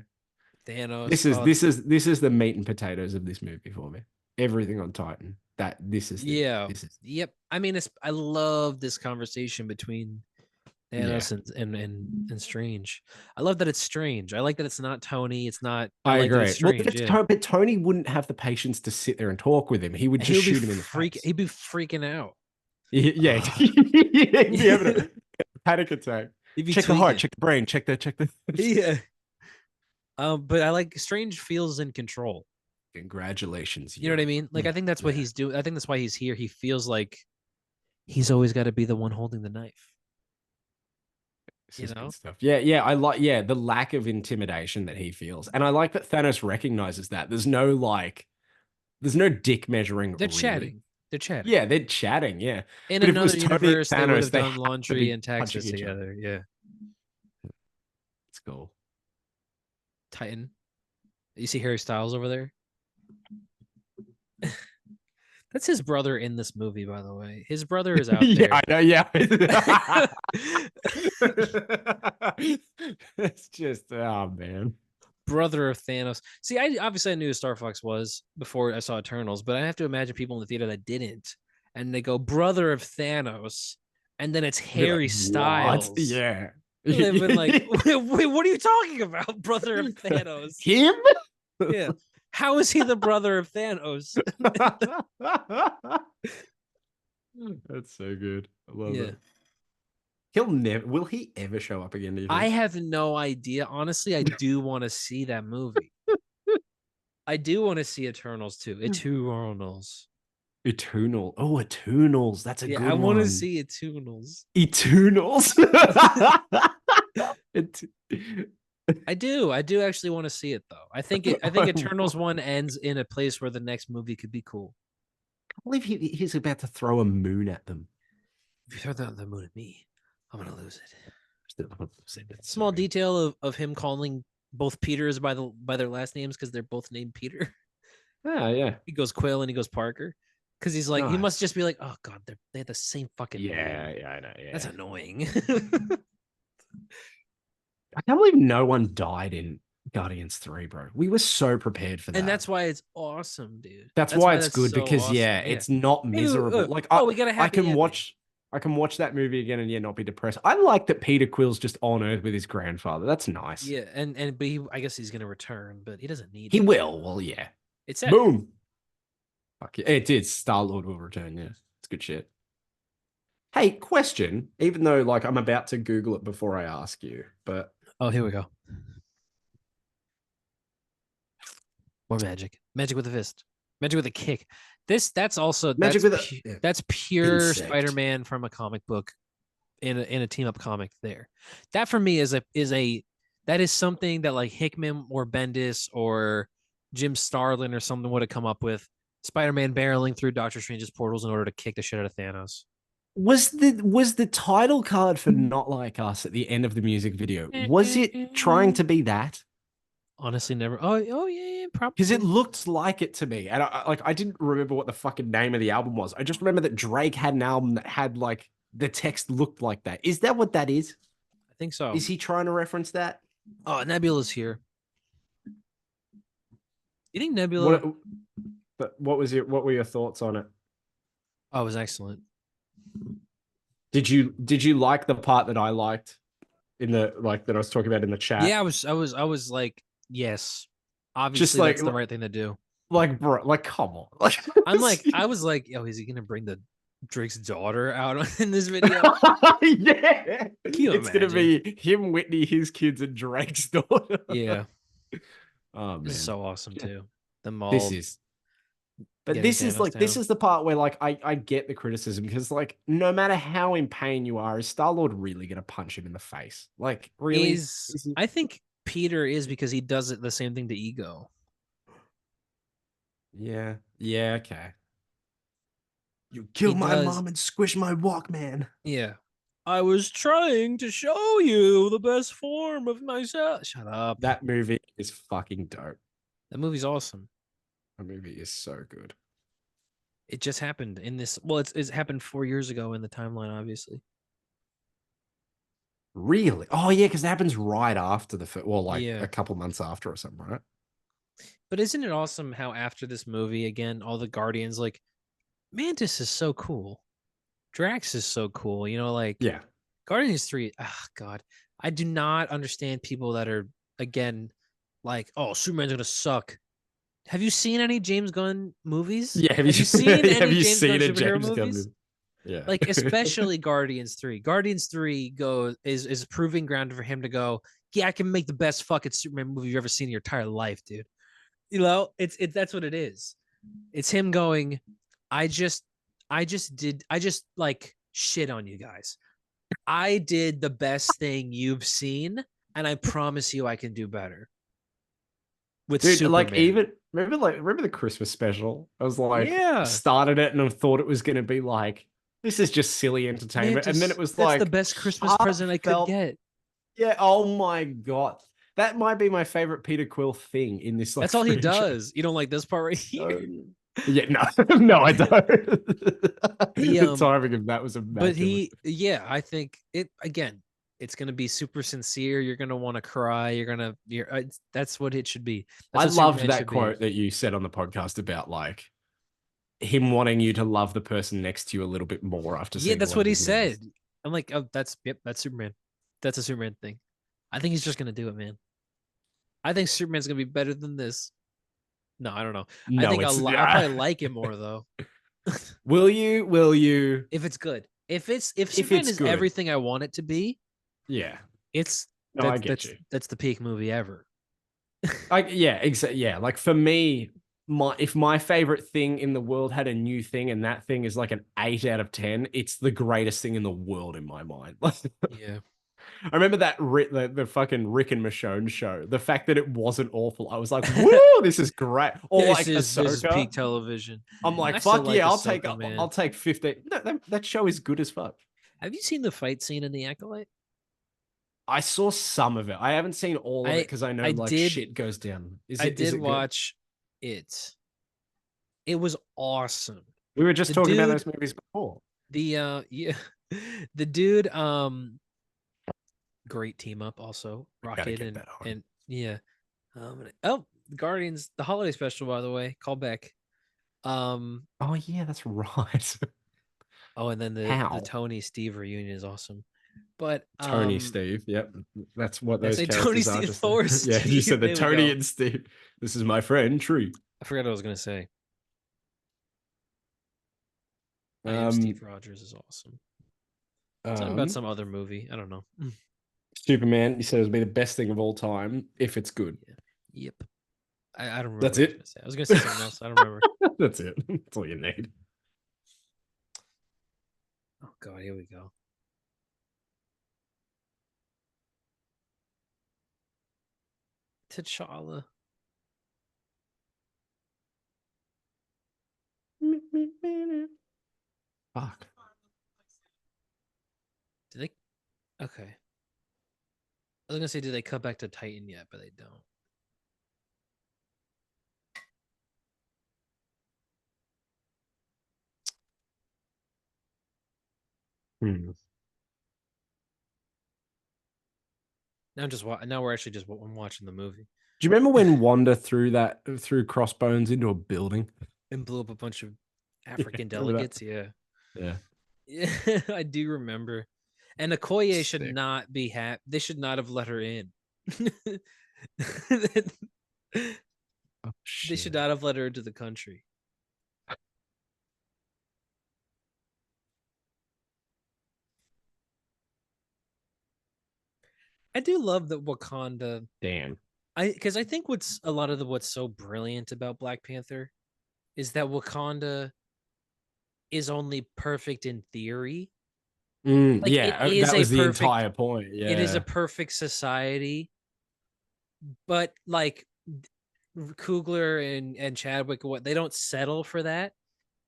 Thanos. This is the meat and potatoes of this movie for me. Everything on Titan. Yep. I mean, I love this conversation between Thanos and Strange. I love that it's Strange. I like that it's not Tony. It's not. I I like that it's agree. Well, Strange. Yeah. But Tony wouldn't have the patience to sit there and talk with him. He would just shoot him in the face. He'd be freaking out. Yeah, he'd be having a panic attack. Check the heart, check the brain, check the. Yeah. But I like Strange feels in control. Congratulations. You know what I mean? Like I think that's what he's doing. I think that's why he's here. He feels like he's always got to be the one holding the knife. You know? Stuff. Yeah. I like the lack of intimidation that he feels. And I like that Thanos recognizes that. There's no dick measuring. They're chatting. They're chatting. Yeah, they're chatting. Yeah. In another universe, they would have done laundry in Texas together. Yeah. It's cool. Titan. You see Harry Styles over there? That's his brother in this movie, by the way. His brother is out there. Yeah, I know. Yeah. It's just, oh man. Brother of Thanos. See, I obviously knew who Star Fox was before I saw Eternals, but I have to imagine people in the theater that didn't, and they go brother of Thanos, and then it's Harry Styles. What? Yeah. They've been like, wait, what are you talking about, brother of Thanos? Him? Yeah. How is he the brother of Thanos? That's so good. I love it. He'll never. Will he ever show up again? I have no idea. Honestly, I do want to see that movie. I do want to see Eternals too. Eternals. Eternal. Oh, Eternals. That's a good one. I want to see Eternals. Eternals. I do actually want to see it though. I think Eternals 1 ends in a place where the next movie could be cool. I believe he's about to throw a moon at them. If you throw the moon at me, I'm gonna lose it. Small detail of him calling both Peters by their last names because they're both named Peter. Yeah. He goes Quill and he goes Parker. Because he's like, he must just be like, oh god, they have the same fucking name. Yeah, I know. Yeah. That's annoying. I can't believe no one died in Guardians 3, bro. We were so prepared for that. And that's why it's awesome, dude. That's why it's good so because awesome. It's not miserable. We got a happy I can watch that movie again and not be depressed. I like that Peter Quill's just on Earth with his grandfather. That's nice. Yeah, but I guess he's gonna return, but he doesn't need. He will. Well, yeah. It's boom. Fuck yeah. It did. Star-Lord will return. Yeah, it's good shit. Hey, question. Even though I'm about to Google it before I ask you, but here we go. More magic. Magic with a fist. Magic with a kick. That's pure insect. Spider-Man from a comic book in a team-up comic there. That for me is something that like Hickman or Bendis or Jim Starlin or something would have come up with. Spider-Man barreling through Doctor Strange's portals in order to kick the shit out of Thanos. Was the title card for Not Like Us at the end of the music video? Was it trying to be that? Honestly, never. Oh yeah, probably. Because it looked like it to me, and I didn't remember what the fucking name of the album was. I just remember that Drake had an album that had the text looked like that. Is that what that is? I think so. Is he trying to reference that? Oh, Nebula's here. You think Nebula? What were your thoughts on it? Oh, it was excellent. Did you like the part that I liked in the that I was talking about in the chat? Yeah, I was like, yes, obviously that's the right thing to do. Bro, come on. I was like, yo, is he gonna bring Drake's daughter out in this video? Yeah, it's gonna be him, Whitney, his kids, and Drake's daughter. Yeah. Oh man, this is so awesome too. This is the part where I get the criticism because no matter how in pain you are, is Star-Lord really gonna punch him in the face? Really? I think Peter is because he does it the same thing to Ego. Yeah. Okay. You kill my mom and squish my Walkman. Yeah. I was trying to show you the best form of myself. Shut up. That movie is fucking dope. That movie's awesome. That movie is so good. It just happened in this. Well, it's happened 4 years ago in the timeline, obviously. Really? Oh, yeah, because it happens right after a couple months after or something, right? But isn't it awesome how after this movie, again, all the Guardians, Mantis is so cool. Drax is so cool. Yeah. Guardians 3. Oh God. I do not understand people that are again like, oh, Superman's gonna suck. Have you seen any James Gunn movies? Yeah, Have you seen have any you James Gunn seen a superhero James Gunn movies? movie? Yeah. Like especially Guardians 3. Guardians 3 is proving ground for him to go, yeah, I can make the best fucking Superman movie you've ever seen in your entire life, dude. You know, it's that's what it is. It's him going, I just like shit on you guys. I did the best thing you've seen, and I promise you I can do better with Dude, like Superman. even remember the Christmas special? I was like Yeah. started it and I thought it was gonna be like this is just silly entertainment. And then it was That's the like best Christmas present I could heartfelt. get. Yeah, oh my God. That might be my favorite Peter Quill thing in this like That's all he franchise. does. You don't like this part right here? Yeah, no, no, I don't. He, The timing of that was But immaculate. I think it again. It's gonna be super sincere. You're gonna want to cry. That's what it should be. That's I what loved Superman that should quote be. that you said on the podcast about like him wanting you to love the person next to you a little bit more after Yeah, seeing that's one what of he his movies. said. I'm like, oh, that's Superman. That's a Superman thing. I think he's just gonna do it, man. I think Superman's gonna be better than this. No, I don't know. I No, think it's I'll probably like it more though. Will you? Will you? If it's good. If If Superman it's is good. everything I want it to be, Yeah. it's No, I get you. that's the peak movie ever. Yeah. Like for me, if my favorite thing in the world had a new thing and that thing is like an 8 out of 10, it's the greatest thing in the world in my mind. Yeah. I remember the fucking Rick and Michonne show. The fact that it wasn't awful, I was like, "Woo, this is great!" Or like This is peak Ahsoka. television. I'm like, I still "Fuck like yeah, Ahsoka, man. I'll take 15." No, that show is good as fuck. Have you seen the fight scene in The Acolyte? I saw some of it. I haven't seen all of it because I know I like did shit goes down. Is I it? Is did it good? watch it. It was awesome. We were just The talking about dude, those movies before. the yeah, the dude, great team up also. Gotta Rocket get that on. and yeah. Oh, Guardians, the holiday special, by the way. Call back. Oh yeah, that's right. Oh, and then the How? Tony Steve reunion is awesome. But Tony Steve. Yep. That's what did I those say characters Tony are. Steve, Thor, Yeah, you Steve? said the There we Tony go. and Steve. This is my friend, Tree. I forgot what I was gonna say. I am Steve Rogers is awesome. Something about some other movie. I don't know. Superman, he said it would be the best thing of all time if it's good. Yeah. Yep. I don't remember. That's what it. I was gonna say something else. I don't remember. That's it. That's all you need. Oh God, here we go. T'Challa. Fuck. Did they? Okay. I was gonna say, did they cut back to Titan yet? But they don't. Hmm. Now we're actually just I'm watching the movie Do you remember when Wanda threw crossbones into a building? and blew up a bunch of African remember that? delegates. Yeah. Yeah. Yeah, I do remember. And Okoye should Sick. not be happy. They should not have let her in. Oh, They should not have let her into the country. I do love that Wakanda. Damn. Because I think what's so brilliant about Black Panther is that Wakanda is only perfect in theory. Like Yeah, it is that was the entire point. Yeah. It is a perfect society, but like Coogler and Chadwick, what they don't settle for that.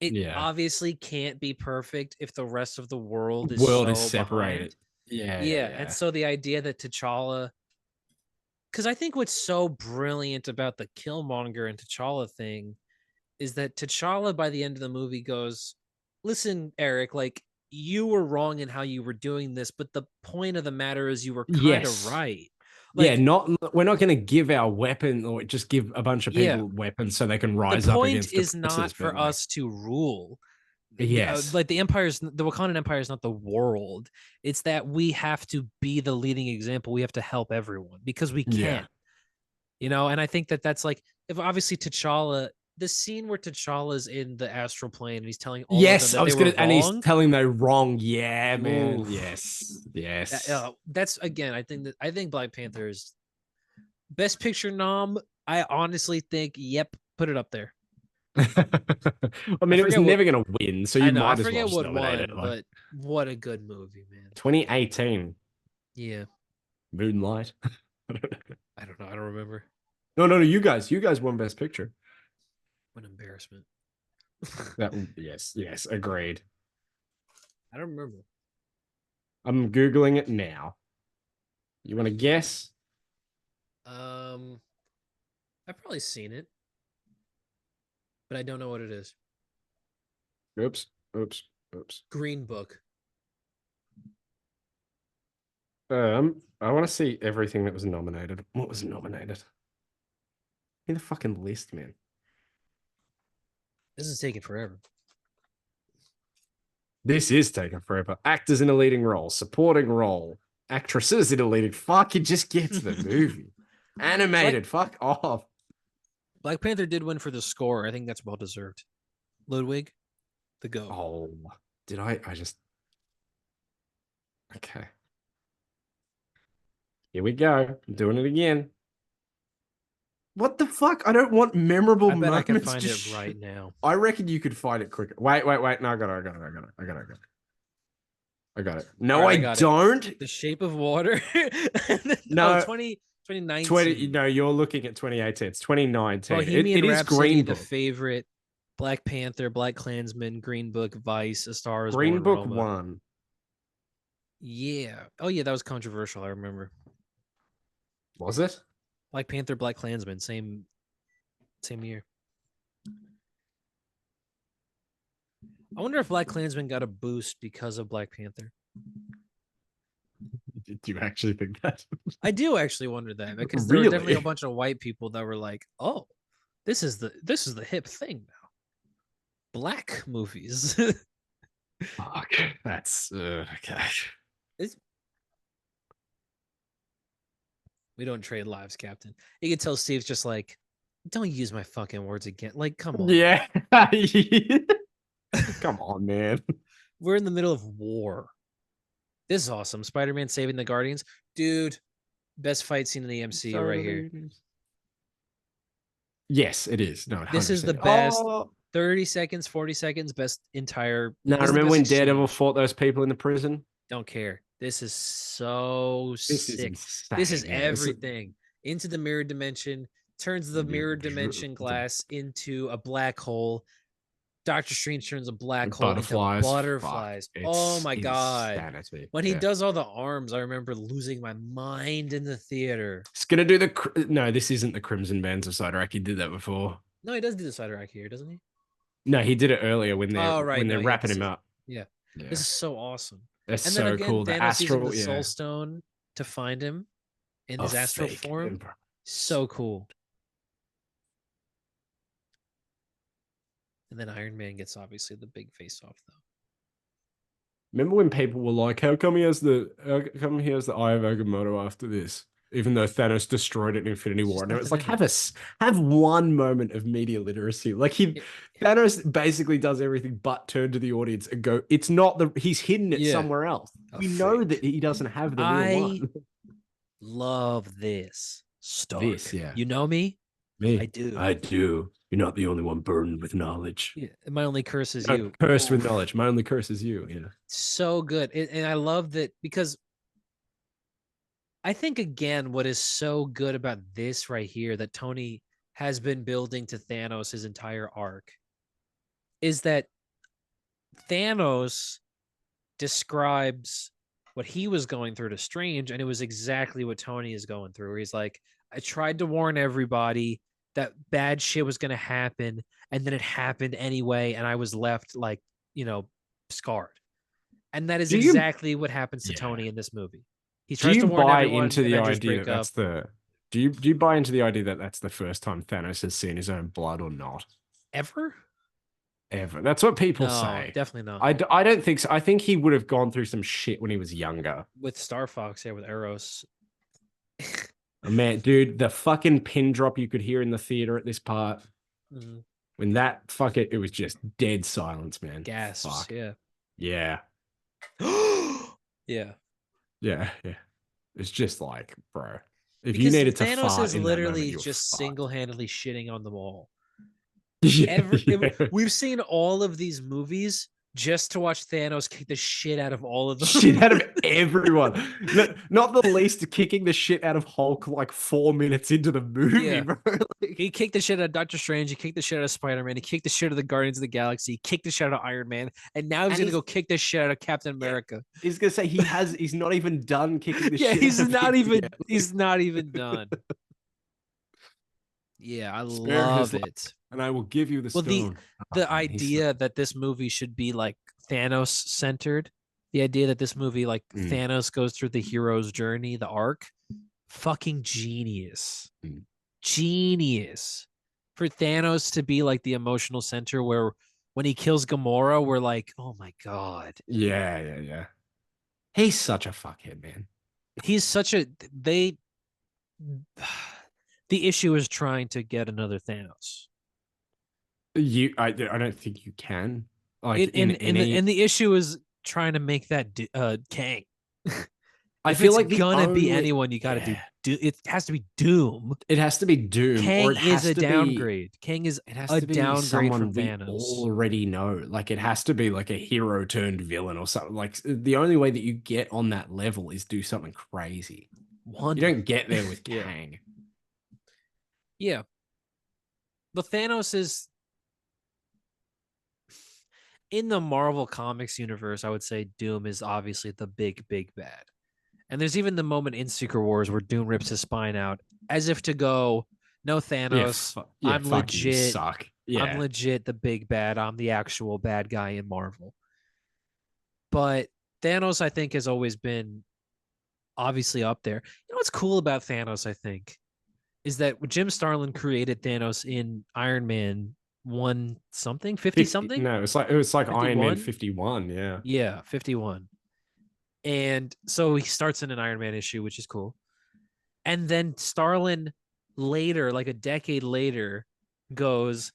It obviously can't be perfect if the rest of the world is separated. Behind. Yeah. And so the idea that T'Challa, because I think what's so brilliant about the Killmonger and T'Challa thing is that T'Challa by the end of the movie goes, listen, Eric, like you were wrong in how you were doing this, but the point of the matter is you were kind of right. Like, we're not going to give our weapon or just give a bunch of people weapons so they can rise up against the point is not for us to rule. Yes. Like the Wakandan Empire is not the world. It's that we have to be the leading example. We have to help everyone because we Yeah. can, and I think that that's like, if obviously T'Challa, the scene where T'Challa's in the astral plane and he's telling all of them Yes, that I they was were gonna, and he's wrong. telling they're wrong. Yeah, man. Oof. Yes, yes. That's again, I think Black Panther is best picture nom. I honestly think, yep, put it up there. I I mean, it was forget what never gonna win, so I you know. I might as well forget just what nominate it. won, Like but what a good movie, man. 2018 Yeah, Moonlight. I don't know. I don't remember. No. You guys won Best Picture. What embarrassment. Yes, agreed. I don't remember. I'm googling it now. You want to guess? I've probably seen it, but I don't know what it is. Oops. Green Book. I want to see everything that was nominated. What was nominated? In the fucking list, man. This is taking forever. This is taking forever. Actors in a leading role, supporting role, actresses in a leading. Fuck, it just gets the movie. Animated, fuck off. Black Panther did win for the score. I think that's well deserved. Ludwig, the GOAT. Oh, did I just. Okay. Here we go. I'm doing it again. What the fuck? I don't want memorable I bet I moments. can find it right now. I reckon you could find it quicker. Wait. No, I got it. No, Right, I don't. The Shape of Water. No. 2019. 20. No, you're looking at 2018. It's 2019. Bohemian It is Rhapsody, Green The Book. Favorite, Black Panther, Black Klansman, Green Book, Vice, A Star Is Green Born, Book Roma. won. Yeah. Oh yeah, that was controversial. I remember. Was it? Black Panther, Black Klansman, same year. I wonder if Black Klansman got a boost because of Black Panther. Do you actually think that? I do actually wonder that, because there were definitely a bunch of white people that were like, "Oh, this is the hip thing now. Black movies." Fuck. That's okay. We don't trade lives, Captain. You can tell Steve's just like, don't use my fucking words again. Like, come on. Yeah. Come on, man. We're in the middle of war. This is awesome. Spider-Man saving the Guardians. Dude, best fight scene in the MCU right here. Yes, it is. No, 100%. This is the best 30 seconds, 40 seconds, best entire. No, this is the remember best when Daredevil exchange. fought those people in the prison? Don't care. This is so sick. This is everything. Into the mirror dimension, turns the mirror dimension glass into a black hole. Doctor Strange turns a black hole into butterflies. Oh my god. Insanity. When he does all the arms, I remember losing my mind in the theater. It's gonna do the no, this isn't the Crimson Bands of Sidorak. He did that before. No, he does do the Sidorak here, doesn't he? No, he did it earlier when they're wrapping him up. Yeah. This is so awesome. That's and so then again, cool. Thanos The astral, using the Soul Stone to find him in his astral form. Emperor. So cool. And then Iron Man gets obviously the big face off though. Remember when people were like, how come he has the Eye of Agamotto after this? Even though Thanos destroyed it in Infinity War. And it was like, have one moment of media literacy. Like Thanos basically does everything but turn to the audience and go, it's not he's hidden it somewhere else. We know that he doesn't have the real one. Love this. Stark. This, yeah. You know me? Me? I do. I do. You're not the only one burdened with knowledge. Yeah. My only curse is you. Cursed with knowledge. My only curse is you. Yeah. So good. And I love that, because I think, again, what is so good about this right here that Tony has been building to Thanos his entire arc is that Thanos describes what he was going through to Strange, and it was exactly what Tony is going through. Where he's like, I tried to warn everybody that bad shit was going to happen, and then it happened anyway, and I was left scarred. And that is exactly what happens to Tony in this movie. He tries to warn everyone. Into the idea that that's the? Do you buy into the idea that that's the first time Thanos has seen his own blood or not? Ever? ever. That's what people No, say. definitely not. I don't think so. I think he would have gone through some shit when he was younger. With Star Fox, yeah, with Eros. Man, dude, the fucking pin drop you could hear in the theater at this part. Mhm. When that it was just dead silence, man. Gasps, Fuck. yeah. Yeah. Yeah. Yeah. Yeah. It's just like, bro, if you Because needed to Thanos fart is in that moment, literally you were just fucked. single-handedly shitting on them all. Yeah, yeah. We've seen all of these movies just to watch Thanos kick the shit out of all of them. Shit out of everyone. Not the least kicking the shit out of Hulk like 4 minutes into the movie, Yeah. bro. Like, He kicked the shit out of Doctor Strange. He kicked the shit out of Spider-Man. He kicked the shit out of the Guardians of the Galaxy. He kicked the shit out of Iron Man. And now he's And going to he's- go kick the shit out of Captain America. he's gonna say he's not even done kicking the Yeah, shit he's out of not people even yet. he's not even done. Yeah, I Spare his love life, it. and I will give you the Well, stone. the Oh, man, idea that this movie should be like Thanos centered, the idea that this movie like Mm. Thanos goes through the hero's journey, the arc, fucking genius. Mm. Genius. For Thanos to be like the emotional center where when he kills Gamora, we're like, "Oh my god." Yeah. He's such a fuckhead, man. He's such a they the issue is trying to get another Thanos. I don't think you can. Like in any, And the issue is trying to make that Kang. I If feel it's like the gonna be only- anyone, you got to yeah. do. It has to be Doom. It has to be Doom, Kang or it has is a to be. downgrade. Kang is It has a to be downgrade someone from we Thanos. already know. Like it has to be like a hero turned villain or something. Like the only way that you get on that level is do something crazy. You don't get there with Yeah. Kang. Yeah, but Thanos is in the Marvel Comics universe. I would say Doom is obviously the big bad. And there's even the moment in Secret Wars where Doom rips his spine out as if to go, no, Thanos, I'm fuck you, legit. suck. I'm legit the big bad. I'm the actual bad guy in Marvel. But Thanos, I think, has always been obviously up there. You know what's cool about Thanos, I think, is that Jim Starlin created Thanos in Iron Man 1 something, 50 something? No, it was like Iron Man 51? 51, yeah. Yeah, 51. And so he starts in an Iron Man issue, which is cool. And then Starlin later, like a decade later, goes,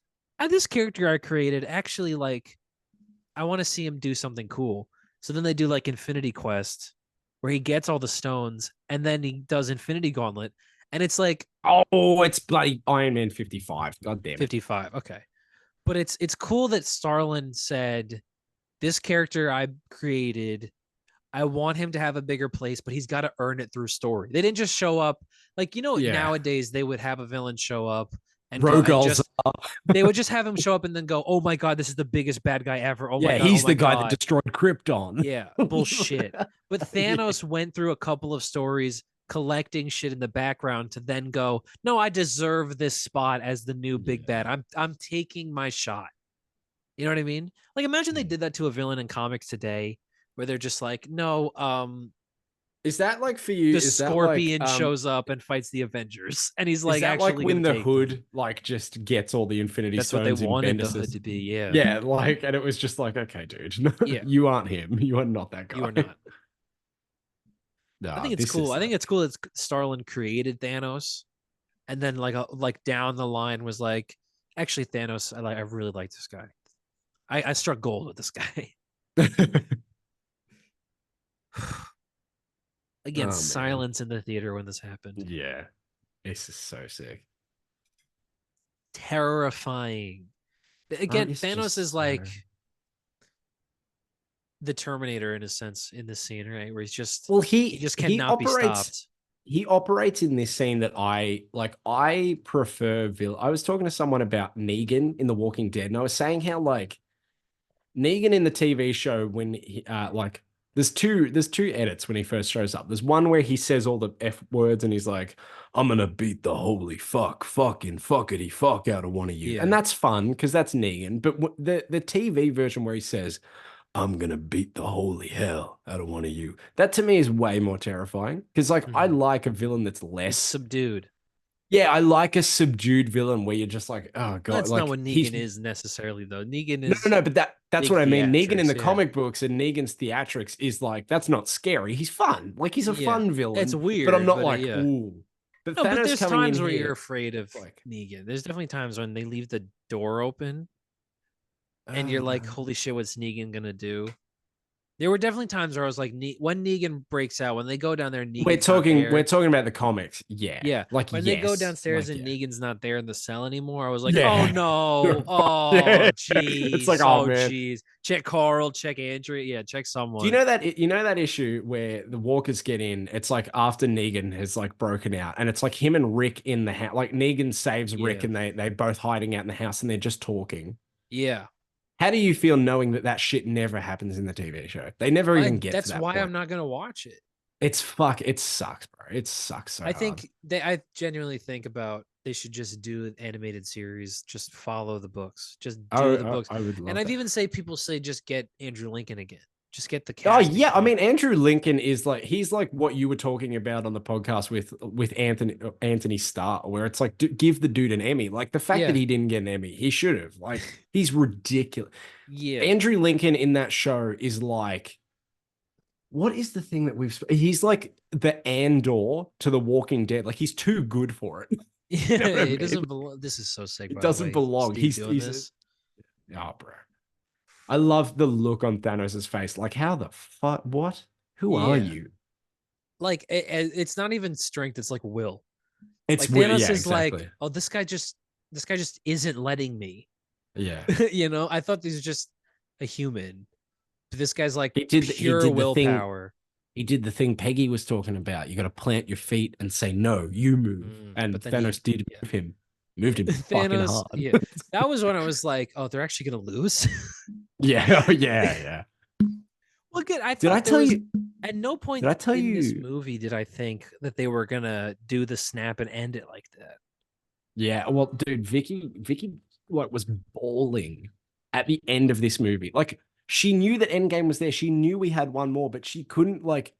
this character I created actually, like, I want to see him do something cool. So then they do like Infinity Quest, where he gets all the stones, and then he does Infinity Gauntlet, and it's like, oh, it's bloody Iron Man 55. God damn it. 55. Okay. But it's cool that Starlin said, this character I created, I want him to have a bigger place, but he's got to earn it through story. They didn't just show up like, nowadays they would have a villain show up and they would just have him show up and then go, oh my God, this is the biggest bad guy ever. Oh my God. He's oh my the guy God. that destroyed Krypton. Yeah, bullshit. But Thanos went through a couple of stories collecting shit in the background to then go, no, I deserve this spot as the new big bad. I'm taking my shot. You know what I mean? Like imagine they did that to a villain in comics today where they're just like, no, is that like for you? the is Scorpion that like, shows up and fights the Avengers, and he's like, is that actually, like when the take Hood them. like just gets all the Infinity That's what Stones they in wanted the Bendis's- Hood to be. Yeah, Yeah, like, and it was just like, okay, dude, no, Yeah. you aren't him. You are not that guy. you are not. No, I think it's this cool. is I think it's cool that Starlin created Thanos, and then like down the line was like, actually, Thanos, I really like this guy. I struck gold with this guy. Again, Oh, man. silence in the theater when this happened. Yeah, this is so sick. Terrifying. Again, It's Thanos just is so- like the Terminator in a sense in this scene, right? Where he's just well, he just cannot be stopped. He operates in this scene that I like. I prefer I was talking to someone about Negan in The Walking Dead, and I was saying how like Negan in the TV show when he, like there's two edits when he first shows up. There's one where he says all the F words and he's like, I'm gonna beat the holy fucking fuckity fuck out of one of you. Yeah. And that's fun because that's Negan. But the TV version where he says, I'm gonna beat the holy hell out of one of you. That to me is way more terrifying. Because like I Mhm. like a villain that's less It's subdued. Yeah, I like a subdued villain where you're just like, oh god, That's not like what he's Negan is necessarily, though. Negan no, no, is no, but that's big what I mean. Negan in theatrics. the Yeah. comic books and Negan's theatrics is like that's not scary. He's fun. Like he's a Yeah. fun It's villain, but I'm weird, not but like, yeah. ooh. But No, but Thanos there's coming in times where here, you're afraid of like, Negan. There's definitely times when they leave the door open and you're like, uh, holy shit, what's Negan gonna do? There were definitely times where I was like, when Negan breaks out, when they go down there, Negan's not we're there. talking about the comics. Yeah. Yeah. Like When they go yes. downstairs Like and yeah. Negan's not there in the cell anymore, I was like, oh Yeah. no. Yeah. Oh It's like, jeez. oh Oh man. jeez. Check Carl, check Andrea. Yeah, check Do you someone. know that issue where the walkers get in? It's like after Negan has like broken out, and it's like him and Rick in the house. Like Negan saves Rick, Yeah. and they both hiding out in the house, and they're just talking. Yeah. How do you feel knowing that that shit never happens in the TV show? They never even get to That's that why I'm point. not gonna watch it. It sucks, bro. It sucks so I hard. think I genuinely think about they should just do an animated series, just follow the books, just do the books. I would And love I've that. even say people say just get Andrew Lincoln again. Just get the Oh casting. yeah, I again. mean Andrew Lincoln is like he's like what you were talking about on the podcast with Anthony Starr, where it's like give the dude an Emmy. Like the fact that Yeah. he didn't get an Emmy, he should have. Like he's ridiculous. Yeah. Andrew Lincoln in that show is like, what is the thing that he's like the Andor to the Walking Dead. Like he's too good for it. You know Yeah, what I it mean? doesn't belong. This is so sick, It by the doesn't way. belong. Steve doing this. Oh, bro. I love the look on Thanos' face. Like, how the fuck? What? Who are Yeah. you? Like it's not even strength, it's like will. It's Like weird. Thanos Yeah, is like, exactly. oh, this guy just isn't letting me. Yeah. I thought this was just a human. But this guy's like He pure did the thing. willpower. He did the thing Peggy was talking about. You got to plant your feet and say no. You move. And But then he Thanos did yeah. move him. Moved him fucking Thanos, hard. yeah. That was when I was like, oh, they're actually gonna lose. Yeah. Oh, yeah. Yeah. Well, good. I Did I thought there tell was you? at no point Did I tell in this you? movie did I think that they were gonna do the snap and end it like that. Yeah. Well, dude, Vicky, like was bawling at the end of this movie. Like she knew that Endgame was there. She knew we had one more, but she couldn't like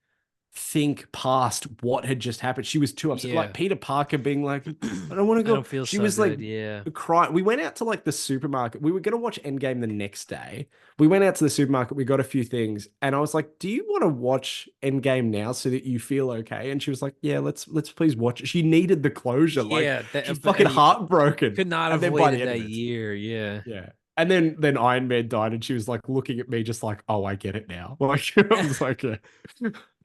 think past what had just happened. She was too upset. Yeah. Like Peter Parker being like, I don't want to I go. don't feel She so was good. like Yeah. crying. We went out to like the supermarket. We were gonna watch Endgame the next day. We went out to the supermarket. We got a few things, and I was like, "Do you want to watch Endgame now so that you feel okay?" And she was like, "Yeah, let's please watch it." She needed the closure. Like Yeah. she's fucking heartbroken. Could not And have then by the waited end that of it, year. Yeah. yeah. And then Iron Man died, and she was like looking at me, just like, "Oh, I get it now." Like I was like, yeah.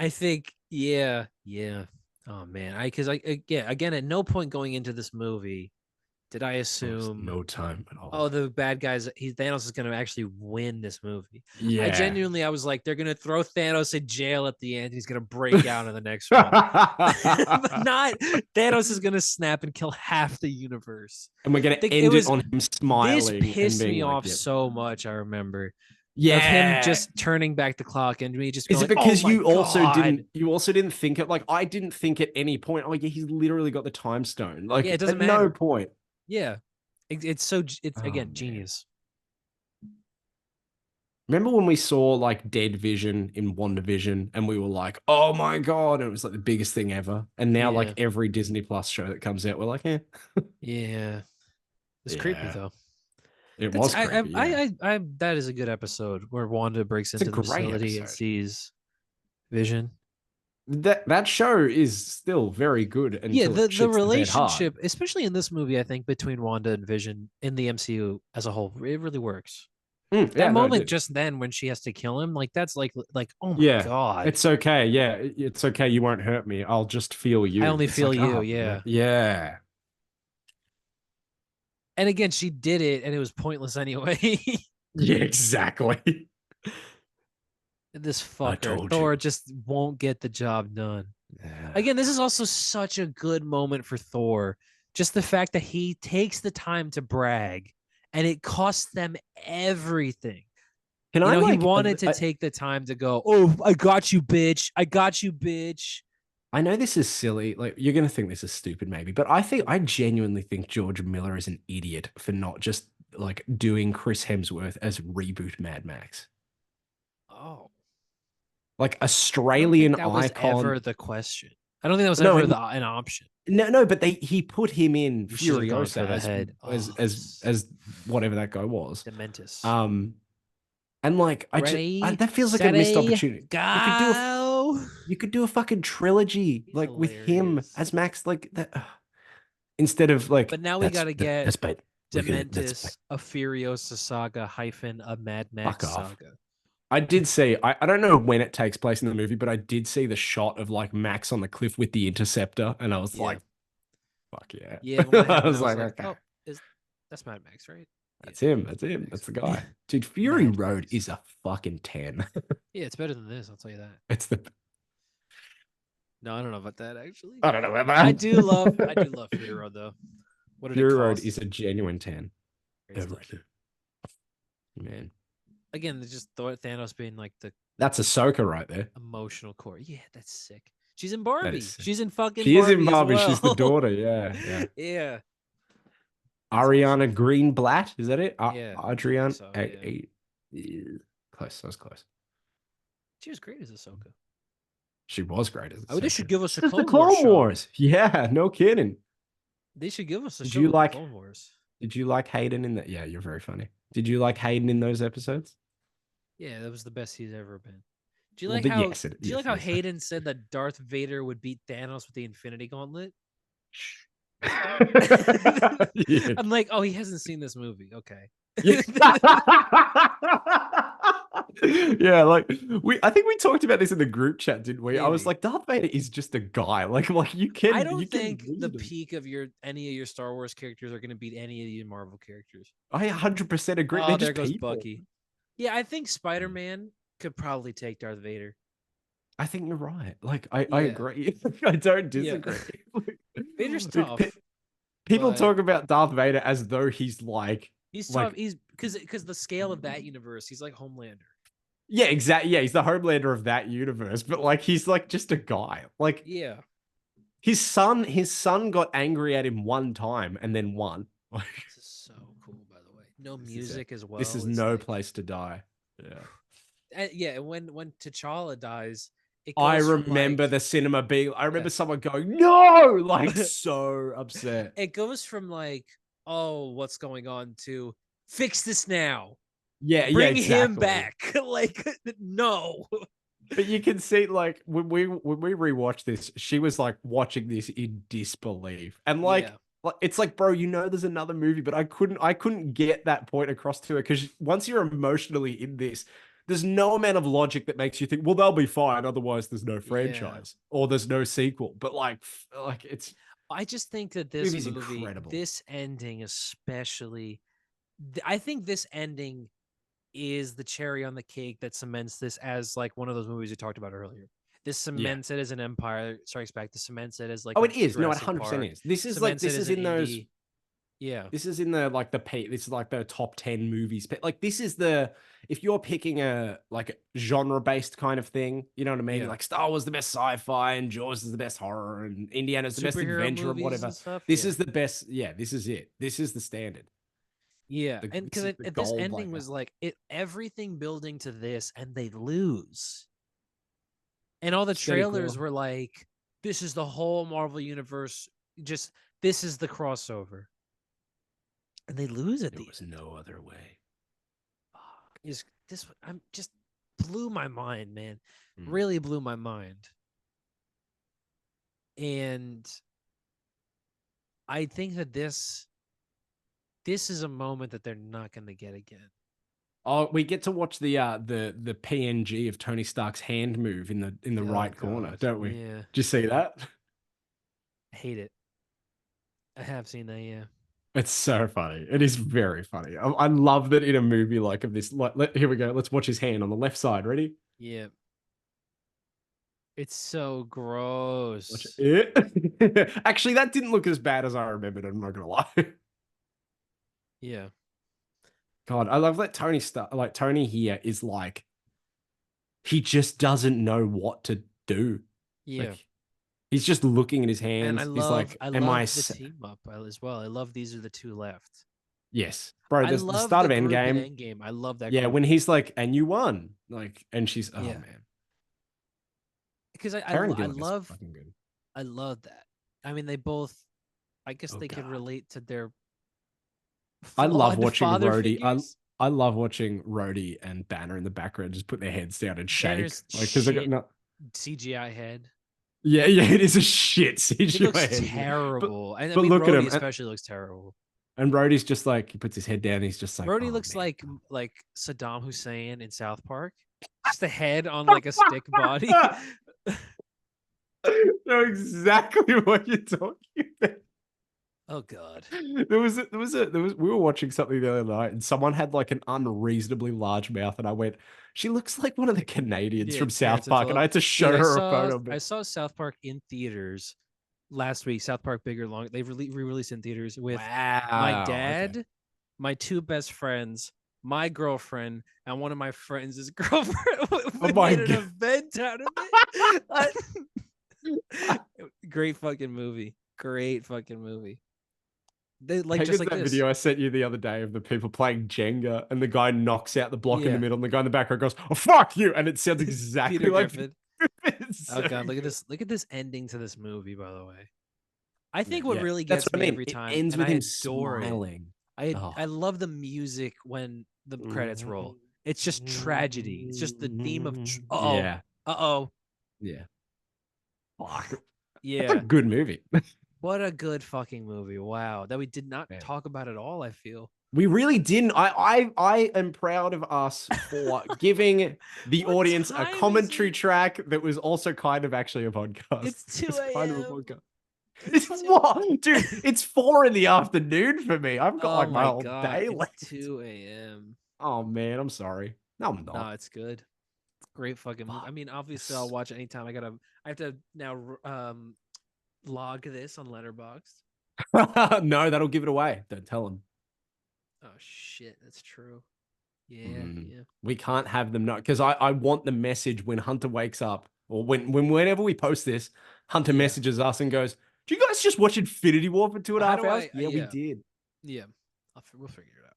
I think, yeah. Oh man. Because again, at no point going into this movie did I assume No time at all. oh, the bad guys, Thanos is going to actually win this movie. Yeah. I was like, they're going to throw Thanos in jail at the end. He's going to break out in the next one. But not, Thanos is going to snap and kill half the universe. And we're going to end it on him smiling. This pissed me like, off yep. so much, I remember. Yeah. Of him just turning back the clock and me just Is it like, because oh you also God. didn't think it like I didn't think at any point, oh yeah, he's literally got the time stone. Like Yeah, it doesn't at matter. no point. Yeah. It's again, man. genius. Remember when we saw like Dead Vision in WandaVision and we were like, oh my God, and it was like the biggest thing ever. And now like every Disney Plus show that comes out, we're like, eh. Yeah. It's creepy though. It was creepy. That is a good episode where Wanda breaks into the facility and sees Vision. That show is still very good. Until the relationship, especially in this movie, I think between Wanda and Vision in the MCU as a whole, it really works. That moment just then when she has to kill him, like that's like oh my God, it's okay. Yeah, it's okay. You won't hurt me. I'll just feel you. I only feel you. Oh, yeah. Yeah. And again, she did it, and it was pointless anyway. Yeah, exactly. This fucker Thor just won't get the job done. Yeah. Again, this is also such a good moment for Thor. Just the fact that he takes the time to brag, and it costs them everything. He wanted to take the time to go, oh, I got you, bitch. I got you, bitch. I know this is silly. Like, you're going to think this is stupid, maybe, but I genuinely think George Miller is an idiot for not just like doing Chris Hemsworth as reboot Mad Max. Oh. Like Australian that was icon. ever the question. I don't think that was ever an option. No, but he put him in You should have gone Furiosa for the head. Oh, as whatever that guy was. Dementis. And like Ready, that feels like a missed steady, opportunity. go. You could do a fucking trilogy He's like with him hilarious. as Max, like that instead of like. But now we got to get that's bad. Dementis, a Furiosa saga hyphen a Mad Max Fuck off. saga. I did see. I don't know when it takes place in the movie, but I did see the shot of like Max on the cliff with the interceptor, and I was like, "Fuck yeah!" Yeah, when that happened, I was like, "Okay, "Oh, that's Mad Max, right?" that's him. That's him. That's the guy, dude." Fury Road is a fucking 10. Yeah, it's better than this. I'll tell you that. It's the. No, I don't know about that actually. I don't know about that. I do love Fury Road though. What did Fury it Road cost? is a genuine 10. Man, again, just Thanos being like the that's Ahsoka right there. emotional core. Yeah, that's sick. She's in Barbie. Sick. She's in fucking. She Barbie is in Barbie. as well. She's the daughter. Yeah, yeah. Yeah. Ariana Greenblatt, is that it? Yeah, Adrian. so, yeah. Close. That was close. She was great as Ahsoka. She was great as. Oh, they should give us a the Clone Clone Wars. Yeah, no kidding. They should give us a Did show. you like Clone Wars? Did you like Hayden in that? Yeah, you're very funny. Did you like Hayden in those episodes? Yeah, that was the best he's ever been. Do you Well, like but how? yes, do you like how Hayden said that Darth Vader would beat Thanos with the Infinity Gauntlet? Yeah. I'm like, oh, he hasn't seen this movie. Okay. Yeah, like I think we talked about this in the group chat, didn't we? I was Maybe. like, Darth Vader is just a guy. Like you can. I don't you can think read the him. peak of any of your Star Wars characters are going to beat any of your Marvel characters. I 100% agree. Oh, They're there just goes people. Bucky. Yeah, I think Spider-Man could probably take Darth Vader. I think you're right. Like I Yeah. agree. I don't disagree. Vader's Dude, tough. people but talk about Darth Vader as though he's like he's like- tough. He's because the scale of that universe, he's like Homelander. yeah, exactly. Yeah, he's the Homelander of that universe, but like he's like just a guy. Like Yeah. his son got angry at him one time and then won. Like, This is so cool, by the way. No music as well. this is It's no like- place to die. Yeah. Yeah, when T'Challa dies, it I goes from, remember like- the cinema being. I remember someone going, "No!" Like so upset. It goes from like, oh, what's going on to fix this now. Yeah, Bring yeah, him exactly. back. Like, no. But you can see, like, when we rewatched this, she was like watching this in disbelief, and like, Yeah. it's like, bro, you know, there's another movie, but I couldn't get that point across to her because once you're emotionally in this, there's no amount of logic that makes you think, well, they'll be fine, otherwise there's no franchise or there's no sequel. But like it's. I just think that this Movie's movie, incredible. this ending especially, I think this ending is the cherry on the cake that cements this as like one of those movies we talked about earlier. This cements it as an Empire Strikes Back. This cements it as like Oh, a it is. No, it Jurassic 100% Park. is. This is Cements this it is as in an those. indie. Yeah. This is in the like this is like the top 10 movies. Like this is the if you're picking a like genre based kind of thing, you know what I mean? Yeah. Like Star Wars is the best sci-fi and Jaws is the best horror and Indiana's the best Superhero adventure or movies whatever. and stuff, This yeah. is the best. Yeah, this is it. This is the standard. Yeah, The- and this because is the this gold ending like was that. like everything building to this, and they lose. And all the Steady trailers core. were like, "This is the whole Marvel universe. Just this is the crossover," and they lose at There the was no other way. fuck. Is this? I'm just blew my mind, man. Mm. Really blew my mind. And I think that this is a moment that they're not going to get again. Oh, we get to watch the PNG of Tony Stark's hand move in the right corner, God, don't we? Yeah, Did you see that? I hate it. I have seen that. Yeah. It's so funny. It is very funny. I love that in a movie like of this. Here we go. Let's watch his hand on the left side. Ready? Yeah. It's so gross. Watch it. Actually, that didn't look as bad as I remembered. I'm not gonna lie. Yeah. God, I love that Tony here is like, he just doesn't know what to do. Yeah. Like, he's just looking at his hands. And He's like, I am love I? the team up as well. I love these are the two left. Yes, bro. I The love start of the group in Endgame. Endgame. I love that. Yeah, group. when he's like, and you won, like, and she's, oh Yeah. man, because I Karen Gillan is love fucking good. I love that. I mean, they both. I guess Oh, they could God. relate to their I love flawed watching father Rhodey. figures. I love watching Rhodey and Banner in the background just put their heads down and shake. Banner's Like, because they got shit no. CGI head. Yeah, yeah, it is a shit He looks CGI head, isn't it? terrible, and I But mean, look at Rhodey him, especially looks terrible. and Rhodey's just like he puts his head down. He's just like, Rhodey oh looks man. like Saddam Hussein in South Park, just a head on like a stick body. Know exactly what you're talking about. Oh God. We were watching something the other night and someone had like an unreasonably large mouth and I went, she looks like one of the Canadians Yeah, from Terrence South and Park and I Phillip. had to Dude, show her a photo of I it. saw South Park in theaters last week. South Park Bigger Long. They re-released in theaters with my Wow. dad, Okay. my two best friends, my girlfriend, and one of my friends' girlfriend. Oh We my made an God. event out of it. Great fucking movie. Great fucking movie. They like How just good's like that this. video I sent you the other day of the people playing Jenga and the guy knocks out the block in the Yeah. middle and the guy in the background goes, oh, fuck you. And it sounds exactly Peter like Griffin. It's Oh so God, look at good. this. Look at this ending to this movie, by the way. I Yeah, think what yeah. really That's gets what I me mean. every It time, ends and with I him adore it. smiling. I Oh. love the music when the credits roll. It's just tragedy. It's just the theme of Yeah. uh-oh. Yeah. Fuck. That's a Yeah. good movie. What a good fucking movie. Wow. That we did not Yeah. talk about at all, I feel. We really didn't. I am proud of us for giving the What audience a time is commentary it? track that was also kind of actually a podcast. It's 2 It's kind of a a.m. podcast. It's It's 2 what? Dude, it's 4 in the afternoon for me. I've got Oh like my my whole God. day It's left. 2 a.m. Oh man, I'm sorry. No, I'm No, not. it's good. Great fucking movie. I Fuck. mean, obviously I'll watch it anytime. I have to now log this on Letterboxd. No, that'll give it away. Don't tell them. Oh shit, that's true. Yeah, yeah. We can't have them not because I want the message when Hunter wakes up or whenever we post this, Hunter Yeah. messages us and goes, "Do you guys just watch Infinity War for 2.5 hours?" Yeah, we did. Yeah. We'll figure it out.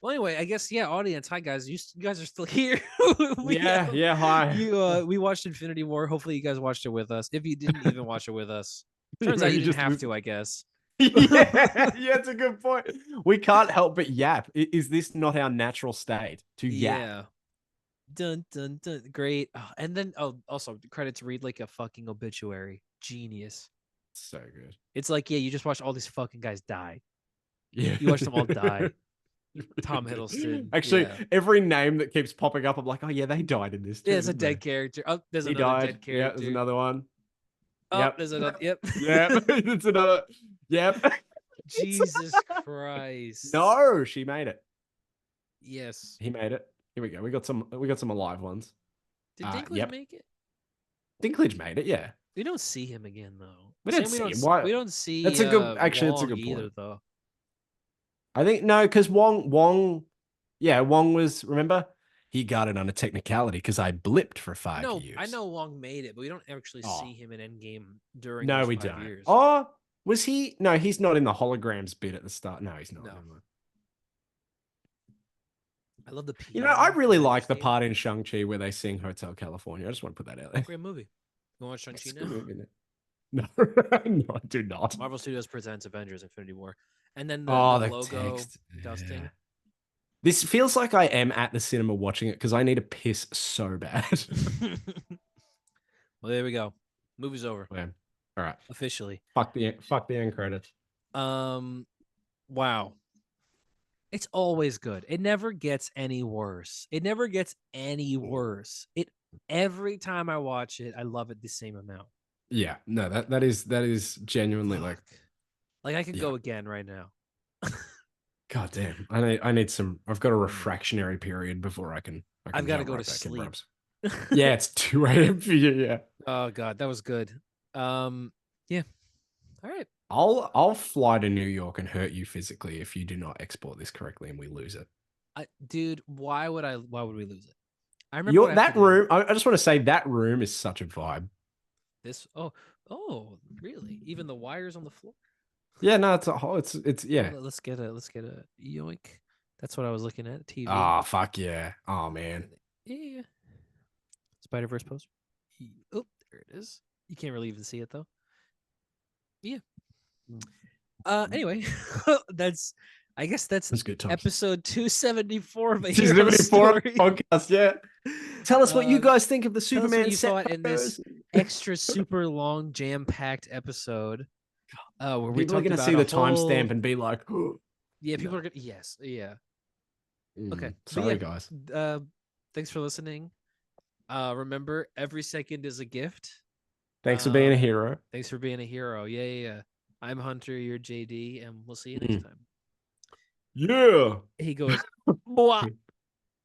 Well, anyway, I guess audience. Hi guys, you guys are still here. Yeah. Hi. We watched Infinity War. Hopefully, you guys watched it with us. If you didn't even watch it with us, turns Yeah, out you you didn't just have to. I guess. yeah, it's a good point. We can't help but yap. Is this not our natural state to yap? Yeah. Dun dun dun. Great. And then also credits read like a fucking obituary. Genius. So good. It's like you just watched all these fucking guys die. Yeah, You watched them all die. Tom Hiddleston. Actually, yeah. every name that keeps popping up, I'm like, oh yeah, they died in this too. Yeah, it's a didn't dead they? character. Oh, there's He another died. dead Yeah, character. there's another one. Oh, Yep. there's another. Yep. Yep. It's another. Yep. Jesus Christ. No, she made it. Yes. He made it. Here we go. We got some alive ones. Did Dinklage Yep. make it? Dinklage made it, yeah. We don't see him again though. We didn't see him. Why? We don't see. That's a good. Actually, that's a Wong good either point. though. I think no, because Wong, yeah, Wong was. Remember, he got it on a technicality because I blipped for 5 years. I know Wong made it, but we don't actually Oh. see him in Endgame during No, those we 5 don't. years. Oh, was he? No, he's not in the holograms bit at the start. No, he's not. No. Never mind. I love the You know, I really piano like the theme. part in Shang-Chi where they sing Hotel California. I just want to put that out there. Great movie. You want to watch It's a Shang-Chi good now? movie, isn't it? No, no, I do not. Marvel Studios presents Avengers: Infinity War, and then the Oh, the logo text. dusting. Yeah. This feels like I am at the cinema watching it because I need to piss so bad. Well, there we go. Movie's over Yeah. All right. officially. Fuck the end credits. Wow. It's always good. It never gets any worse. It never gets any worse. Every time I watch it, I love it the same amount. Yeah. No, that is genuinely Fuck. like I could go again right now. God damn. I need some. I've got a refractionary period before I can I've got to jump go right to back in, sleep. Brubs. Yeah, it's 2 a.m. for you. Yeah. Oh God, that was good. Yeah. All right. I'll fly to New York and hurt you physically if you do not export this correctly and we lose it. Dude, why would we lose it? I remember That room. I just want to say that room is such a vibe. Oh, really? Even the wires on the floor. Yeah, no, it's yeah. Let's get a yoink. That's what I was looking at. TV. Oh fuck yeah. Oh man. Yeah. Spider-Verse poster. Oh, there it is. You can't really even see it though. Anyway, that's I guess that's That's good times. episode 274 of a She's hero 74 story. podcast, yeah. Tell us what you guys think of the Tell us what Superman you set thought in this photos. extra super long jam-packed episode. Where we People are talked going to about see a the whole... timestamp and be like, Yeah, people No. are gonna... Yes, yeah. Okay. But Sorry, yeah, guys. thanks for listening. Remember, every second is a gift. Thanks for being a hero. Thanks for being a hero. Yeah. I'm Hunter, you're JD, and we'll see you next time. Yeah. He goes, "Mwah."